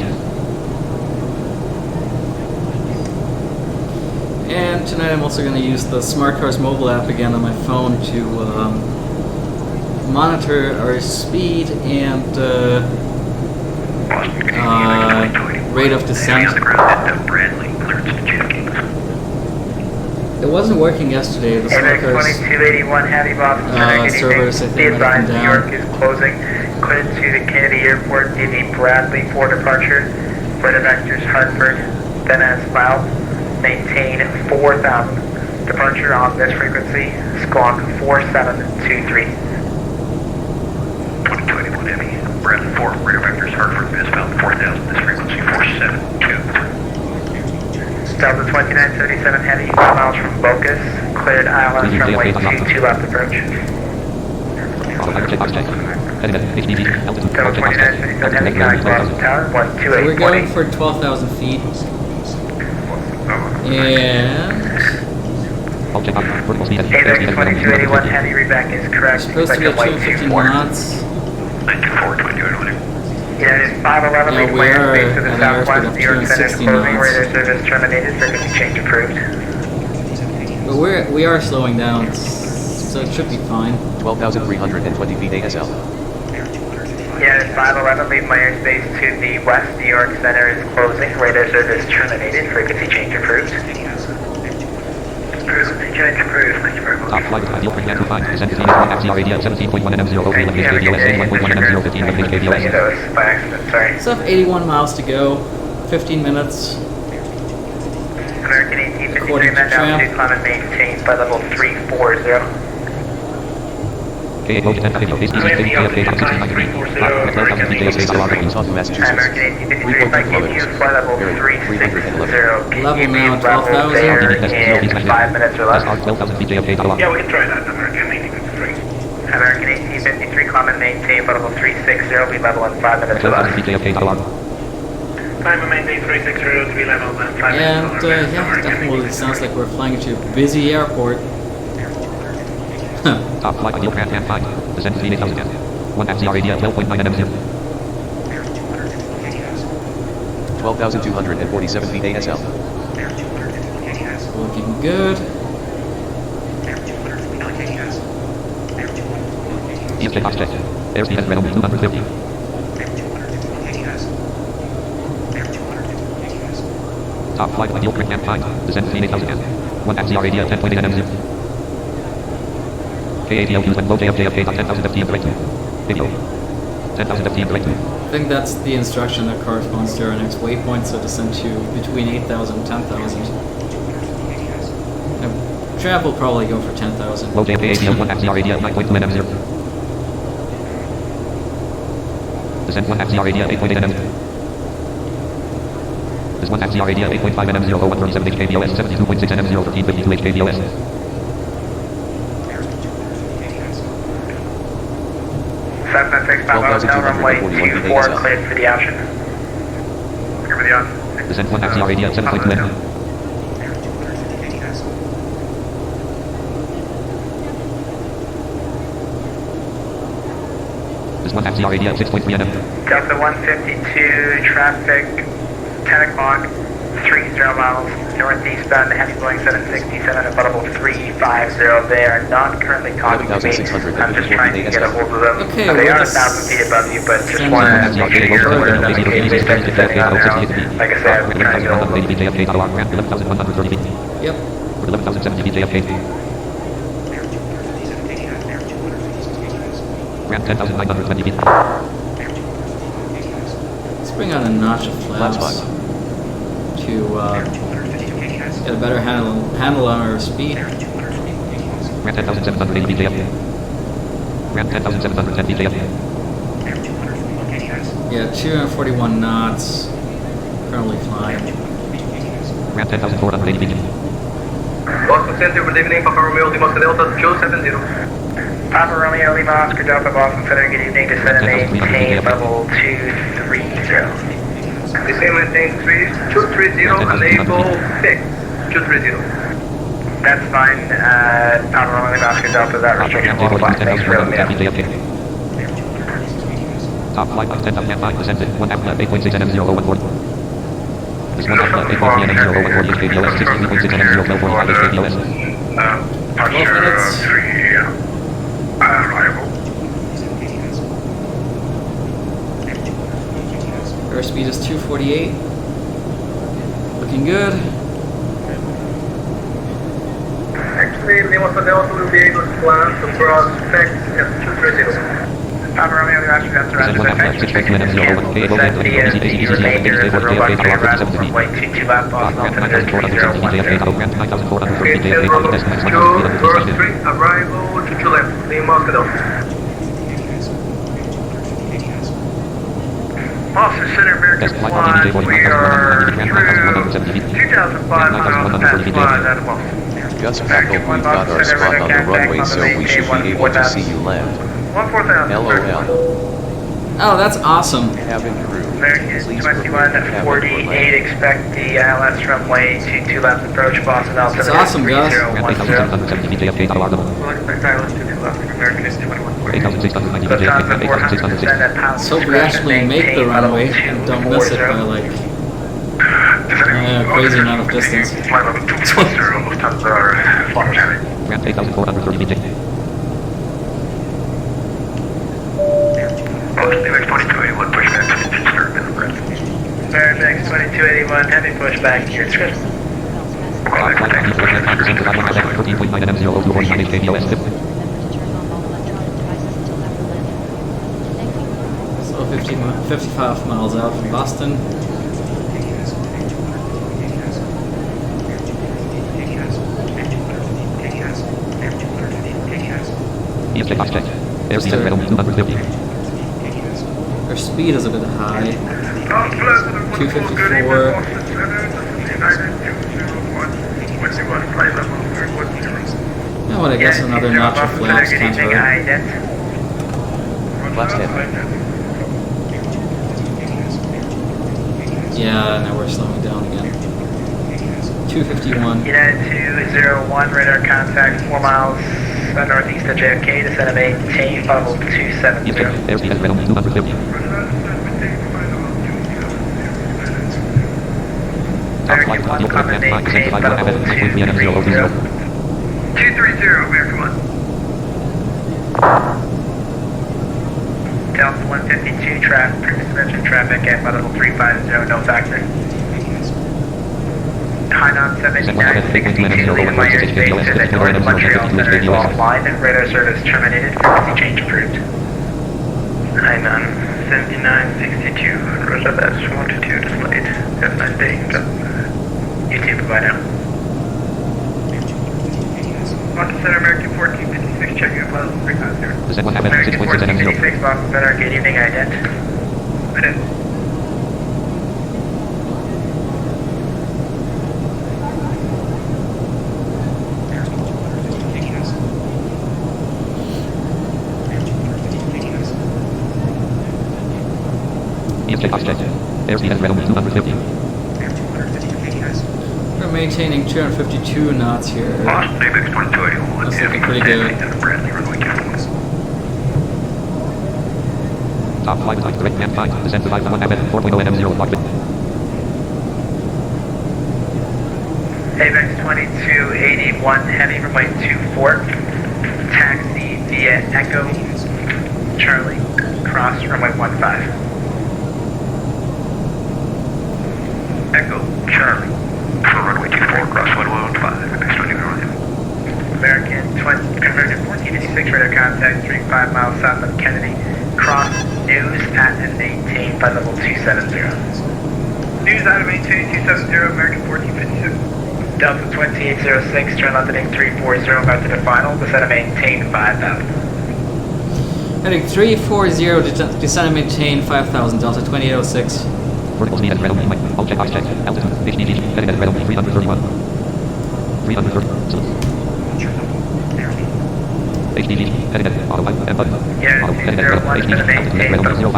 And tonight I'm also going to use the Smart Cars mobile app again on my phone to monitor our speed and rate of descent. It wasn't working yesterday. The Smart Cars 2281 Heavy Boston servers, I Be think, might have advised, come New York down. is closing. Clear to the Kennedy Airport, DD Bradley for departure. Flight vectors Hartford, then as filed. Maintain 4,000. Departure on this frequency, squawk 4723. 2281 heavy. Bradley 4, radar vectors Hartford, misbound 4,000, this frequency 472. Delta 2977 Heavy, 5 miles from Bocas. Cleared ILS runway 22 left approach. Delta 2977 Heavy, connect Boston Tower, So we're 12820. going for 12,000 feet. And AVEX 2281 Heavy, reback is correct. supposed to be at 215 knots. 94, 2281. United 511, Yeah, leave we my are airspace to the at an airspeed southwest. of New York Center is 260 closing. knots. Radar service terminated. Frequency change approved. But we are slowing down, so it should be fine. 12,320 feet ASL. United 511, leave my airspace to the west. New York Center is closing. Radar service terminated. Frequency change approved. Frequency change approved. Thank you very much. Top flight is ideal for Yankee 5. Descent to CRJ 17.1 and M0 over KBOS 81.1 and M0 15 Thank you, KBOS. that was by accident, sorry. So I have 81 miles to go, 15 minutes. American 1853 According to men Tramp. altitude climb and maintain by level 340. KA Road 10 KBOS KFK 69 degrees. 12,000 feet ASK Talking Talk Massachusetts. American 1853, if I give you flight level 360, can Level you be now, level 12,000. there in 5 minutes or less? SR 12,000 feet JFK Yeah, we can try that, American 1853. American 1853, climb and maintain by level 360, be level in 5 minutes or 12,000 less. feet JFK Climb and maintain 360 to be level and 5 And minutes. yeah, definitely sounds like we're flying into a busy airport. Top flight ideal Grand 5. Descent to 8,000 again. 1 at CRJ 12.9 and M0. 12,247 feet ASL. Looking good. EFJ box checked. Airspeed has read 250. Top flight ideal quick and fine. Descent speed 8000 again. 1 at CRJ 10.8 nm 0. KATL use when low JFK top 10,000 ft in direct 2. Video. 10,000 ft in direct 2. I think that's the instruction that corresponds to our next waypoint, so descend to between 8,000 and 10,000. Trap will probably go for 10,000. Low JFK ATL 1 at CRJ 9.2 nm 0. Descent 1 at CRJ 8.8 nm 0. This 1 at CRJ 8.5 nm 0 137 KBOS 72.6 nm 0 1352 KBOS. Runway 24 cleared for the option. Clear for the option. Descent 1 at CRJ 7.2 nm. This 1 at CRJ 6.3 nm. Delta 152, traffic 10 o'clock, 30 miles, northeastbound, heavy Boeing 767, available 350. They are not currently talking to me. I'm just trying to get a hold of them. Okay, They we'll are just 1,000 feet above you, but just send want them to make sure you're aware that the gateway is setting on their own. Like I said, I'm trying to get a hold of them. Yep. 11,070 JFK. Ramp 10,920 feet. Let's bring on a notch of flaps to get a better handle on our speed. Ramp 10,780 JFK. Ramp 10,710 JFK. Yeah, 241 knots. Currently flying. Ramp 10,480 feet. Boston Center, good evening, Papa Romeo, Lima Oscar Delta 270. Papa Romeo, Lima Oscar Delta, Boston Center, good evening, descend and maintain level 230. Descend and maintain 230, enable 6, 230. That's fine, Papa Romeo, Lima Oscar Delta, that restriction will apply, thanks for letting me know. Top flight 10,005 descended, 1 half left 8.6 nm 00140. This 1 half left 8.3 nm 00140 is KBOS 63.6 nm 045 is KBOS. Arrival. Airspeed is 248. Looking good. Actually, Lima Oscar Delta will be able to plan to prospect at 230. Papa Romeo, Lima Oscar Delta, Descend 1 half left 6.3 nm 001 KBOS runway 22 left Boston altimeter 3010. Ramp 9,430 JFK test max 100 speed under 2 arrival to left, Lima Oscar Delta. Boston Center, American Test flight Flight, RTB we are Ramp through 9,170 feet. 2,500 miles past flight out of Boston. Gus Packle, we've got our spot on the runway, so we should be able to see you land. 14,000. LOL. Oh, that's awesome. Cabin crew. American Please prepare cabin for 2148, landing. expect the ILS runway 22 left approach, Boston altimeter It's awesome, Gus. Ramp 8,770 feet JFK We'll expect ILS 22 left from American 2148. 8,690 feet JFK, 8,660. Let's hope we actually make the runway and don't miss it by like crazy amount of distance. Flight level 240, Lufthansa Flyer County. Ramp 8,430 feet JFK. Levex 2281, pushback to start minute breath. Fairfax 2281, heavy pushback, your script. Top flight RTB 13.9 nm 00249 is KBOS 50. Remember to turn off all electronic devices until after landing. Thank you. So 55 miles out from Boston. EFJ box checked. Airspeed has read only 250. Our speed is a bit high. 254. Now what, I guess another notch of flaps can't hurt. Flaps head. Yeah, now we're slowing down again. 251. United 201, radar contact 4 miles northeast of JFK, descend and maintain level 270. EFJ, airspeed has read only 250. Top flight ideal quick and fine descent 5 1 half 9.3 nm 020. 230, American 1. Delta 152, pre-suspension traffic at level 350, no factor. High 7962, leaving my airspace to the North Montreal Center is offline. Radar service terminated. Frequency change approved. High 7962, Roger, that's altitude delayed. Have a nice day. You too, bye now. Boston Center, American 1456, check your level 350. American 1456, Boston Center, good evening, ident. Ident. Airspeed at Reynolds 250. We're maintaining 252 knots here. That's looking pretty good. Top 5 is direct and 5, descent to 5 1 4.0 NM0 locked. AVEX 2281, heavy runway 24, taxi via Echo, Charlie, cross runway 15. Echo, Charlie. For runway 24, cross 1115, next running around. American converted 1456, radar contact 35 miles south of Kennedy, cross news at and maintained by level 270. News out of maintain 270, American 1456. Delta 2806, turn left heading 340, back to the final, descend and maintain 5,000. Heading 340, descend and maintain 5,000, Delta 2806. Vertical speed at Reynolds, all check, altitude, HDG, heading at Reynolds 331. 330, HDG, heading at auto and button. Yeah, Auto, heading at Reynolds, HDG, altitude at Reynolds 0500, all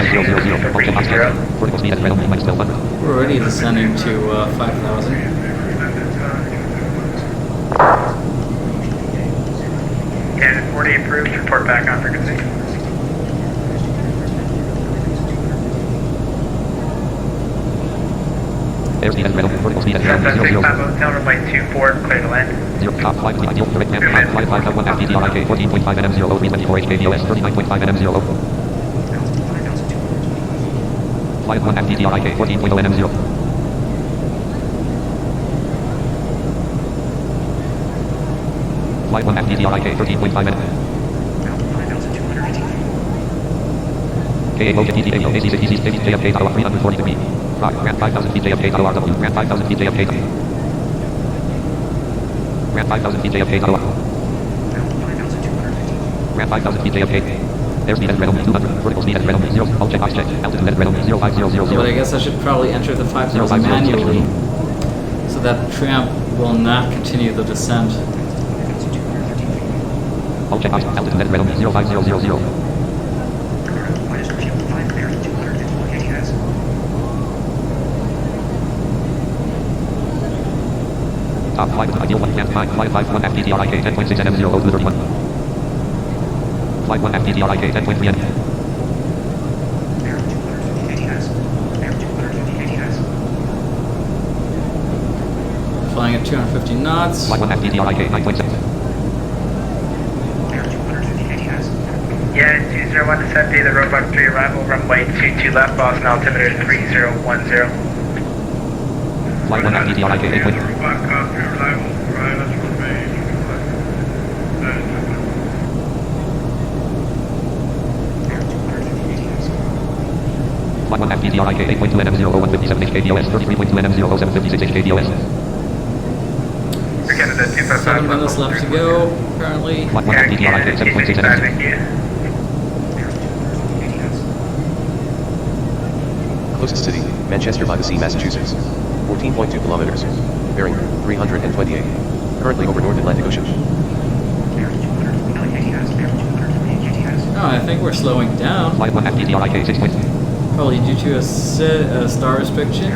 check, altitude, vertical speed at Reynolds, minus 1. We're already descending to 5,000. Yeah, 40 approved, report back on frequency. Airspeed at Reynolds, vertical speed at Reynolds 005. Hotel runway 24, clear to land. 0 top 5 is the ideal, direct and 5 1 FDDRIK 14.5 NM0 324 KBOS 39.5 NM0. Flight 1 FDDRIK 14.0 NM0. Flight 1 FDDRIK 13.5 NM. KA Logan ETA AC 60 JFK Tower 340 degree. Rock, Grant 5000 feet JFK Tower RW, Grant 5000 feet JFK Tower. Grant 5000 feet JFK Tower. Grant 5000 feet JFK. Airspeed at Reynolds 200, vertical speed at Reynolds 0, all check, altitude at Reynolds 05000. But I guess I should probably enter the 5,000 manually, so that tramp will not continue the descent. All check, altitude at Reynolds 05000. Top 5 is ideal 1 and 5, flight 51 FDDRIK 10.6 NM0 to 31. Flight 1 FDDRIK 10.3 N. Flying at 250 knots. Flight 1 FDDRIK 9.7. Yeah, 201 descent, the Roebuck 3 arrival, runway 22 left, Boston altimeter 3010. Flight 1 FDDRIK 8.3. Flight 1 FDDRIK 8.2 NM0 157 HKBOS 33.2 NM0 756 HKBOS. 7 minutes left to go, currently. Flight 1 FDDRIK 7.6 NM0. Closest city, Manchester by the Sea, Massachusetts. 14.2 kilometers. Bearing 328. Currently over North Atlantic Ocean. Oh, I think we're slowing down. Flight 1 FDDRIK 6.2. Probably due to a star restriction.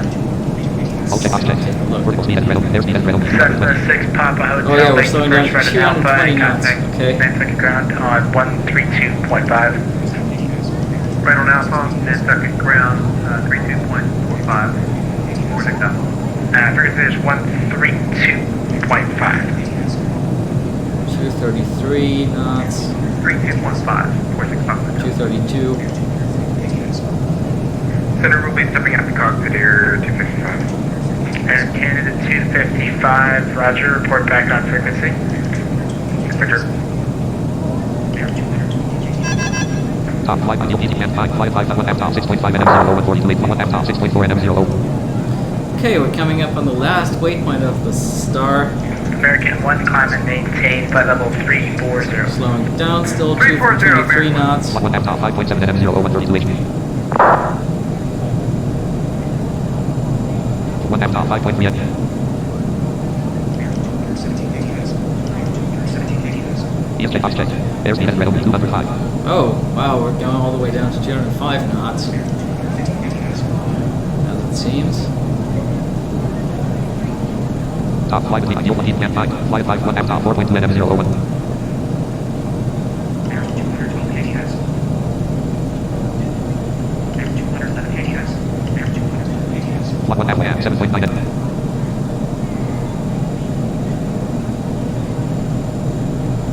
All check, check. Vertical speed at Reynolds, airspeed at Reynolds 706 Papa Hotel. Oh yeah, we're slowing down to 220 knots. Okay. Nantucket ground on 132.5. Right on Alpha, Nantucket ground 32.45. 46 frequency is 132.5. 233 knots. 3215. 465. 232. Center will be stepping out the cockpit here, 255. Air Canada 255, roger, report back on frequency. Roger. Top flight on UPD and 555 F top 6.5 NM0 142 F top 6.4 NM0. Okay, we're coming up on the last waypoint of the star. American 1, climb and maintain flight level 340. Slowing down, still 340, 223 knots. 1 F top 5.7 NM0 132 HP. 1 F top 5.3 N. ESJ box checked. Airspeed at red only 205. Oh, wow, we're going all the way down to 205 knots. As it seems. Top flight between ideal 1 flight 5 1 F top 4.2 NM01. Flight 1 F 7.9 N.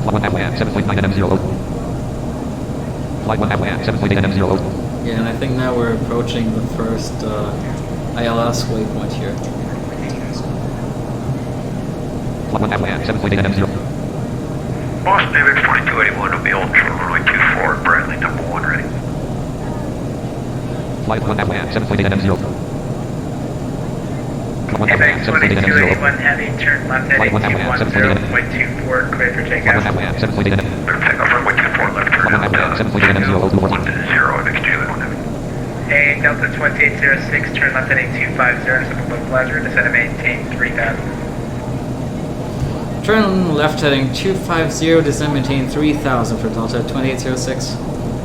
Flight 1 F 7.9 NM0. Flight 1 F 7.8 NM0. Yeah, and I think now we're approaching the first ILS waypoint here. Flight 1 F 7.8 NM0. Boston AVX 2281 will be on short runway 24, Bradley number 1 ready. Flight 1 F 7.8 NM0. Flight 1 F AVX 7.8 NM0. 2281 heavy, turn left heading 210.24, clear for takeoff. Flight 1 F 7.8 NM0. Clear takeoff runway 24, left turn Flight 1 F 7.8 NM0. 10, AVX 281. Hey, Delta 2806, turn left heading 250, support pleasure, descend and maintain 3000. Turn left heading 250, descend maintain 3000 for Delta 2806.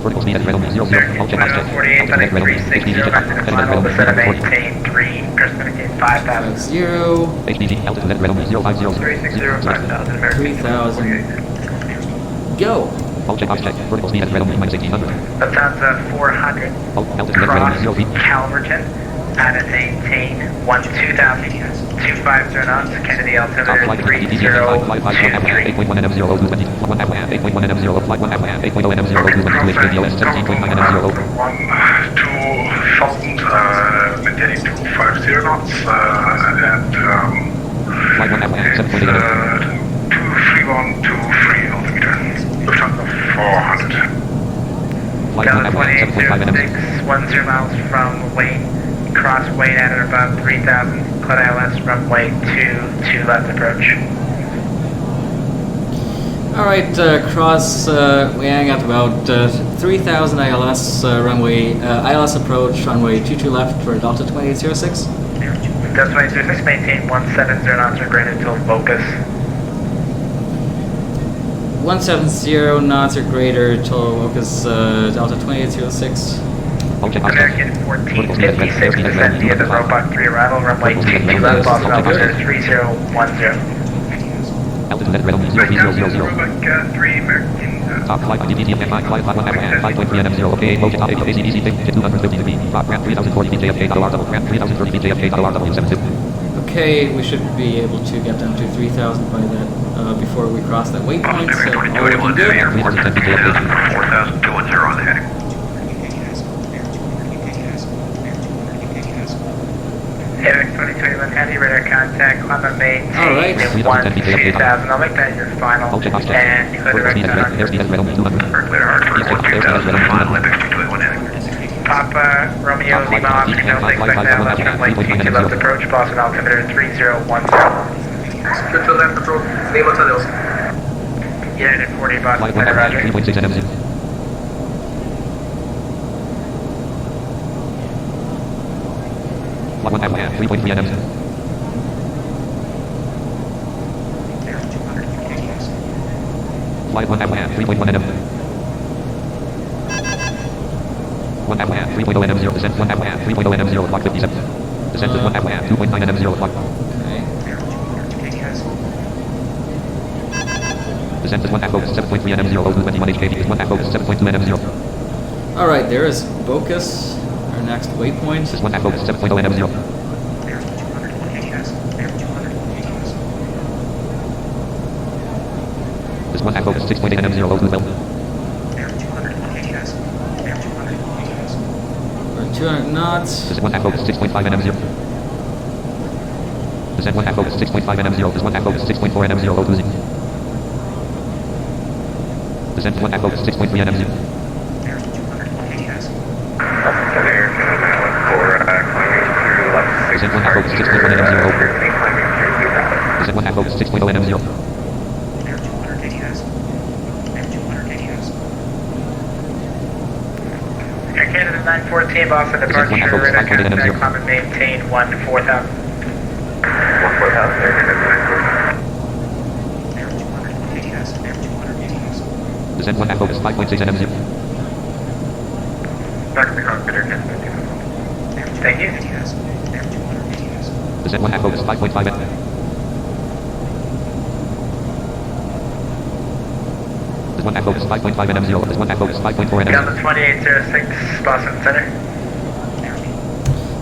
Vertical speed at red only 00. All check box check. 48, Altitude at red only. HDG check. heading to final, descend and maintain 3, crest maintain 5000. 0, HDG altitude at red only 050. 360, 5000, American 3000. Go! All check box check. Vertical speed at red only -1800. Lufthansa 400, Altitude at red only 0 feet. Calverton, at and maintain 2000, 250 knots, Kennedy Top altimeter flight between DG and 3023. 8.1 NM0 220. 1 F 8.1 NM0. Flight 1 F 8.0 NM0 220 with KBOS 17.9 NM0. 1, 2,000, maintaining 250 knots, and Flight 1 F 7.8 NM0. 23123 altimeter. Lufthansa 400. Flight 1 F 7.5 NM0. 10 miles from Wayne, cross Wayne at or above 3000, cloud ILS runway 2 left approach. Alright, cross Wayang at about 3000 ILS runway, ILS approach, runway 22 left for Delta 2806. Delta 2806, maintain 170 knots or greater until focus. 170 knots or greater till focus Delta 2806. American 1456, descend via the Robot 3 arrival, runway 22 left, Boston altimeter 3010. Altitude at red only 03000. Robot 3, American. Top flight by DPT and 5 flight 1 F 5.3 NM0. Okay, low top ACDC thing 250 feet. Top ramp 3040 feet JFK RW. Ramp 3030 feet JFK RW72. Okay, we should be able to get down to 3000 by that, before we cross that waypoint, so all looking good. 3010 feet JFK. 4210 on the heading. AVX 2281 heavy radar contact, climb and maintain Alright. 2000. I'll make that your final, and clear direct Airspeed at red only 200. Clear hard for 2000, final AVX 281 heading. Papa Romeo Lima Oscar Delta, expect now left runway 22 left approach, Boston altimeter 3010. Good to left approach, Lima to Nils. United 40 Boston, Flight 1 F roger. 3.6 NM0. Flight 1 F 3.3 NM0. Flight 1 F 3.1 NM0. 1 F 3.0 NM0. Descent 1 F 3.0 NM0. Block 57. Descent is 1 F 2.9 NM0. Block. Okay. Descent is 1 F 7.3 NM0. 21 HKD is 1 F 7.2 NM0. Alright, there is Vocus, our next waypoint. This is 1 F 7.0 NM0. This 1 F 6.8 NM0. We're 200 knots. Descent 1 half focus 6.5 nm0. Descent 1 half focus 6.5 nm0. Descent 1 half focus 6.4 nm0 losing. Descent 1 half focus 6.3 nm0. Descent 1 half focus 6.1 nm0. Descent 1 half focus 6.0 nm0. Air Canada 914, Boston departure, radar contact, climb and maintain 1-4000. 1-4000. Descent 1 half focus 5.6 nm0. Back to the cockpit, Air Canada. Thank you. Descent 1 half focus 5.5 nm. Descent 1 half focus 5.5 nm0. Descent 1 half focus 5.4 Delta nm0. 2806, Boston Center.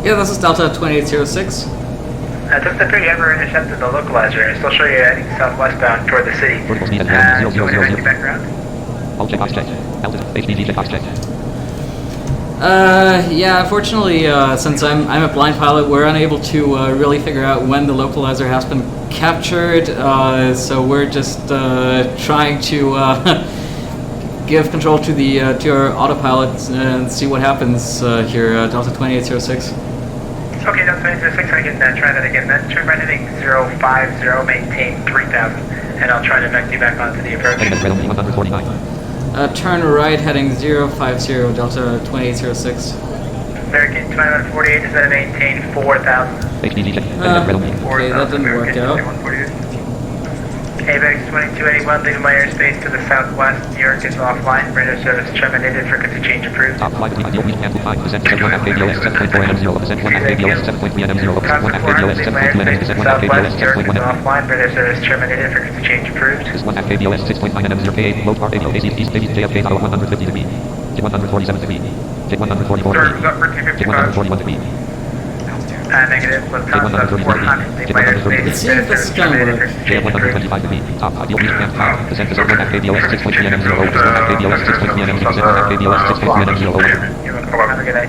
Yeah, this is Delta 2806. Just after you ever intercepted the localizer, I still show you heading southwestbound toward the city. Vertical speed at Do 0, you want 0, to 0, make you back around? All checkbox checked. Altitude, HDG checkbox checked. Yeah, unfortunately, since I'm a blind pilot, we're unable to really figure out when the localizer has been captured, so we're just trying to give control to our autopilot and see what happens here, Delta 2806. Okay, Delta 2806, I can try that again. Then turn right heading 050, maintain 3000, and I'll try to vect you back onto the approach. Heading at 149. Turn right heading 050, Delta 2806. American 2148, is that maintain 4000? HDG checked. Okay, that didn't work out. AVEX 2281, leaving my airspace to the southwest. New York is offline. Radio service terminated. Frequency change approved. Top flight with ideal weak cancel 5%. Descent 1 half KBOS 7.4 nm0. Descent 1 half KBOS 7.3 nm0. Descent 1 half KBOS 7.2 nm. Descent 1 half KBOS 7.1 nm. Offline. Radio service terminated. Frequency change approved. Descent 1 half KBOS 6.9 nm0. K8 low part radio. AC East JFK 150 degree. J 147 degree. J 144 degree. J 141 degree. Negative. Lufthansa 400. Leave my airspace. Let's see if this is gonna work. J 125 degree. Top ideal weak cancel 5. Descent to 1 half KBOS 6.3 nm0. Descent 1 half KBOS 6.3 nm0. Descent 1 half KBOS 6.3 nm0. Have a good day.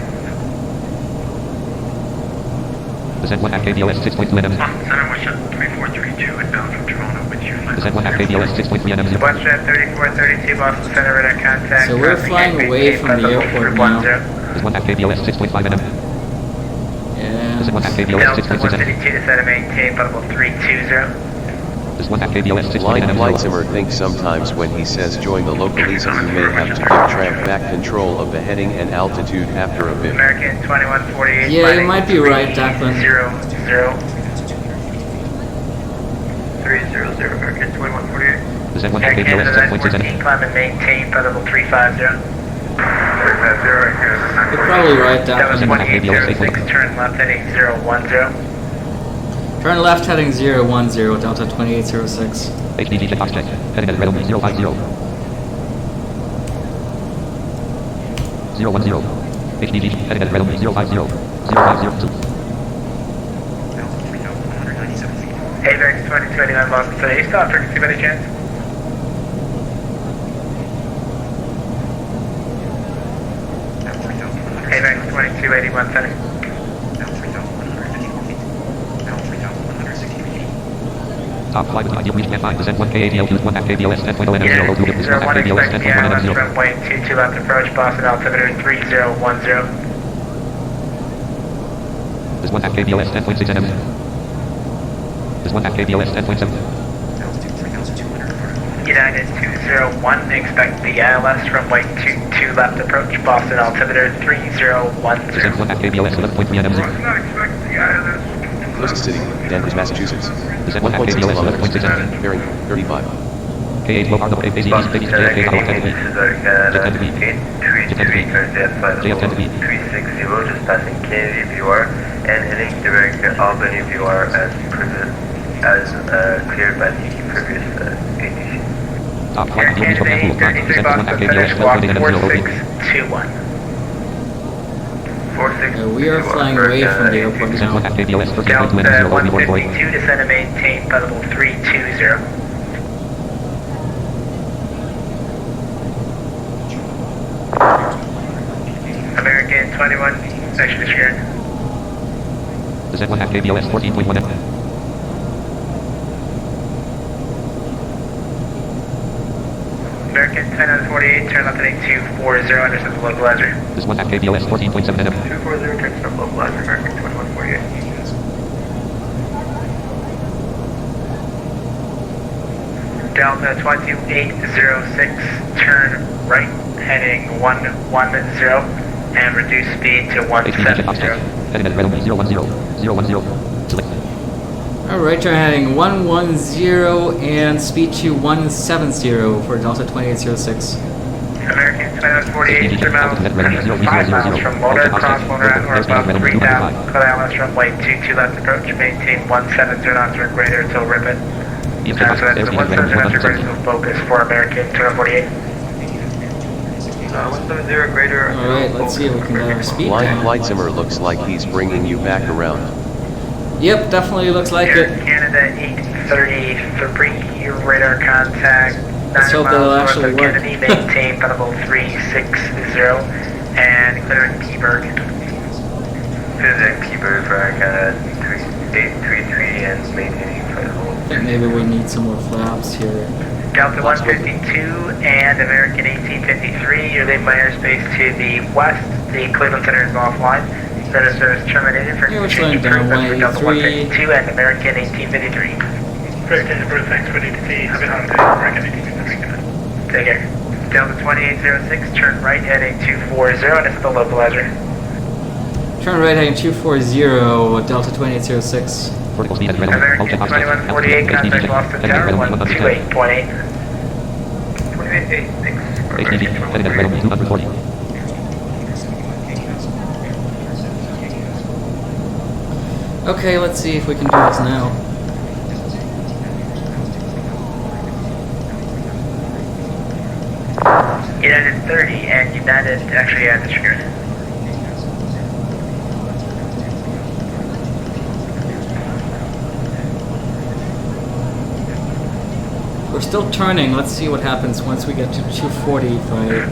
Descent 1 half KBOS 6.2 nm0. Center, wish up 3432 inbound from Toronto with you. Descent 1 half KBOS 6.3 nm0. Westjet 3432, Boston Center, radar contact. So we're flying away from the airport now. Descent 1 half KBOS 6.5 nm. Yeah. Descent 1 half KBOS Delta 6.6 nm. 152 to set a maintain, potable 320. Descent 1 half KBOS 6.8 Flight nm0. Simmer thinks sometimes when he says join the localizer you may have to give tram back control of the heading and altitude after a bit. American 2148. Yeah, you might be right, Declan. 00. 300, American 2148. Descent 1 half Air KBOS Canada 7.6 914, nm. climb and maintain, potable 350. 350, You're probably right, That was Declan. 2806, turn left heading 010. Turn left heading 010, Delta 2806. HDG checkbox checked. Heading at Redome 050. 010. HDG heading at Redome 050. 050. AVEX 2289 Boston City, you still have frequency by any chance? AVEX 2281 Center. Top flight with ideal reach at 5. Descent 1 KATL 1 half KBOS 10.0 nm0. Unit 02 with 1 half 01 KBOS expect 10.1 the nm0. runway 22 left approach, Boston altimeter 3010. This 1 half KBOS 10.6 nm. This 1 half KBOS 10.7. United 201, expect the ILS runway 22 left approach, Boston altimeter 3010. Descent 1 half KBOS 11.3 nm0. not expecting the ILS. Closest city, Danvers, Massachusetts. Descent 1 half 1.6 KBOS kilometers. 11.6 nm. Bearing 35. K8 low part AC East JFK 10 degree. J10 degree. J10 degree. JF10 degree. 360, just passing Kennedy VOR and heading direct Albany VOR as cleared by the previous ATC. Top flight Air ideal reach from Canada Vancouver. 33 Descent 1 half Boston KBOS Center, squawk 12.8 nm0. 4621. 46. We are flying away from the airport Descent 1 half now. KBOS 13.2 Delta nm0. Reward void. 152, descend and maintain, potable 320. American 21, section disappearing. Descent 1 half KBOS 14.1 M. American 1048, turn left heading 240, intercept the localizer. This 1 half KBOS 14.7 M. 240, turn stop localizer, American 2148. Delta 2806, turn right heading 110 and reduce speed to 170. Heading at red 010. 010. Select. Alright, turn heading 110 and speed to 170 for Delta 2806. American 2148, 3 miles, 5 miles from Mona, cross Mona or above 3,000, KATL runway 22 left approach, maintain 170 knots or greater until ribbon. So that's the 170 knots or greater until focus for American 2148. 170 greater. Alright, let's see if we can get our speed Flight down. Flight Simmer looks like he's bringing you back around. Yep, definitely looks like Air it. Canada 833, radar contact. Let's 9 hope that'll miles actually north of work. Kennedy, maintain level 360 and clearing Peaburg. Visit Peaburg for Canada 833 and maintaining flight hold. I think maybe we need some more flaps here. Delta 152 and American 1853, you're leaving by airspace to the west. The Cleveland Center is offline. Center service terminated for Yeah, we're change slowing down, improvement for Delta 183. 152 and American 1853. President Bird, thanks for DTC. Have it on the American 1853. Take care. Delta 2806, turn right heading 240, and it's the localizer. Turn right heading 240, Delta 2806. Vertical speed at red American 2148, contact Boston Tower, 128.8. 28.8, thanks. HDG. Heading at red 240. Okay, let's see if we can do this now. United 30 and United actually had the trigger. We're still turning. Let's see what happens once we get to 240 if I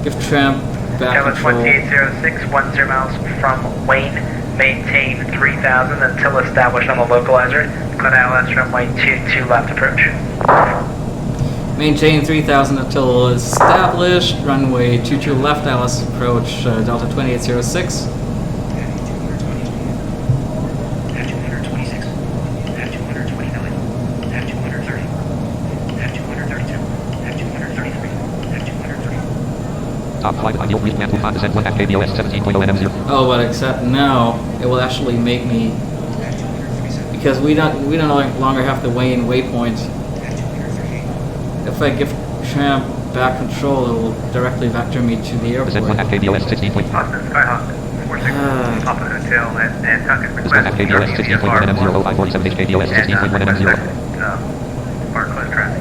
give Tramp back Delta control. 2806, 10 miles from Wayne. Maintain 3000 until established on the localizer. KATL runway 22 left approach. Maintain 3000 until established. Runway 22 left, Alice approach, Delta 2806. Top flight ideal brief man to find descent 1 half KBOS 17.0 NM0. Oh, but except now it will actually make me, because we don't longer have the Wayne waypoint. If I give Tramp back control, it will directly vector me to the Descent 1 half airport. KBOS 16. Austin Skyhawk 46 Papa Hotel and Nantucket This 1 half KBOS 16.1 NM0 547 HKBOS 16.1 NM0. Barclays traffic.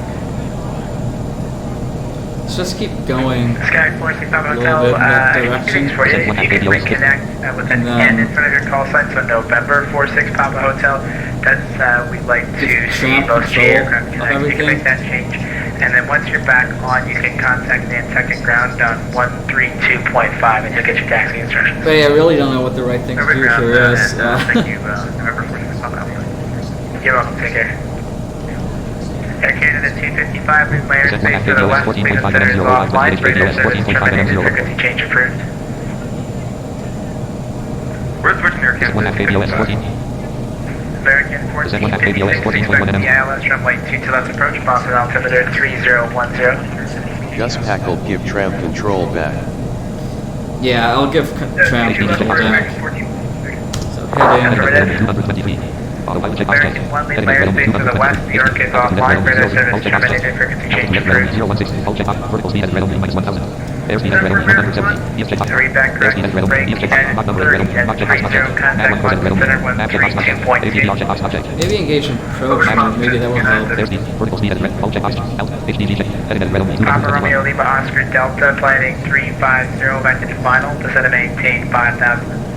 Let's just keep going. Sky 46 Papa A little Hotel, bit in that I direction. can for you. If you can reconnect with an And, N in front of your call sign, so November 46 Papa Hotel, that's, we'd like to Give see Tramp most of the control aircraft of connect. You can everything. make that change. And then once you're back on, you can contact Nantucket Ground on 132.5 and you'll get your taxi instructions. But yeah, I really don't know what the right thing to do Ground, here is. and, thank you, November 46 Papa Hotel. You're welcome, take care. Air Canada 255, move my airspace to the west, Cleveland Center is offline, radar service terminated, frequency change approved. Where's Air Descent 1 half KBOS 14. American 1456, expect the ILS runway 22 left approach, Boston altimeter 3010. Just Packle give Tramp control back. Yeah, I'll give Tramp control back. So head in. 220 feet. American 1, lead my airspace to the west, New York is offline, radar service terminated, frequency change approved. Vertical speed at red minus 1000. Airspeed at red 170. ESJ top. 3 back correct, Airspeed at red break ESJ top. at Mach number at 30 red at Mach check box 30, contact Nav 1 Boston Center Nav check box AVDR 132.2. check box check. Maybe engage in approach mode, maybe that will help. Airspeed. Vertical speed at red Hull check box out. HDG check. Heading at red Papa Romeo Lima Oscar Delta, planning 350, vector to final, descend and maintain 5,000.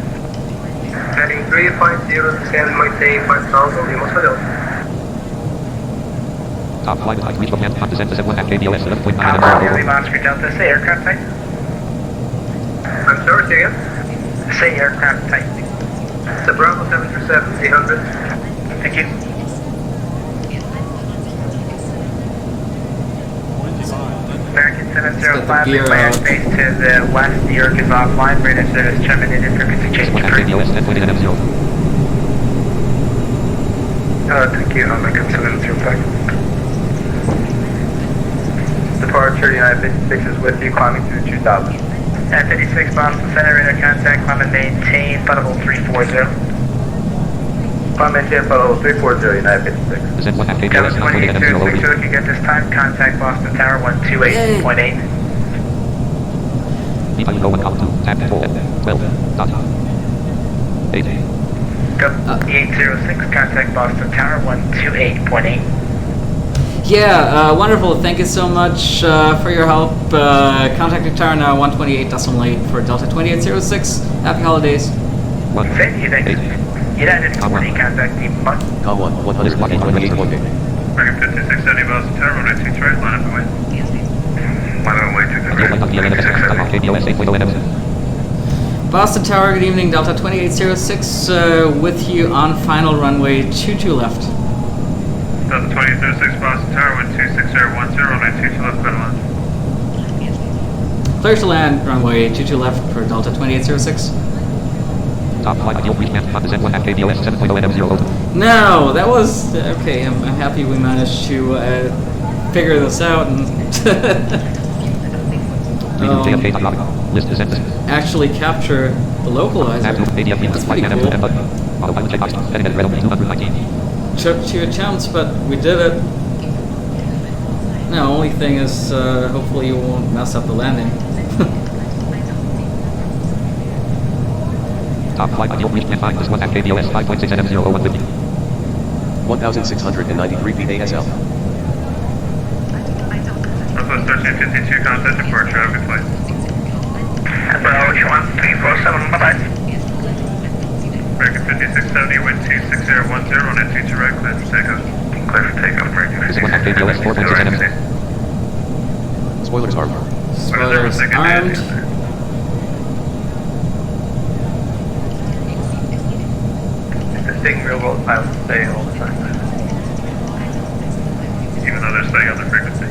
Heading 350, descend and maintain 5,000, Lima Oscar Delta. Top flight with height reach command on descent 1 half KBOS 11.9 Papa Romeo Lima Oscar Delta, say aircraft type. I'm sorry, say again? Say aircraft type. The Bravo 737 300. Thank you. American 705, gear clear out. space to the west. New York is offline. Radar service terminated. Frequency change One half approved. KBOS 10.8 Thank you, American 705. Departure United 56 is with you, climbing through 2000. At 56 Boston Center, radar contact, climb and maintain, level 340. Climb maintain level 340, United 56. Descend one half KBOS Kevin 9.8 2806, over. looking at this time, contact Boston Tower 128.8. Deep I will go 1 column 2, tap 4, 12, dot, 8. Go 806, contact Boston Tower 128.8. Yeah, wonderful. Thank you so much for your help. Contact the tower now 128.8 for Delta 2806. Happy holidays. 1, Thank you, thank you. 8. United 40, contact the bus. Com 1, 128.8. American 5670 Boston Tower, runway 2 right, line up and wait. Line up and wait, KBOS 8.0 NMs. Boston Tower, good evening. Delta 2806 with you on final runway 22 left. Delta 2806 Boston Tower, 12610, runway 22 left, clear to land. Clear to land, runway 22 left for Delta 2806. Top flight ideal brief map, descend 1 half KBOS 7.0 NM0. No, that was okay. I'm happy we managed to figure this out and List descent. actually capture the localizer. That's pretty cool. Took 2 attempts, but we did it. No, only thing is, hopefully you won't mess up the landing. Top flight ideal brief map, this 1 half KBOS 5.6 NM0 1,693 feet ASL. Northwest 1352, contact departure, have a good flight. Bravo 1347, bye-bye. American 5670, wind 26010, runway 22 right, clear for takeoff. Clear for takeoff, American This is 1 half KBOS 4.6 NM. Spoilers armed. Spoilers armed. The thing real world pilots say all the time. Even though they're staying on the frequency.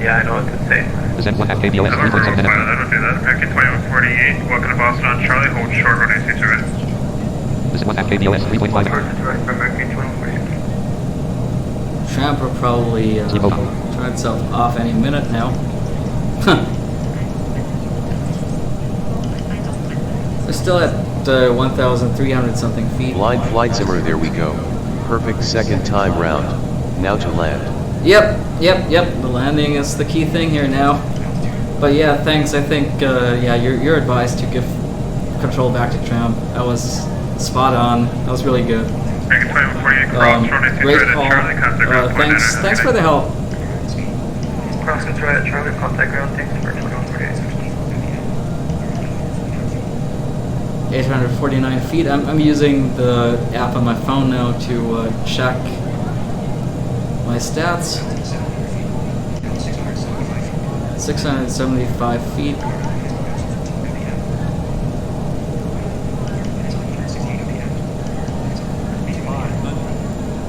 Yeah, I know what to say. Descend 1 half KBOS I 3.7 don't NM. do that. American 2148, welcome to Boston on Charlie, hold short, runway 22 right. This is 1 half KBOS 3.5 NM. American 2148. Tramp will probably turn itself off any minute now. We're still at 1,300 something feet. Blind flight simmer, there we go. Perfect second time round. Now to land. Yep. The landing is the key thing here now. But yeah, thanks. I think yeah, your advice to give control back to Tramp, that was spot on. That was really good. American 2148, cross, runway 22 Great right at call. Charlie, contact ground point Thanks for the help. Crossing right at Charlie, contact ground, thanks for 2148. 849 feet. I'm using the app on my phone now to check my stats. 675 feet.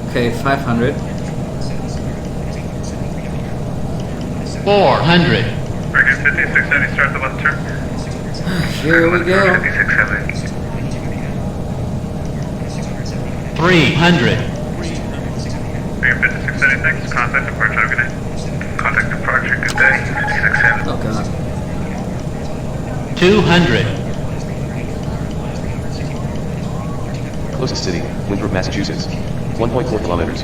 Okay, 500. 400. American 5670, start the left turn. Here we go. 5670. 300. American 5670, thanks. Contact departure, have a good day. Contact departure, good day. 5670. Oh god. 200. Closest city, Winthrop, Massachusetts. 1.4 kilometers.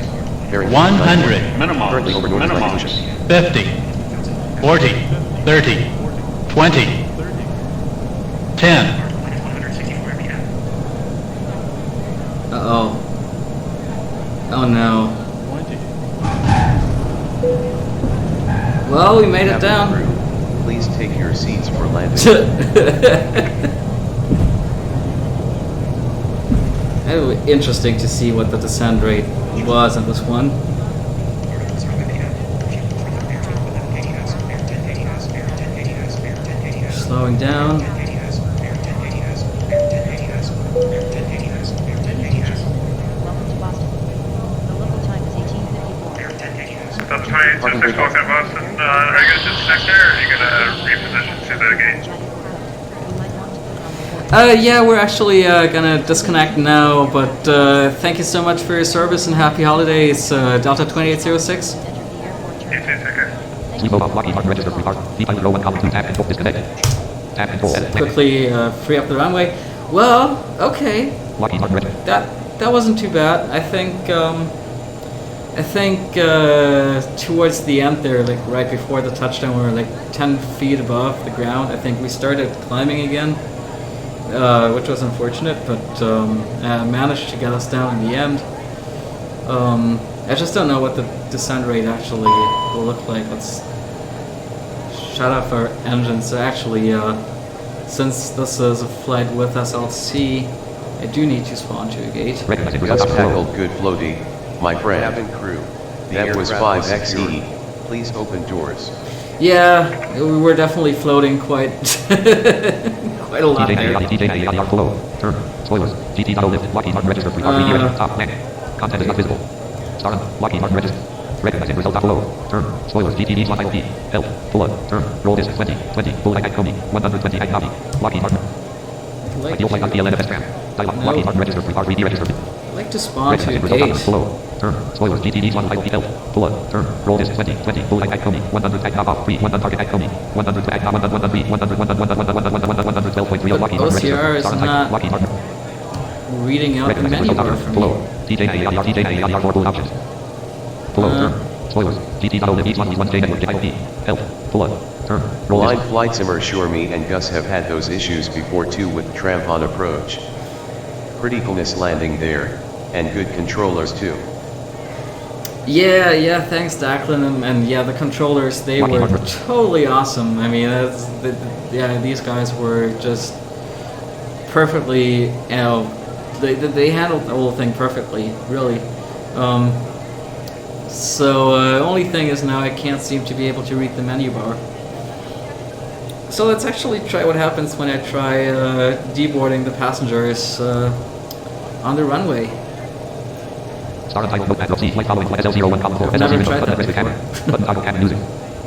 Bearing 100. Currently over North Atlantic Ocean. 50. 40. 30. 20. 10. Uh-oh. Oh no. Well, we made it down. Crew, please take your seats for landing. It would be interesting to see what the descent rate was on this one. slowing down. Welcome to Boston. The local time is 18:54. Delta 286, welcome to Boston. Are you going to disconnect there, or are you going to reposition to the gate? You might want to put on the board. Yeah, we're actually gonna disconnect now, but thank you so much for your service and happy holidays, Delta 2806. Enter the airport You terminal. too, take care. Sleep mode off. Lockheed Martin register free park. V-Pilot row 1 column 2 tab control disconnect. Tab control edit. Quickly free up the runway. Well, okay, Lockheed Martin register. that wasn't too bad. I think towards the end there, like right before the touchdown, we were like 10 feet above the ground. I think we started climbing again, which was unfortunate, but managed to get us down in the end. I just don't know what the descent rate actually will look like. Let's shut off our engines. So actually, since this is a flight with SLC, I do need to spawn to a gate. Recognizing Gus results after roll. tackled good flow D. My friend. Cabin crew. That was 5XE. Please open doors. Yeah, we were definitely floating quite quite a lot there. TJ flow. Turn. Spoilers. GT auto lift. Lockheed Martin register free park. Redirect. Top. Neck. Content is not visible. Star. Lockheed Martin register. Recognizing results flow. Turn. Spoilers. GT needs one ILP. Help. Pull up. Turn. Roll this. 20. Full ag copy. 120 ag copy. Lockheed Martin. Ideal flight on PLNFS tram. Dialog. Lockheed Martin register free park. Redirect. I'd like to spawn to a Recognizing results gate. flow. Turn. Spoilers. GT needs one ILP. Help. Pull up. Turn. Roll this. 20. Full ag copy. 100 ag top off. Free. 100 target ag copy. 100 ag top. 112.3. Lockheed Martin register. OCR is Star not Lockheed Martin. reading out the menu bar for me. Flow. TJ for full options. Flow. Turn. Spoilers. GT auto lift. Each one J network. ILP. Help. Pull up. Turn. Roll Blind this. flight simmer sure me and Gus have had those issues before too with tramp on approach. Pretty coolness landing there, and good controllers too. Yeah, thanks Declan, and yeah, the controllers, they were totally awesome. I mean, yeah, these guys were just perfectly, they handled the whole thing perfectly, really. Only thing is now I can't seem to be able to read the menu bar. So let's actually try what happens when I try deboarding the passengers on the runway. Star and title notepad C flight following flight SL01 column 4 I've never SL0 tried button that rest camera button toggle cabin music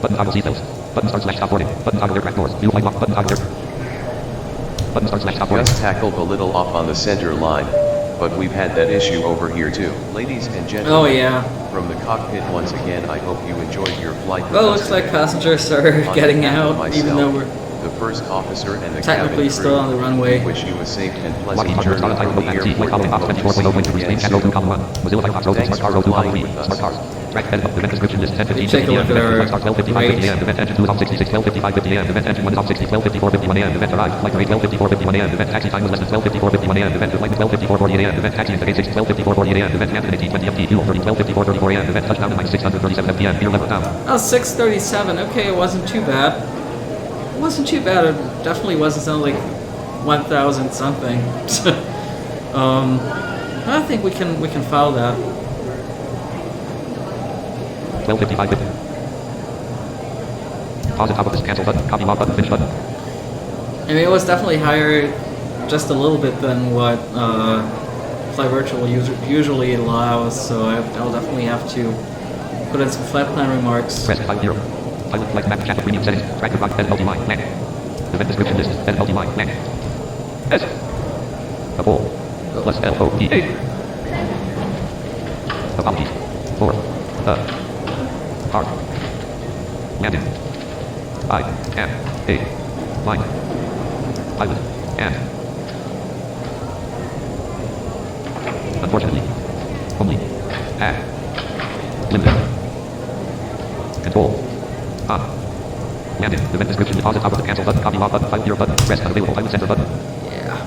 button toggle seatbelts button start slash stop boarding button toggle aircraft doors new flight lock button toggle button start slash stop boarding. Gus tackled a little off on the center line, but we've had that issue over here too. Ladies and gentlemen, Oh yeah. from the cockpit once again, I hope you enjoyed your flight. with Well, us looks like today. passengers are On getting behalf of out, even though myself, we're the first officer and the technically cabin still crew, on the runway. wish you a safe and Lockheed pleasant Martin journey Star and title from the notepad C flight following Fox airport. 24.0.3 Spain Cat row 2 column 1 Mozilla Firefox row 2 Thanks smart car for row 2 column flying 3 with us. smart cars. Track head up event description list 10:50 Take a look at our start 12:55 50 a.m. Event engine 2 is off 66 12:55 50 a.m. Event engine 1 is off 60 12:54 51 a.m. Event arrived flight rate 12:54 51 a.m. Event taxi time was less than 12:54 51 a.m. Event flight 12:54 48 a.m. Event taxi into gate 6 12:54 48 a.m. Event captain 18:20 FT fuel 30 12:54 34 a.m. Event touchdown at 637 p.m. Gear level down. Oh, 637. Okay, it wasn't too bad. It wasn't too bad. It definitely wasn't sounding like 1,000 something. I think we can follow that. 12:55 50. Pause at top of this cancel button. Copy log button. Finish button. I mean, it was definitely higher, just a little bit than what Fly Virtual usually allows. So I'll definitely have to put in some flight plan remarks. Press 50. Pilot flight map chat premium settings. Track the rock SLT line. Land. Event description list. SLT line. Land. S. A pole. Plus LOP. Apologies. For. Hard. Landing. I. Am. A. Line. Pilot. And. Unfortunately. Only. A. Limited. Control. On. Landing. Event description. Deposit top of the cancel button. Copy log button. Pilot 0 button. Rest unavailable. Pilot center button. Yeah.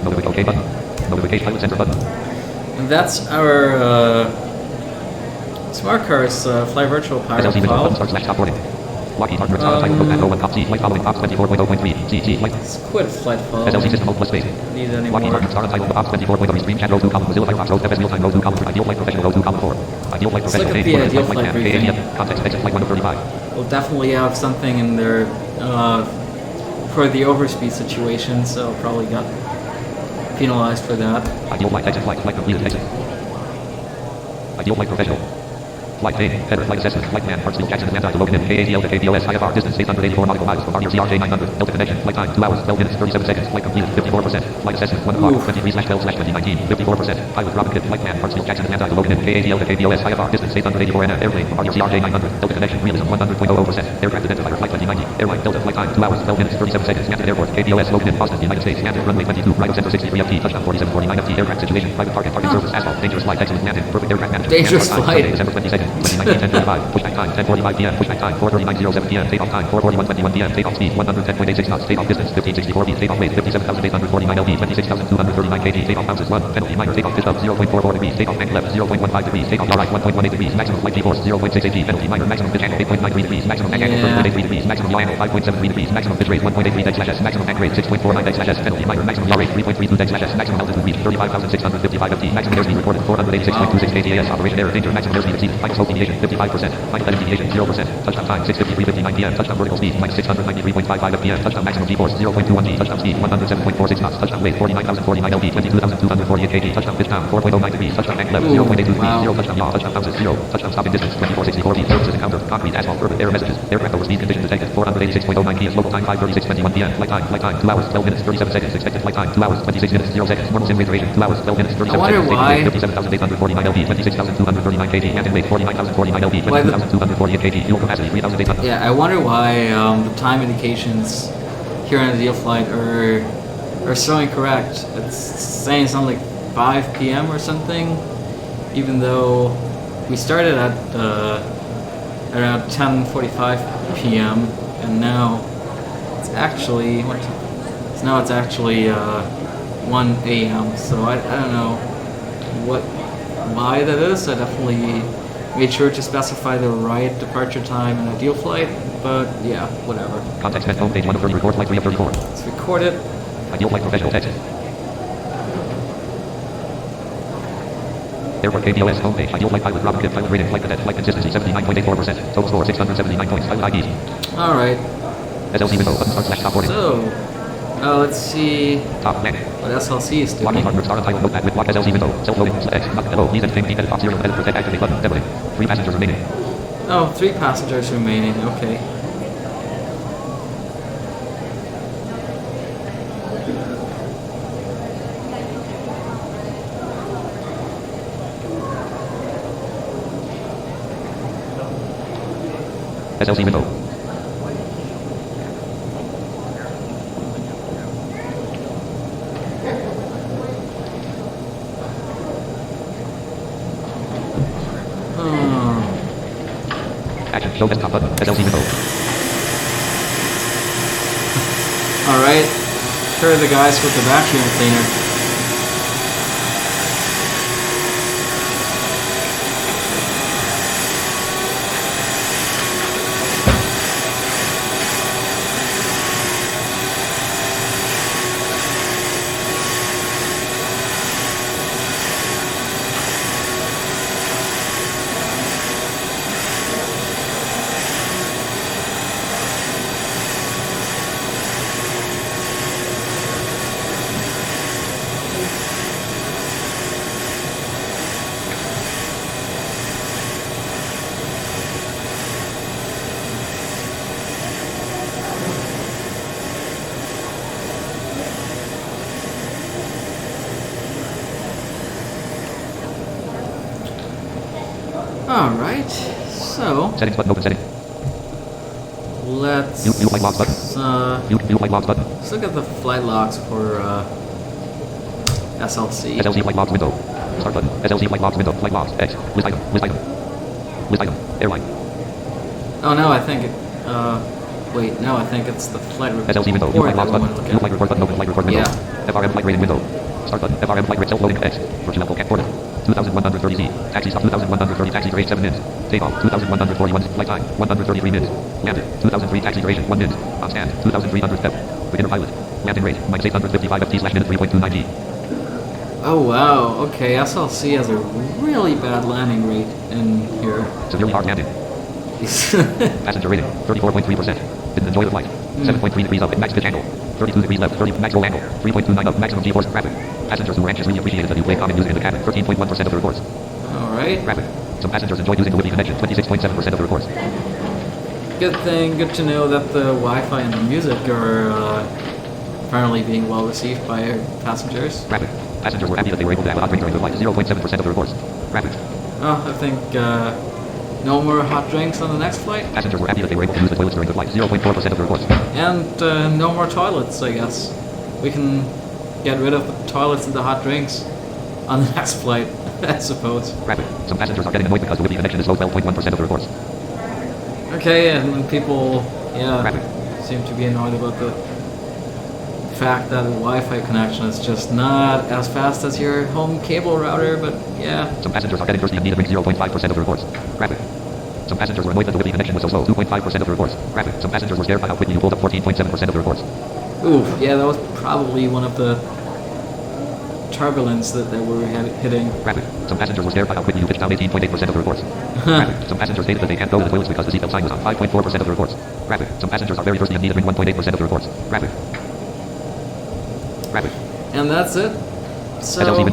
Notification OK button. Notification pilot center button. And that's our smart cars Fly Virtual pilot SLC window file. button. Start slash stop boarding. Lockheed Martin Star type notepad row 1 cop C flight following Fox 24.0.3 CT flight. Let's quit flight file. SLC system mode plus space. Need any Lockheed more. Martin Star title Fox 24.0 Stream Chat row 2 column Mozilla Firefox row FS meal time row 2 column 3 ideal flight professional row 2 column 4 ideal flight Let's look professional at the ideal flight briefing. context exit flight 1 of 35. We'll definitely have something in there for the overspeed situation, so probably got penalized for that. Ideal flight, exit, flight completed, exit. Ideal flight professional. Flight name, header, flight assessment, flight man, Hartsfield, Jackson, Atlanta, to Logan, KATL to KBOS, IFR, distance 884 nautical miles from your CRJ900, Delta connection, flight time, 2 hours, 12 minutes, 37 seconds, flight completed, 54%, flight assessment, 1 o'clock, 23/12/2019, 54%, pilot Robin Kidd, flight man, Hartsfield, Jackson, Atlanta, to Logan, KATL to KBOS, IFR, distance 884 NF, airplane from your CRJ900, Delta connection, realism, 100.00%, aircraft identifier, flight 2090, airline, Delta, flight time, 2 hours, 12 minutes, 37 seconds, Hampton Airport, KBOS, Logan, Boston, United States, Hampton, runway 22, right of center 63 FT, touchdown 4749 FT, aircraft situation, private target service, asphalt, dangerous flight, excellent landing, perfect aircraft management, Dangerous Hampton, flight. December 22nd, 2019, 10:35, pushback time, 10:45 p.m., pushback time, 4:39:07 p.m., takeoff time, 4:41:21 p.m., takeoff speed, 110.86 knots, takeoff distance, 1564 feet, takeoff weight, 57,849 lb, 26,239 kg, takeoff bounces, 1, penalty, minor, takeoff pitch up, 0.44 degrees, takeoff angle left, 0.15 degrees, takeoff yaw right, 1.18 degrees, maximum flight G-force, 0.68 g, penalty, minor, maximum pitch angle, 8.93 degrees, maximum back angle, 30.83 degrees, maximum yaw angle, 5.73 degrees, maximum pitch rate, 1.83 deck/s, maximum anchor rate, 6.49 deck/s, penalty, minor, maximum yaw rate, 3.32 deck/s, maximum altitude reached, 35,655 ft, maximum airspeed recorded, 486.26 ktas, operation error, danger, maximum airspeed exceeded, final slope deviation, 55%, final heading deviation, 0%, touchdown time, 6:53:59 p.m., touchdown vertical speed, minus 693.55 ft, touchdown maximum G-force, 0.21 g, touchdown speed, 107.46 knots, touchdown weight, 49,049 lb, 22,248 kg, touchdown pitch down, 4.09 degrees, touchdown angle left, 0.82 degrees, 0, touchdown yaw, touchdown bounces, 0, touchdown stopping distance, 2464 feet, services encountered, concrete, asphalt, urban, error messages, aircraft overspeed condition detected, 486.09 p.m., local time, 5:36:21 p.m., flight time, 2 hours, 12 minutes, 37 seconds, expected flight time, 2 hours, 26 minutes, 0 seconds, normal sim rate duration, 2 hours, 12 minutes, 37 seconds, why. 57,849 lb, 26,239 kg, Hampton weight, 49,049 lb, 22,248 kg, fuel capacity, 3,800. Yeah, I wonder why the time indications here on the deal flight are so incorrect. It's saying something like 5 p.m. or something, even though we started at around 10:45 p.m. and now it's actually 1 a.m. So I don't know why that is. I definitely made sure to specify the right departure time in a deal flight, but yeah, whatever. Context menu, home page 1 of 30, record flight 3 of 34. Let's record it. Ideal flight professional text. Airport KBOS homepage. Ideal flight pilot Robin Kidd, pilot rating, flight cadet, flight consistency 79.84%. Total score 679 points. Pilot IDs. Alright. SLC window, button start /top boarding. So, let's see Top man. what SLC is doing. Locking hardware star untitled notepad with lock SLC window. Self-loading, select X, not hello, please entertain edit top 0, edit protect activate button, debiting. 3 passengers remaining. Oh, 3 passengers remaining, okay. SLC window. Action, show desktop button, SLC window. Alright. Here are the guys with the vacuum cleaner. Alright, so Settings button, open setting. let's View flight logs button. View flight logs button. let's look at the flight logs for SLC. SLC flight logs window. Start button. SLC flight logs window. Flight logs. X. List item. List item. List item. Airline. Oh no, I think it, wait, no, I think it's the flight report SLC window. View flight that logs we button. want to View look flight at. report button, open flight report window. Yeah. FRM flight rating window. Start button. FRM flight rate self-loading X. Virtual level cat portal. 2130Z. Taxi stop 2130. Taxi duration 7 minutes. Takeoff 2141. Flight time 133 minutes. Landed 2003. Taxi duration 1 minute. On stand 2300 step. Beginner pilot. Landing rate minus 855 ft/minute 3.29 g. Oh wow, okay, SLC has a really bad landing rate in here. Severely hard landing. Passenger rating 34.3%. Didn't enjoy the flight. 7.3 degrees up, max pitch angle. 32 degrees left, 30 max roll angle. 3.29 up, maximum G-force traffic. Passengers who were anxiously appreciated that you play common music in the cabin. 13.1% of the reports. Alright. Traffic. Some passengers enjoyed using the Wi-Fi connection. 26.7% of the reports. Good thing, good to know that the Wi-Fi and the music are apparently being well received by passengers. Traffic. Passengers were happy that they were able to have a hot drink during the flight. 0.7% of the reports. Traffic. I think no more hot drinks on the next flight. Passengers were happy that they were able to use the toilets during the flight. 0.4% of the reports. And no more toilets, I guess. We can get rid of the toilets and the hot drinks on the next flight, I suppose. Traffic. Some passengers are getting annoyed because the Wi-Fi connection is low. 12.1% of the reports. Okay, and people, Traffic. seem to be annoyed about the fact that the Wi-Fi connection is just not as fast as your home cable router, but yeah. Some passengers are getting thirsty and need a drink. 0.5% of the reports. Traffic. Some passengers were annoyed that the Wi-Fi connection was so slow. 2.5% of the reports. Traffic. Some passengers were scared by how quickly you pulled up. 14.7% of the reports. Oof, yeah, that was probably one of the turbulence that they were hitting. Traffic. Some passengers were scared by how quickly you pitched down. 18.8% of the reports. Traffic. Some passengers stated that they can't go to the toilets because the seatbelt sign was on. 5.4% of the reports. Traffic. Some passengers are very thirsty and need a drink. 1.8% of the reports. Traffic. Traffic. And that's it. So,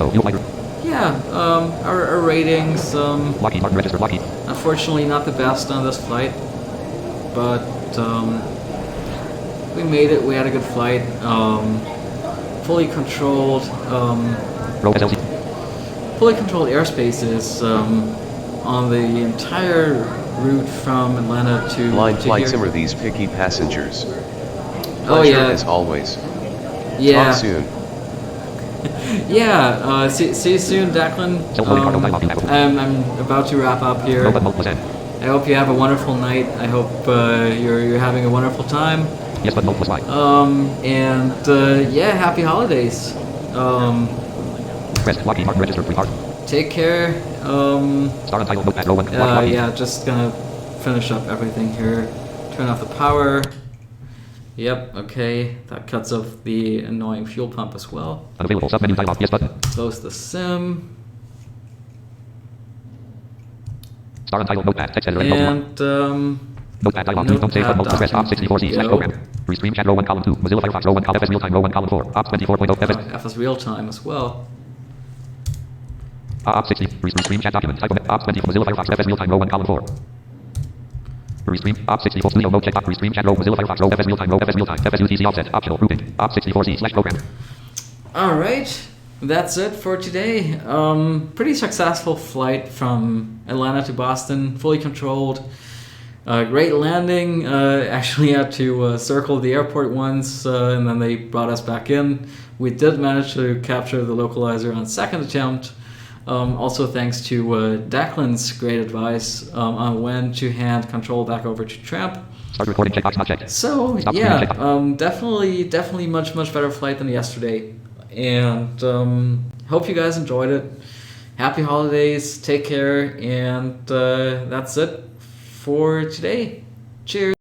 yeah, our ratings, Lockheed Martin registered Lockheed. Unfortunately not the best on this flight, but we made it, we had a good flight, fully controlled, fully controlled airspaces on the entire route from Atlanta to Blind to flight here. simmer these picky passengers. Oh Pleasure yeah, as always. yeah. Talk soon. Yeah, see you soon, Declan. I'm about to wrap up here. I hope you have a wonderful night. I hope you're having a wonderful time. Yes, but multiple slide. And yeah, happy holidays. Lockheed Martin registered free card. Take care. Star untitled notepad row 1. Yeah, just gonna finish up everything here. Turn off the power. Yep, okay. That cuts off the annoying fuel pump as well. Unavailable submenu dialog. Yes button. Close the sim. Star untitled notepad text editor. And notepad dialog. Please don't save but multiple press op 64C slash program. Restream chat row 1 column 2. Mozilla Firefox row 1 column FS real time row 1 column 4. Ops 24.0 FS. FS real time as well. Op 60. Restream chat document. Type of Ops 20 Mozilla Firefox FS real time row 1 column 4. Restream Op 64 studio mode check box. Restream chat row Mozilla Firefox row FS real time FS UTC offset optional grouping Op 64C slash program. All right, that's it for today. Pretty successful flight from Atlanta to Boston, fully controlled. Great landing. Actually had to circle the airport once, and then they brought us back in. We did manage to capture the localizer on second attempt. Also thanks to Declan's great advice on when to hand control back over to Tramp. Start recording checkbox not checked. So yeah, definitely much better flight than yesterday. And hope you guys enjoyed it. Happy holidays, take care, and that's it for today. Cheers.